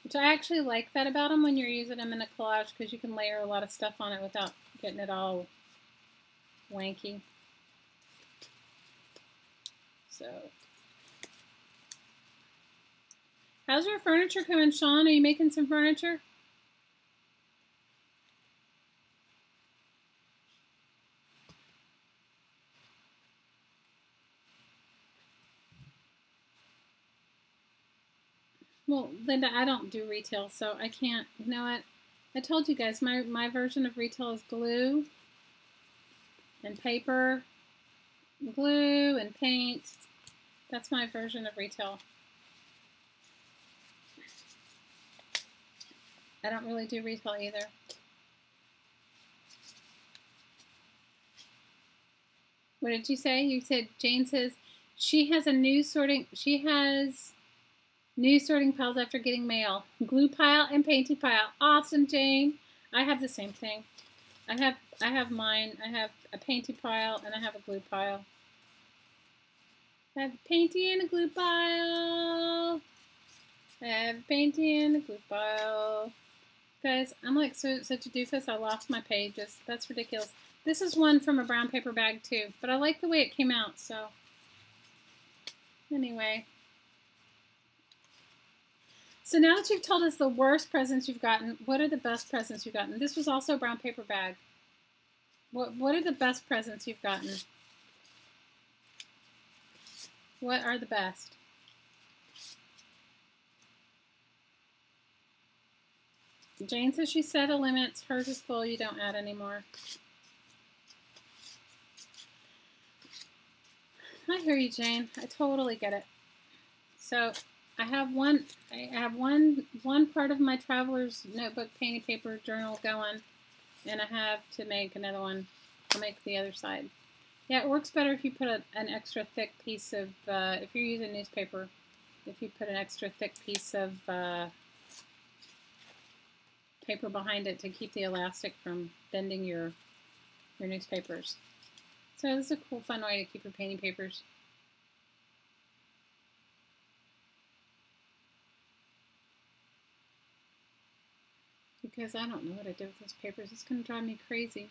which I actually like that about them when you're using them in a collage, because you can layer a lot of stuff on it without getting it all wanky. So, how's your furniture coming, Sean? Are you making some furniture? Well, Linda, I don't do retail, so I can't. You know what? I told you guys, my version of retail is glue and paper, glue and paint. That's my version of retail. I don't really do retail either. What did you say? You said Jane says she has new sorting piles after getting mail. Glue pile and painted pile. Awesome, Jane. I have the same thing. I have mine. I have a painted pile and I have a glue pile. I have a painty and a glue pile. I have a painty and a glue pile. Guys, I'm like such a doofus. I lost my pages. That's ridiculous. This is one from a brown paper bag too, but I like the way it came out, so anyway. So now that you've told us the worst presents you've gotten, what are the best presents you've gotten? This was also a brown paper bag. What are the best presents you've gotten? What are the best? Jane says she set a limit. Hers is full. You don't add anymore. I hear you, Jane. I totally get it. So I have one part of my traveler's notebook painting paper journal going, and I have to make another one. I'll make the other side. Yeah, it works better if you put an extra thick piece of, if you're using newspaper, if you put an extra thick piece of paper behind it to keep the elastic from bending your newspapers. So this is a cool, fun way to keep your painting papers. Because I don't know what I did with those papers. It's going to drive me crazy.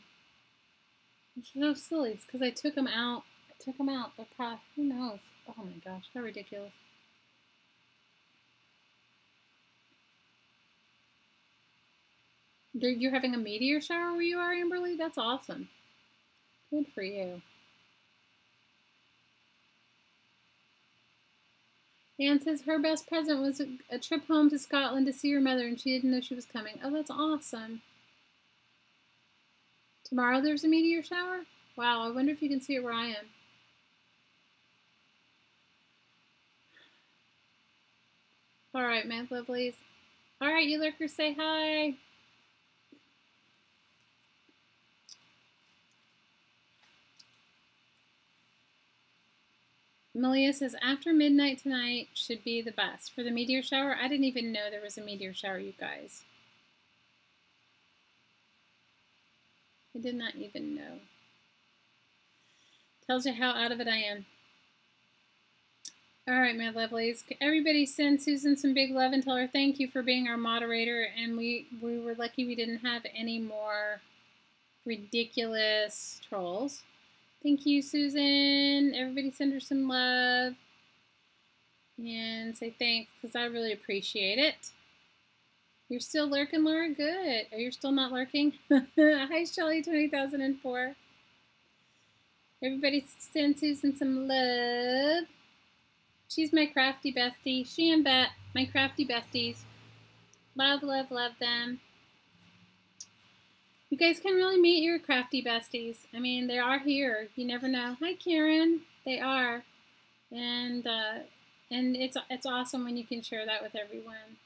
It's so silly. It's because I took them out. I took them out. But probably, who knows? Oh my gosh, how ridiculous. You're having a meteor shower where you are, Amberly? That's awesome. Good for you. Anne says her best present was a trip home to Scotland to see her mother, and she didn't know she was coming. Oh, that's awesome. Tomorrow there's a meteor shower? Wow, I wonder if you can see it where I am. All right, my lovelies. All right, you lurkers, say hi. Malia says, after midnight tonight should be the best. For the meteor shower, I didn't even know there was a meteor shower, you guys. I did not even know. Tells you how out of it I am. All right, my lovelies. Everybody send Susan some big love and tell her thank you for being our moderator. And we were lucky we didn't have any more ridiculous trolls. Thank you, Susan. Everybody send her some love. And say thanks, because I really appreciate it. You're still lurking, Laura? Good. Are you still not lurking? Hi, Shelly, 20,004. Everybody send Susan some love. She's my crafty bestie. She and Bet, my crafty besties. Love, love, love them. You guys can really meet your crafty besties. I mean, they are here. You never know. Hi, Karen. They are. And it's awesome when you can share that with everyone.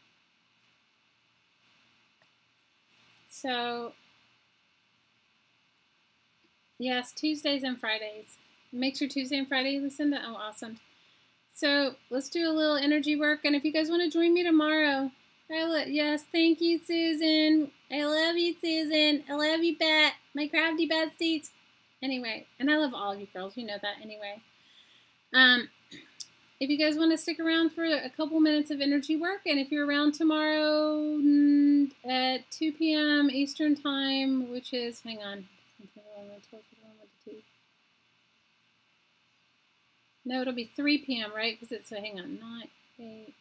So, yes, Tuesdays and Fridays. Make sure Tuesday and Friday, Lucinda. Oh, awesome. So, let's do a little energy work. And if you guys want to join me tomorrow, yes, thank you, Susan. I love you, Susan. I love you, Bet. My crafty besties. Anyway, and I love all of you girls. You know that anyway. If you guys want to stick around for a couple minutes of energy work, and if you're around tomorrow at 2 p.m. Eastern Time, which is, hang on. No, it'll be 3 p.m., right? Because it's, hang on, 9, 8, 9.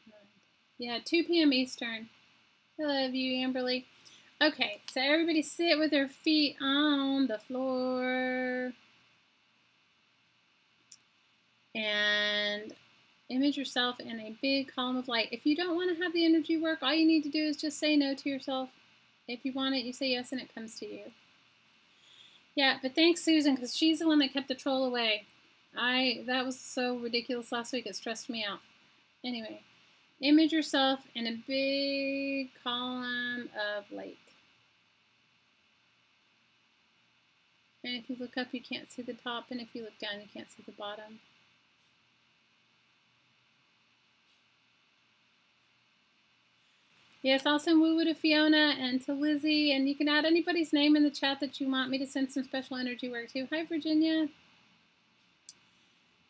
Yeah, 2 p.m. Eastern. I love you, Amberly. Okay, so everybody sit with their feet on the floor. And image yourself in a big column of light. If you don't want to have the energy work, all you need to do is just say no to yourself. If you want it, you say yes and it comes to you. Yeah, but thanks, Susan, because she's the one that kept the troll away. That was so ridiculous last week, it stressed me out. Anyway, image yourself in a big column of light. And if you look up, you can't see the top, and if you look down, you can't see the bottom. Yes, I'll send woo-woo to Fiona and to Lizzie, and you can add anybody's name in the chat that you want me to send some special energy work to. Hi, Virginia.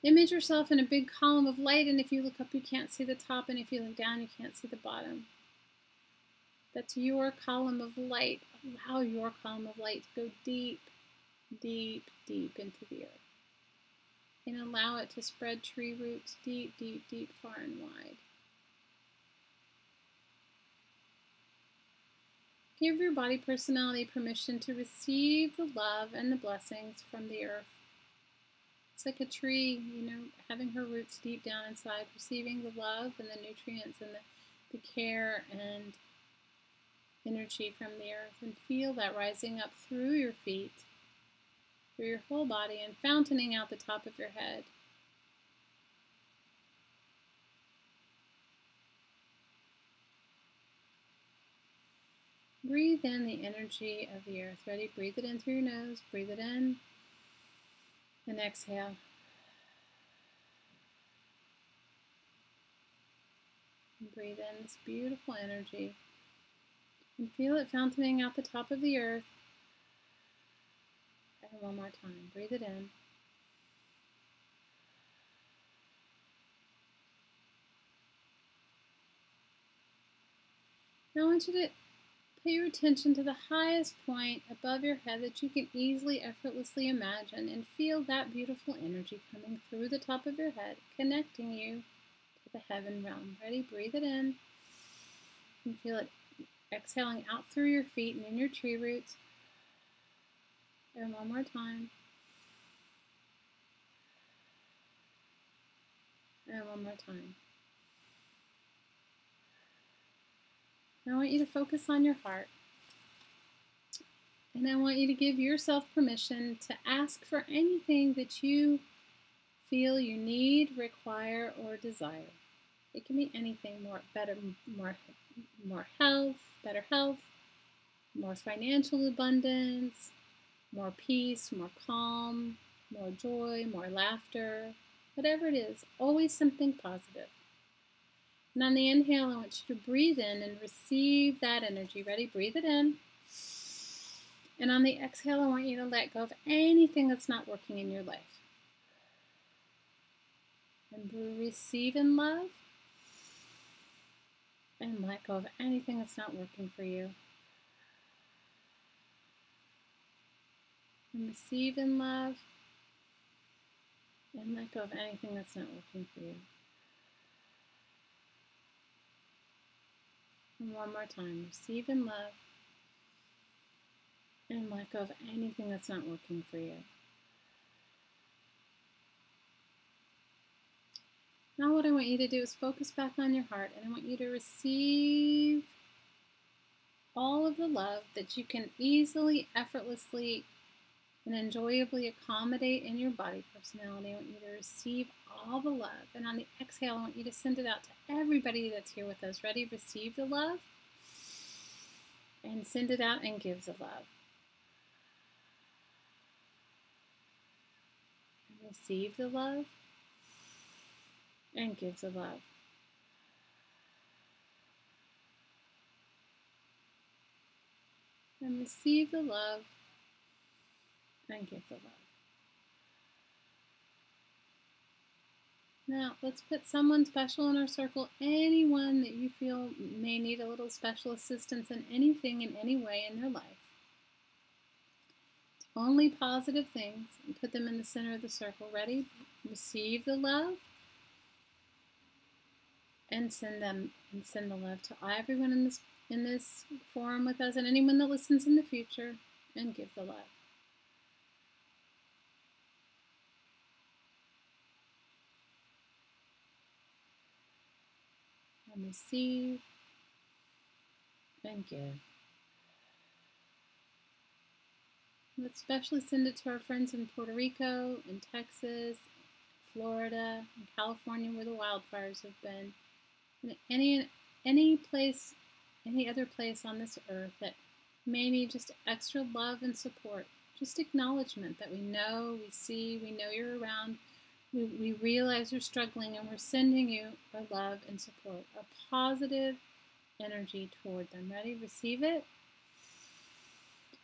Image yourself in a big column of light, and if you look up, you can't see the top, and if you look down, you can't see the bottom. That's your column of light. Allow your column of light to go deep, deep, deep into the earth. And allow it to spread tree roots deep, deep, deep, far and wide. Give your body personality permission to receive the love and the blessings from the earth. It's like a tree, you know, having her roots deep down inside, receiving the love and the nutrients and the care and energy from the earth. And feel that rising up through your feet, through your whole body, and fountaining out the top of your head. Breathe in the energy of the earth. Ready? Breathe it in through your nose. Breathe it in. And exhale. And breathe in this beautiful energy. And feel it fountaining out the top of the earth. And one more time. Breathe it in. Now I want you to Pay your attention to the highest point above your head that you can easily, effortlessly imagine, and feel that beautiful energy coming through the top of your head, connecting you to the heaven realm. Ready? Breathe it in. And feel it exhaling out through your feet and in your tree roots. And one more time. And one more time. Now I want you to focus on your heart. And I want you to give yourself permission to ask for anything that you feel you need, require, or desire. It can be anything: more health, better health, more financial abundance, more peace, more calm, more joy, more laughter, whatever it is, always something positive. And on the inhale, I want you to breathe in and receive that energy. Ready? Breathe it in. And on the exhale, I want you to let go of anything that's not working in your life. And receive in love. And let go of anything that's not working for you. And receive in love. And let go of anything that's not working for you. And one more time. Receive in love. And let go of anything that's not working for you. Now what I want you to do is focus back on your heart, and I want you to receive all of the love that you can easily, effortlessly, and enjoyably accommodate in your body personality. I want you to receive all the love. And on the exhale, I want you to send it out to everybody that's here with us. Ready? Receive the love. And send it out and give the love. And receive the love. And give the love. And receive the love. And give the love. Now, let's put someone special in our circle, anyone that you feel may need a little special assistance in anything in any way in their life. Only positive things, and put them in the center of the circle. Ready? Receive the love. And send the love to everyone in this forum with us, and anyone that listens in the future, and give the love. And receive and give. Let's especially send it to our friends in Puerto Rico, in Texas, Florida, and California, where the wildfires have been. And any place, any other place on this earth that may need just extra love and support, just acknowledgement that we know, we see, we know you're around, we realize you're struggling, and we're sending you our love and support, a positive energy toward them. Ready? Receive it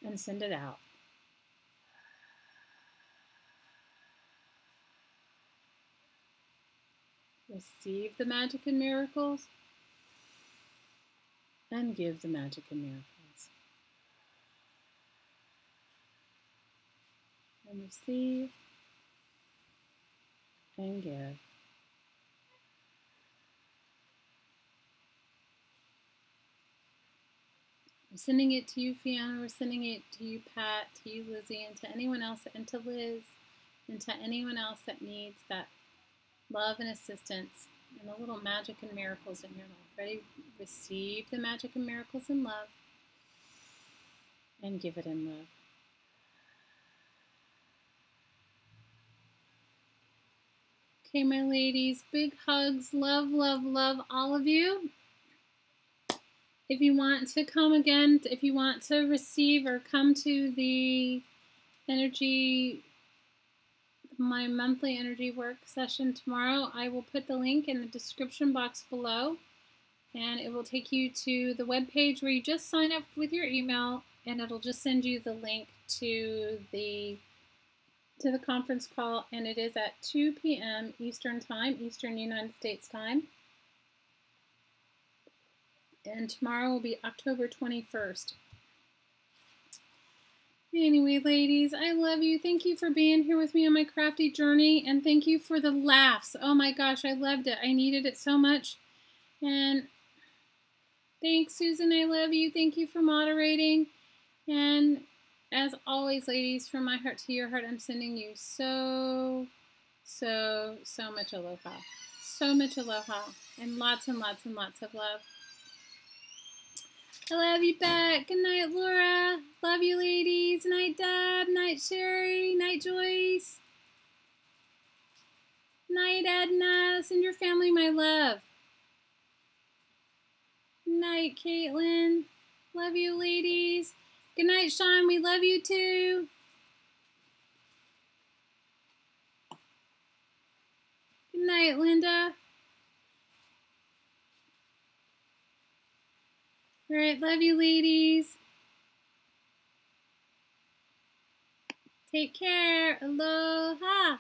and send it out. Receive the magic and miracles, and give the magic and miracles. And receive and give. We're sending it to you, Fiona. We're sending it to you, Pat, to you, Lizzie, and to anyone else, and to Liz, and to anyone else that needs that love and assistance and the little magic and miracles in your life. Ready? Receive the magic and miracles in love and give it in love. Okay, my ladies, big hugs. Love, love, love all of you. If you want to come again, if you want to receive or come to the my monthly energy work session tomorrow, I will put the link in the description box below, and it will take you to the webpage where you just sign up with your email, and it'll just send you the link to the conference call, and it is at 2 p.m. Eastern Time, Eastern United States Time. And tomorrow will be October 21st. Anyway, ladies, I love you. Thank you for being here with me on my crafty journey. And thank you for the laughs. Oh my gosh, I loved it. I needed it so much. And thanks, Susan. I love you. Thank you for moderating. And as always, ladies, from my heart to your heart, I'm sending you so much aloha. So much aloha. And lots of love. I love you back. Good night, Laura. Love you, ladies. Night, Deb. Night, Sherry. Night, Joyce. Night, Edna. Send your family my love. Night, Caitlin. Love you, ladies. Good night, Sean. We love you too. Good night, Linda. All right, love you, ladies. Take care. Aloha.